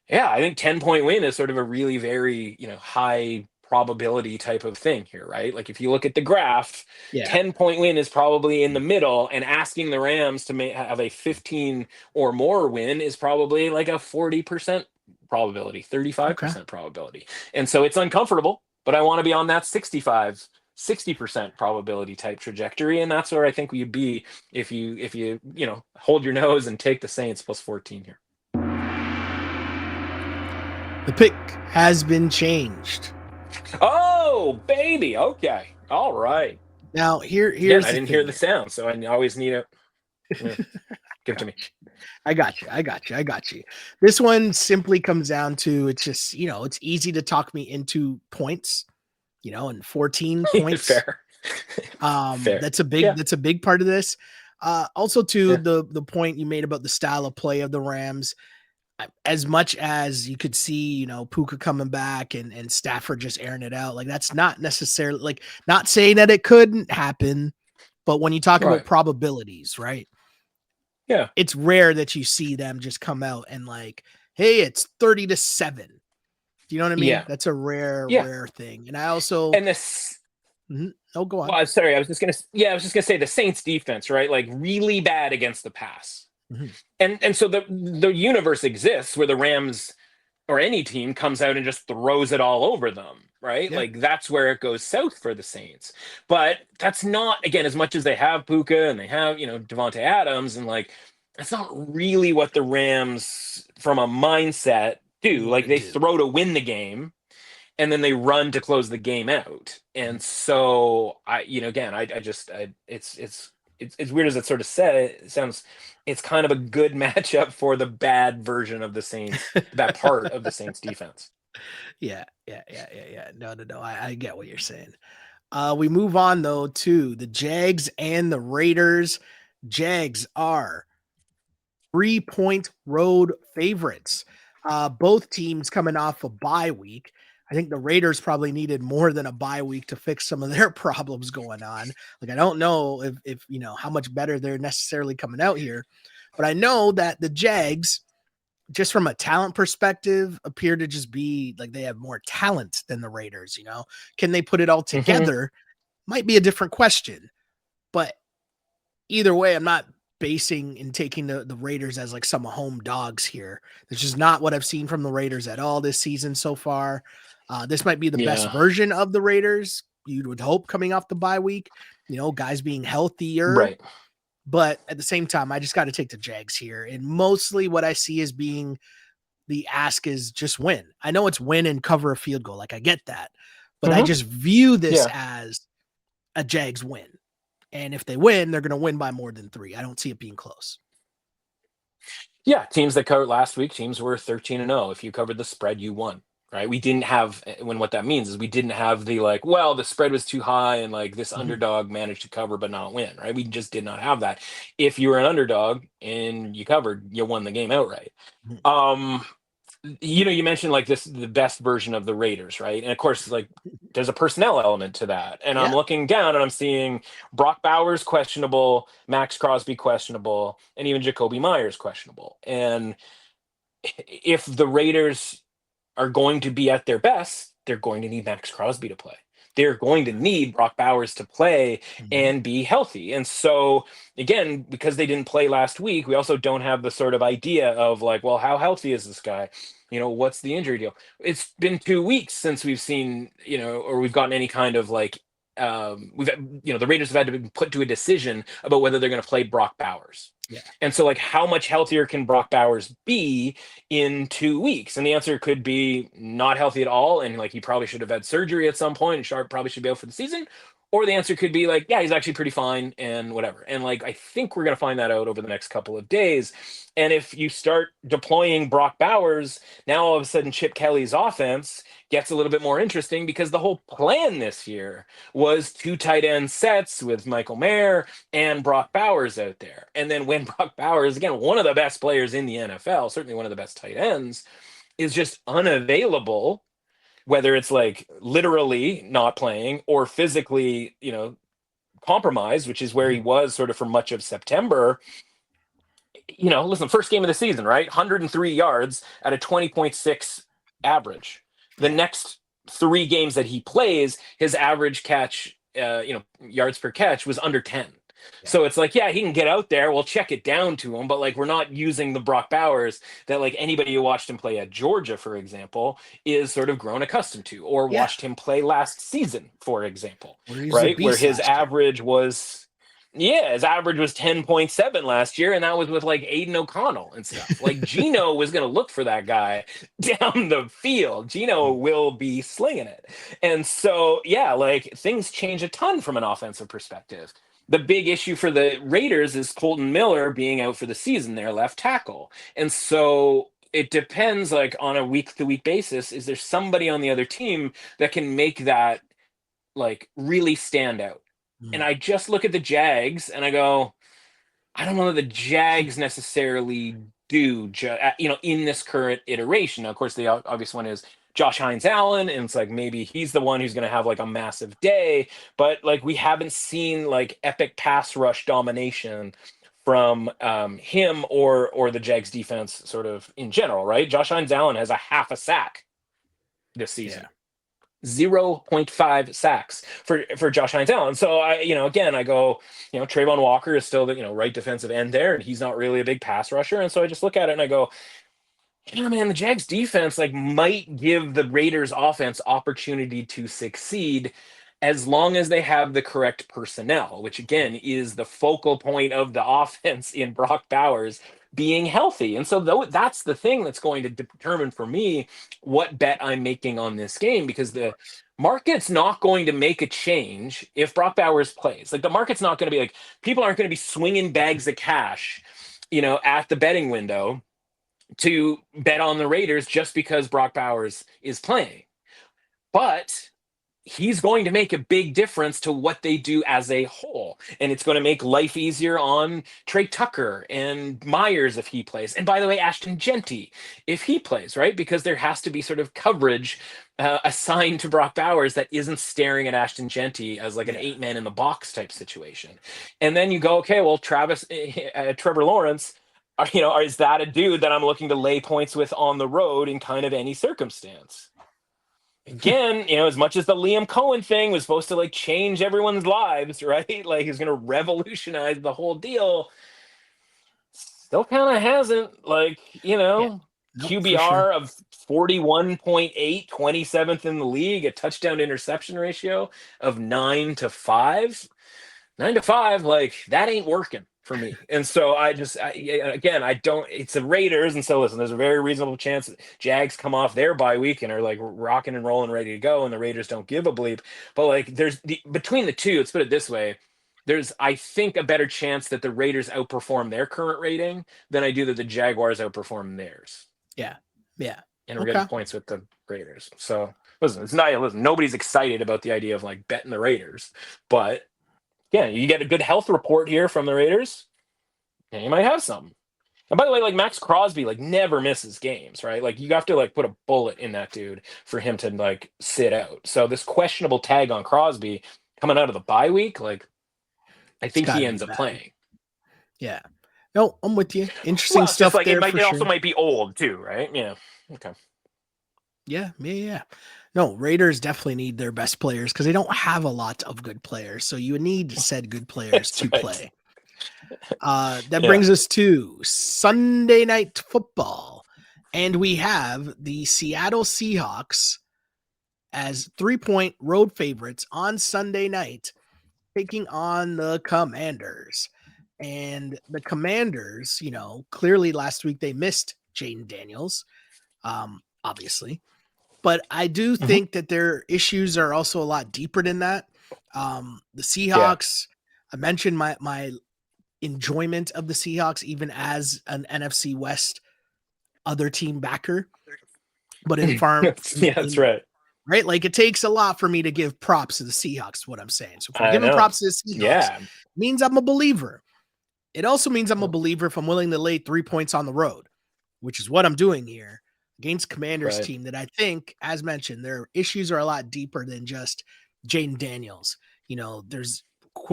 Yeah, I think 10-point win is sort of a really very, high probability type of thing here, right? Like if you look at the graph, 10-point win is probably in the middle, and asking the Rams to have a 15 or more win is probably like a 40% probability, 35% probability. And so it's uncomfortable, but I want to be on that 60% probability type trajectory. And that's where I think you'd be if you hold your nose and take the Saints plus 14 here. The pick has been changed. Oh, baby. Okay. All right. Now here's I didn't hear the sound, so I always need it. Give it to me. I got you. This one simply comes down to, it's just, it's easy to talk me into points, and 14 points. Fair. Fair. That's a big part of this. Also the point you made about the style of play of the Rams. As much as you could see, Puka coming back and Stafford just airing it out, like that's not necessarily, like, not saying that it couldn't happen, but when you talk about probabilities, right? Yeah, it's rare that you see them just come out and like, hey, it's 30-7. Do you know what I mean? Yeah. That's a rare thing. And I also Oh, go on. Well, sorry, I was just gonna say the Saints defense, right? Like really bad against the pass. And so the universe exists where the Rams or any team comes out and just throws it all over them, right? Yeah. Like that's where it goes south for the Saints. But that's not, again, as much as they have Puka and they have, Devontae Adams, and like that's not really what the Rams from a mindset do. Like they throw to win the game and then they run to close the game out. And so it's weird as it sort of sounds. It's kind of a good matchup for the bad version of the Saints, that part of the Saints defense. Yeah. No. I get what you're saying. We move on though to the Jags and the Raiders. Jags are 3-point road favorites. Both teams coming off a bye week. I think the Raiders probably needed more than a bye week to fix some of their problems going on. Like, I don't know if you know how much better they're necessarily coming out here, but I know that the Jags, just from a talent perspective, appear to just be like they have more talent than the Raiders. You know, can they put it all together? Might be a different question, but either way, I'm not basing and taking the Raiders as like some home dogs here. This is not what I've seen from the Raiders at all this season so far. This might be the best version of the Raiders, you would hope, coming off the bye week, you know, guys being healthier. Right. But at the same time, I just got to take the Jags here. And mostly what I see as being the ask is just win. I know it's win and cover a field goal. Like, I get that. But I just view this as a Jags win. And if they win, they're going to win by more than 3. I don't see it being close. Yeah, teams that covered last week, teams were 13-0. If you covered the spread, you won, right? We didn't have, when what that means is we didn't have the like, well, the spread was too high and like this underdog managed to cover but not win, right? We just did not have that. If you were an underdog and you covered, you won the game outright. You know, you mentioned like the best version of the Raiders, right? And of course, like there's a personnel element to that. And I'm looking down and I'm seeing Brock Bowers questionable, Max Crosby questionable, and even Jacoby Myers questionable. And if the Raiders are going to be at their best, they're going to need Max Crosby to play. They're going to need Brock Bowers to play and be healthy. And so, again, because they didn't play last week, we also don't have the sort of idea of like, well, how healthy is this guy? You know, what's the injury deal? It's been 2 weeks since we've seen, you know, or we've gotten any kind of like, we've, you know, the Raiders have had to be put to a decision about whether they're going to play Brock Bowers. Yeah. And so, like, how much healthier can Brock Bowers be in 2 weeks? And the answer could be not healthy at all. And like, he probably should have had surgery at some point and Sharp probably should be out for the season. Or the answer could be like, yeah, he's actually pretty fine and whatever. And like, I think we're going to find that out over the next couple of days. And if you start deploying Brock Bowers, now all of a sudden Chip Kelly's offense gets a little bit more interesting because the whole plan this year was 2 tight end sets with Michael Mayer and Brock Bowers out there. And then when Brock Bowers, again, one of the best players in the NFL, certainly one of the best tight ends, is just unavailable, whether it's like literally not playing or physically, you know, compromised, which is where he was sort of for much of September. You know, listen, first game of the season, right? 103 yards at a 20.6 average. The next 3 games that he plays, his average catch, you know, yards per catch was under 10. So it's like, yeah, he can get out there. We'll check it down to him, but like, we're not using the Brock Bowers that like anybody who watched him play at Georgia, for example, is sort of grown accustomed to, or watched him play last season, for example, right? Where his average was, his average was 10.7 last year, and that was with like Aiden O'Connell and stuff. Like Geno was going to look for that guy down the field. Geno will be slinging it. And so, yeah, like things change a ton from an offensive perspective. The big issue for the Raiders is Colton Miller being out for the season, their left tackle. And so it depends, like on a week-to-week basis, is there somebody on the other team that can make that like really stand out? And I just look at the Jags and I go, I don't know that the Jags necessarily do, you know, in this current iteration. Now, of course, the obvious one is Josh Hines Allen, and it's like maybe he's the one who's going to have like a massive day, but like we haven't seen like epic pass rush domination from him or the Jags defense sort of in general, right? Josh Hines Allen has a half a sack this season. 0.5 sacks for Josh Hines Allen. So I, you know, again, I go, you know, Trayvon Walker is still the, you know, right defensive end there, and he's not really a big pass rusher. And so I just look at it and I go, yeah, man, the Jags defense like might give the Raiders offense opportunity to succeed as long as they have the correct personnel, which again is the focal point of the offense in Brock Bowers being healthy. And so that's the thing that's going to determine for me what bet I'm making on this game, because the market's not going to make a change if Brock Bowers plays. Like the market's not going to be like, people aren't going to be swinging bags of cash, you know, at the betting window to bet on the Raiders just because Brock Bowers is playing. But he's going to make a big difference to what they do as a whole. And it's going to make life easier on Trey Tucker and Myers if he plays. And by the way, Ashton Genty, if he plays, right? Because there has to be sort of coverage assigned to Brock Bowers that isn't staring at Ashton Genty as like an 8-man in the box type situation. And then you go, okay, well, Trevor Lawrence, is that a dude that I'm looking to lay points with on the road in kind of any circumstance? Again, as much as the Liam Cohen thing was supposed to like change everyone's lives, right? Like he's going to revolutionize the whole deal. Still kind of hasn't, like, QBR of 41.8, 27th in the league, a touchdown to interception ratio of 9-5. 9-5, like that ain't working for me. And so I don't, it's the Raiders. And so listen, there's a very reasonable chance that Jags come off their bye week and are like rocking and rolling, ready to go. And the Raiders don't give a bleep. But like between the two, let's put it this way. There's, I think, a better chance that the Raiders outperform their current rating than I do that the Jaguars outperform theirs. Yeah. And we're getting points with the Raiders. So listen, nobody's excited about the idea of like betting the Raiders, but yeah, you get a good health report here from the Raiders, and you might have something. And by the way, like Max Crosby, like never misses games, right? Like you have to like put a bullet in that dude for him to like sit out. So this questionable tag on Crosby coming out of the bye week, like I think he ends up playing. Yeah. No, I'm with you. Interesting stuff. Like it also might be old too, right? Yeah. Okay. Yeah. No, Raiders definitely need their best players because they don't have a lot of good players. So you need said good players to play. That brings us to Sunday Night Football. And we have the Seattle Seahawks as 3-point road favorites on Sunday night, taking on the Commanders. And the Commanders, clearly last week they missed Jaden Daniels, obviously. But I do think that their issues are also a lot deeper than that. The Seahawks, I mentioned my enjoyment of the Seahawks, even as an NFC West other team backer. But in farm, that's right. Right? Like it takes a lot for me to give props to the Seahawks, what I'm saying. So if I'm giving props to the Seahawks, it means I'm a believer. It also means I'm a believer if I'm willing to lay 3 points on the road, which is what I'm doing here against Commanders team that I think, as mentioned, their issues are a lot deeper than just Jaden Daniels. There's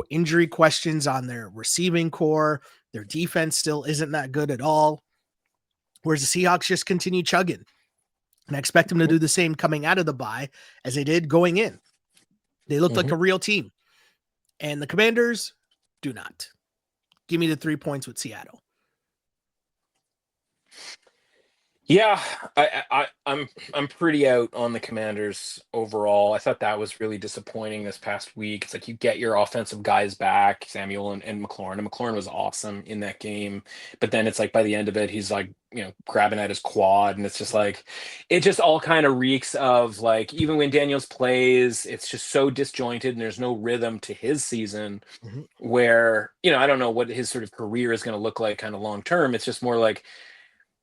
injury questions on their receiving core. Their defense still isn't that good at all. Whereas the Seahawks just continue chugging. And I expect them to do the same coming out of the bye as they did going in. They look like a real team. And the Commanders do not. Give me the 3 points with Seattle. Yeah, I'm pretty out on the Commanders overall. I thought that was really disappointing this past week. It's like you get your offensive guys back, Samuel and McLaurin. And McLaurin was awesome in that game. But then it's like by the end of it, he's like, grabbing at his quad. And it's just like, it just all kind of reeks of like, even when Daniels plays, it's just so disjointed and there's no rhythm to his season where, I don't know what his sort of career is going to look like kind of long term. It's just more like,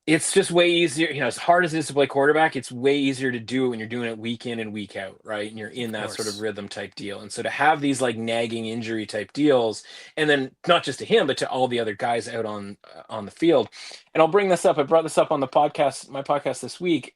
it's just way easier, as hard as it is to play quarterback, it's way easier to do it when you're doing it week in and week out, right? And you're in that sort of rhythm type deal. And so to have these like nagging injury type deals, and then not just to him, but to all the other guys out on the field. And I'll bring this up. I brought this up on my podcast this week.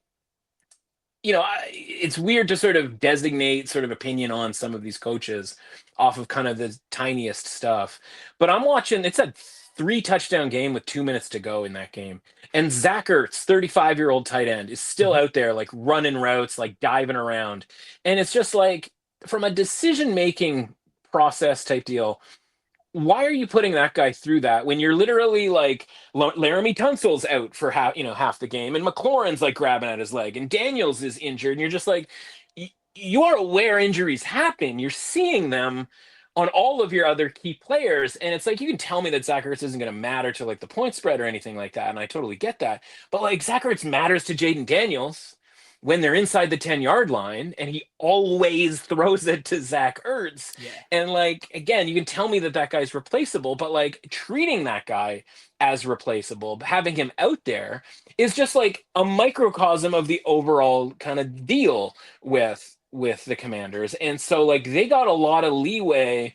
It's weird to sort of designate sort of opinion on some of these coaches off of kind of the tiniest stuff. But I'm watching, it's a 3-touchdown game with 2 minutes to go in that game. And Zach Ertz, 35-year-old tight end, is still out there like running routes, like diving around. And it's just like from a decision-making process type deal, why are you putting that guy through that when you're literally like Laramie Tunsil's out for half the game and McLaurin's like grabbing at his leg and Daniels is injured and you're just like, you are aware injuries happen. You're seeing them on all of your other key players. And it's like, you can tell me that Zach Ertz isn't going to matter to like the point spread or anything like that. And I totally get that. But like Zach Ertz matters to Jaden Daniels. when they're inside the 10-yard line, and he always throws it to Zach Ertz. Yeah. And like, again, you can tell me that guy's replaceable, but like treating that guy as replaceable, having him out there is just like a microcosm of the overall kind of deal with the Commanders. And so like they got a lot of leeway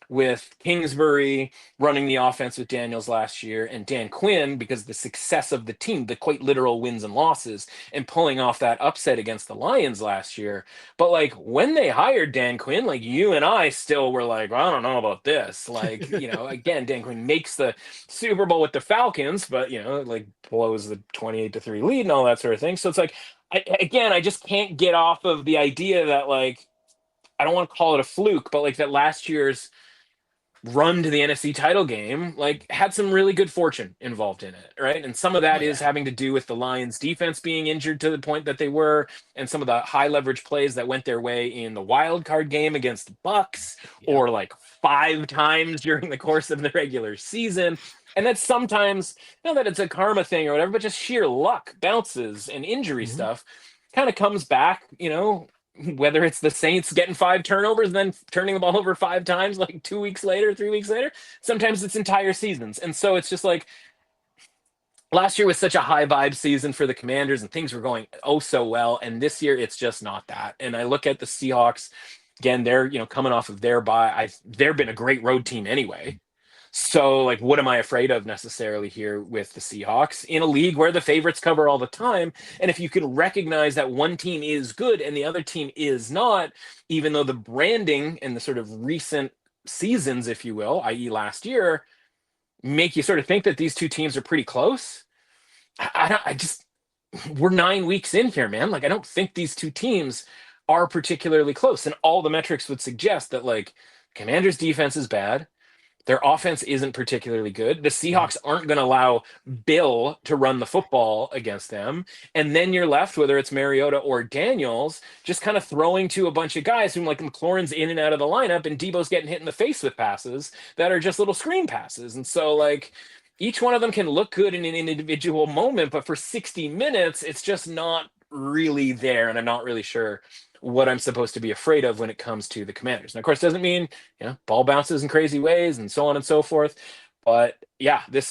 with Kingsbury running the offense with Daniels last year, and Dan Quinn, because the success of the team, the quite literal wins and losses, and pulling off that upset against the Lions last year. But like when they hired Dan Quinn, like you and I still were like, well, I don't know about this. Like, again, Dan Quinn makes the Super Bowl with the Falcons, but like blows the 28-3 lead and all that sort of thing. So it's like, I just can't get off of the idea that like, I don't want to call it a fluke, but like that last year's run to the NFC title game like had some really good fortune involved in it, right? And some of that is having to do with the Lions defense being injured to the point that they were, and some of the high leverage plays that went their way in the wild card game against the Bucks, or like 5 times during the course of the regular season. And that's sometimes, not that it's a karma thing or whatever, but just sheer luck, bounces, and injury stuff kind of comes back, whether it's the Saints getting 5 turnovers and then turning the ball over 5 times, like 2 weeks later, 3 weeks later, sometimes it's entire seasons. And so it's just like last year was such a high vibe season for the Commanders and things were going oh so well. And this year it's just not that. And I look at the Seahawks again, they're, coming off of their bye. They've been a great road team anyway. So, like, what am I afraid of necessarily here with the Seahawks in a league where the favorites cover all the time? And if you can recognize that one team is good and the other team is not, even though the branding and the sort of recent seasons, if you will, i.e. last year, make you sort of think that these two teams are pretty close. We're 9 weeks in here, man. Like, I don't think these two teams are particularly close. And all the metrics would suggest that, like, Commanders' defense is bad. Their offense isn't particularly good. The Seahawks aren't going to allow Bill to run the football against them. And then you're left, whether it's Mariota or Daniels, just kind of throwing to a bunch of guys whom like McLaurin's in and out of the lineup and Debo's getting hit in the face with passes that are just little screen passes. And so like each one of them can look good in an individual moment, but for 60 minutes, it's just not really there. And I'm not really sure what I'm supposed to be afraid of when it comes to the Commanders. And of course, doesn't mean, ball bounces in crazy ways and so on and so forth. But yeah, I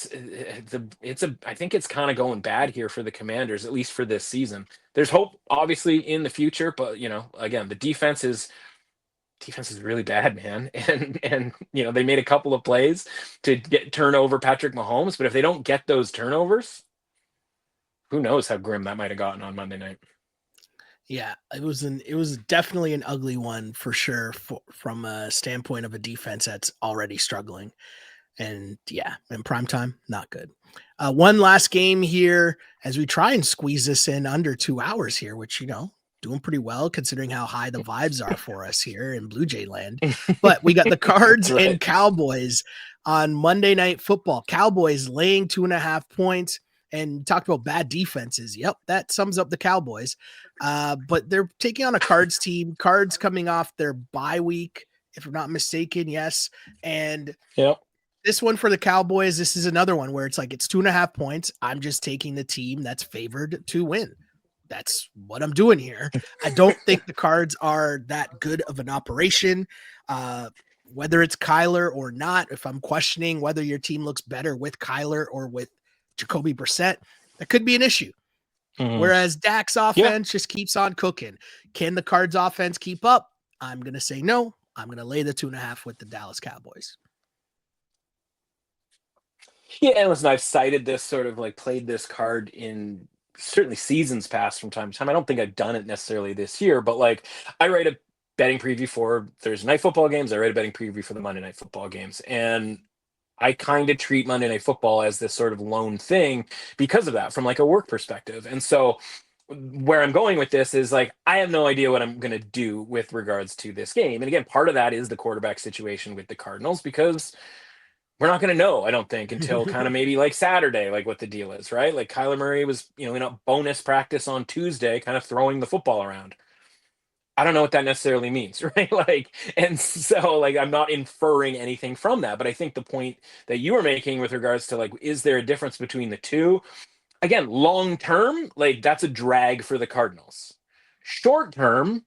think it's kind of going bad here for the Commanders, at least for this season. There's hope obviously in the future, but again, the defense is really bad, man. And they made a couple of plays to turn over Patrick Mahomes, but if they don't get those turnovers, who knows how grim that might have gotten on Monday night. Yeah, it was definitely an ugly one for sure from a standpoint of a defense that's already struggling. And yeah, in primetime, not good. One last game here as we try and squeeze this in under 2 hours here, which, doing pretty well considering how high the vibes are for us here in Blue Jay land. But we got the Cards right. And Cowboys on Monday Night Football. Cowboys laying 2.5 points. And talked about bad defenses. Yep, that sums up the Cowboys. But they're taking on a Cards team. Cards coming off their bye week, if I'm not mistaken. Yes. And this one for the Cowboys, this is another one where it's like it's 2.5 points. I'm just taking the team that's favored to win. That's what I'm doing here. I don't think the Cards are that good of an operation. Whether it's Kyler or not, if I'm questioning whether your team looks better with Kyler or with Jacoby Brissett, that could be an issue. Whereas Dak's offense just keeps on cooking. Can the Cards offense keep up? I'm going to say no. I'm going to lay the 2.5 with the Dallas Cowboys. Yeah, and listen, I've cited this sort of like played this card in certainly seasons past from time to time. I don't think I've done it necessarily this year, but like I write a betting preview for Thursday night football games. I write a betting preview for the Monday night football games. And I kind of treat Monday Night Football as this sort of lone thing because of that, from like a work perspective. And so where I'm going with this is like, I have no idea what I'm going to do with regards to this game. And again, part of that is the quarterback situation with the Cardinals, because we're not going to know, I don't think, until kind of maybe like Saturday, like what the deal is, right? Like Kyler Murray was, in a bonus practice on Tuesday, kind of throwing the football around. I don't know what that necessarily means, right? Like, and so like, I'm not inferring anything from that, but I think the point that you were making with regards to like, is there a difference between the two? Again, long-term, like that's a drag for the Cardinals, Short term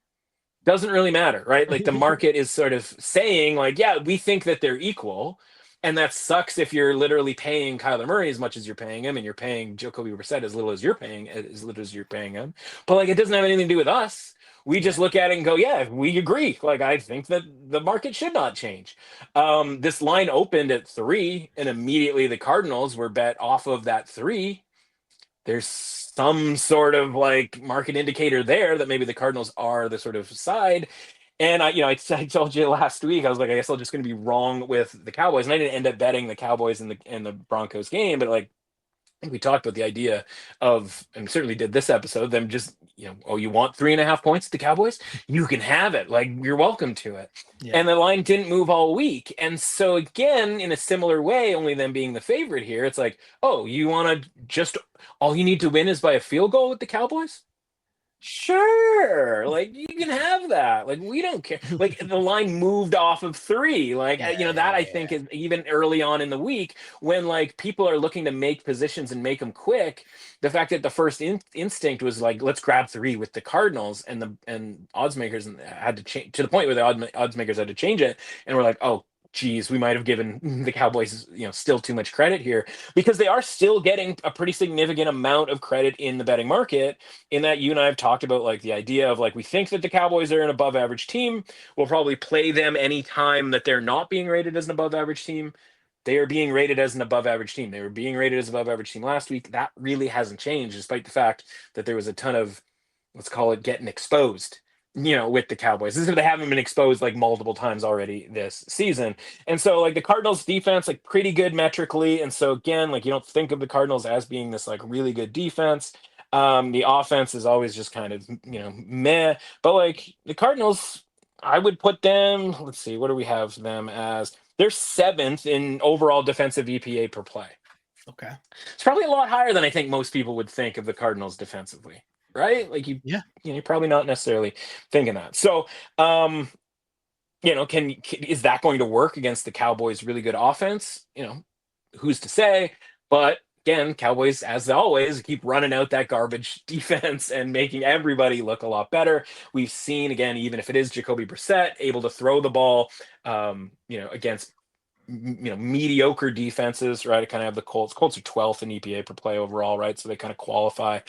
doesn't really matter, right? Like the market is sort of saying like, yeah, we think that they're equal. And that sucks if you're literally paying Kyler Murray as much as you're paying him, and you're paying Jacoby Brissett as little as you're paying him. But like, it doesn't have anything to do with us. We just look at it and go, yeah, we agree. Like, I think that the market should not change. This line opened at 3, and immediately the Cardinals were bet off of that 3. There's some sort of like market indicator there that maybe the Cardinals are the sort of side. And I told you last week, I was like, I guess I'm just going to be wrong with the Cowboys, and I didn't end up betting the Cowboys in the Broncos game, but like, I think we talked about the idea of, and certainly did this episode, them just, oh, you want 3.5 points at the Cowboys? You can have it. Like, you're welcome to it. Yeah. And the line didn't move all week. And so again, in a similar way, only them being the favorite here, it's like, oh, you want to just, all you need to win is by a field goal with the Cowboys? Sure, like you can have that. Like, we don't care. Like, the line moved off of 3. Like, that I think is even early on in the week when like people are looking to make positions and make them quick. The fact that the first instinct was like, let's grab 3 with the Cardinals, and odds makers had to change to the point where the odds makers had to change it, and we're like, oh, geez, we might have given the Cowboys, still too much credit here, because they are still getting a pretty significant amount of credit in the betting market, in that you and I have talked about like the idea of like, we think that the Cowboys are an above average team. We'll probably play them anytime that they're not being rated as an above average team. They are being rated as an above average team. They were being rated as above average team last week. That really hasn't changed, despite the fact that there was a ton of, let's call it, getting exposed with the Cowboys. This is, they haven't been exposed like multiple times already this season. And so like the Cardinals defense, like pretty good metrically. And so again, like you don't think of the Cardinals as being this like really good defense. The offense is always just kind of, meh. But like the Cardinals, I would put them, let's see, what do we have them as? They're 7th in overall defensive EPA per play. Okay. It's probably a lot higher than I think most people would think of the Cardinals defensively. Right? Like you're probably not necessarily thinking that. So, is that going to work against the Cowboys' really good offense? Who's to say? But again, Cowboys, as always, keep running out that garbage defense and making everybody look a lot better. We've seen, again, even if it is Jacoby Brissett able to throw the ball, against mediocre defenses, right? I kind of have the Colts. Colts are 12th in EPA per play overall, right? So they kind of qualify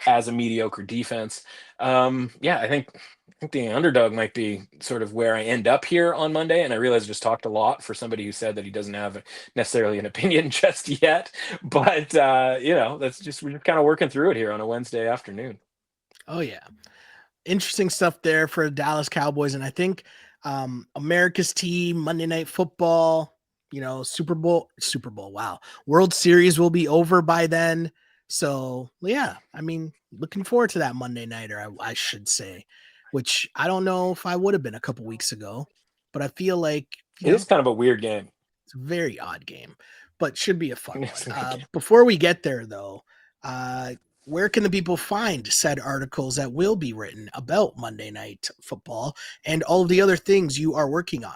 as a mediocre defense. I think the underdog might be sort of where I end up here on Monday. And I realize I just talked a lot for somebody who said that he doesn't have necessarily an opinion just yet. But, that's just, we're kind of working through it here on a Wednesday afternoon. Oh, yeah. Interesting stuff there for the Dallas Cowboys. And I think America's team, Monday Night Football, Super Bowl. Wow. World Series will be over by then. So, yeah, I mean, looking forward to that Monday nighter, I should say, which I don't know if I would have been a couple weeks ago, but I feel like it is kind of a weird game. It's a very odd game, but should be a fun one. Before we get there, though, where can the people find said articles that will be written about Monday Night Football and all of the other things you are working on?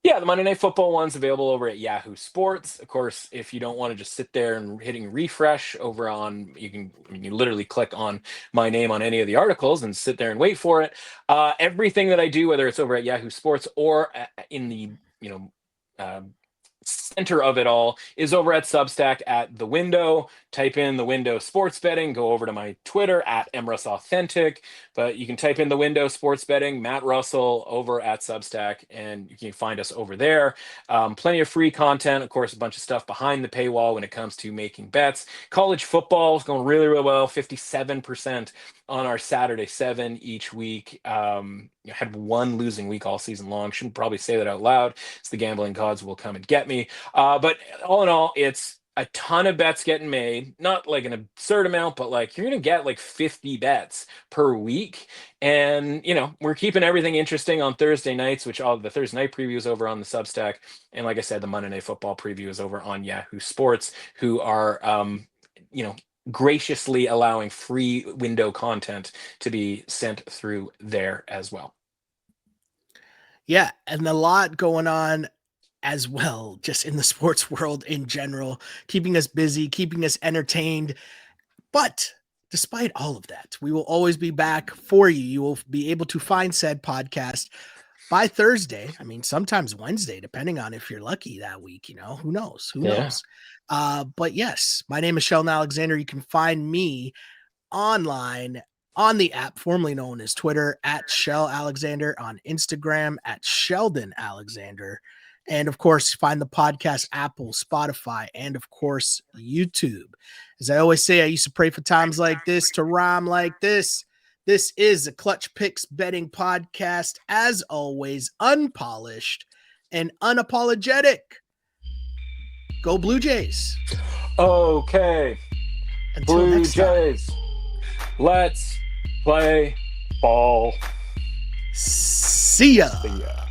Yeah, the Monday Night Football one's available over at Yahoo Sports. Of course, if you don't want to just sit there and hitting refresh over on, you can literally click on my name on any of the articles and sit there and wait for it. Everything that I do, whether it's over at Yahoo Sports or in the, center of it all, is over at Substack at The Window. Type in The Window Sports Betting. Go over to my Twitter at MRussAuthentic. But you can type in The Window Sports Betting, Matt Russell, over at Substack, and you can find us over there. Plenty of free content. Of course, a bunch of stuff behind the paywall when it comes to making bets. College football is going really, really well. 57% on our Saturday 7 each week. Had one losing week all season long. Shouldn't probably say that out loud. It's the gambling gods will come and get me. But all in all, it's a ton of bets getting made. Not like an absurd amount, but like you're going to get like 50 bets per week. And, we're keeping everything interesting on Thursday nights, which all the Thursday night preview is over on the Substack. And like I said, the Monday Night Football preview is over on Yahoo Sports, who are, graciously allowing free window content to be sent through there as well. Yeah, and a lot going on as well, just in the sports world in general, keeping us busy, keeping us entertained. But despite all of that, we will always be back for you. You will be able to find said podcast by Thursday. I mean, sometimes Wednesday, depending on if you're lucky that week, who knows? Who knows? But yes, my name is Sheldon Alexander. You can find me online on the app formerly known as Twitter at Shell Alexander, on Instagram at Sheldon Alexander. And of course, find the podcast Apple, Spotify, and of course, YouTube. As I always say, I used to pray for times like this to rhyme like this. This is a Clutch Picks betting podcast, as always, unpolished and unapologetic. Go Blue Jays. Okay. Until Blue next Jays. time. Let's play ball. See ya. See ya.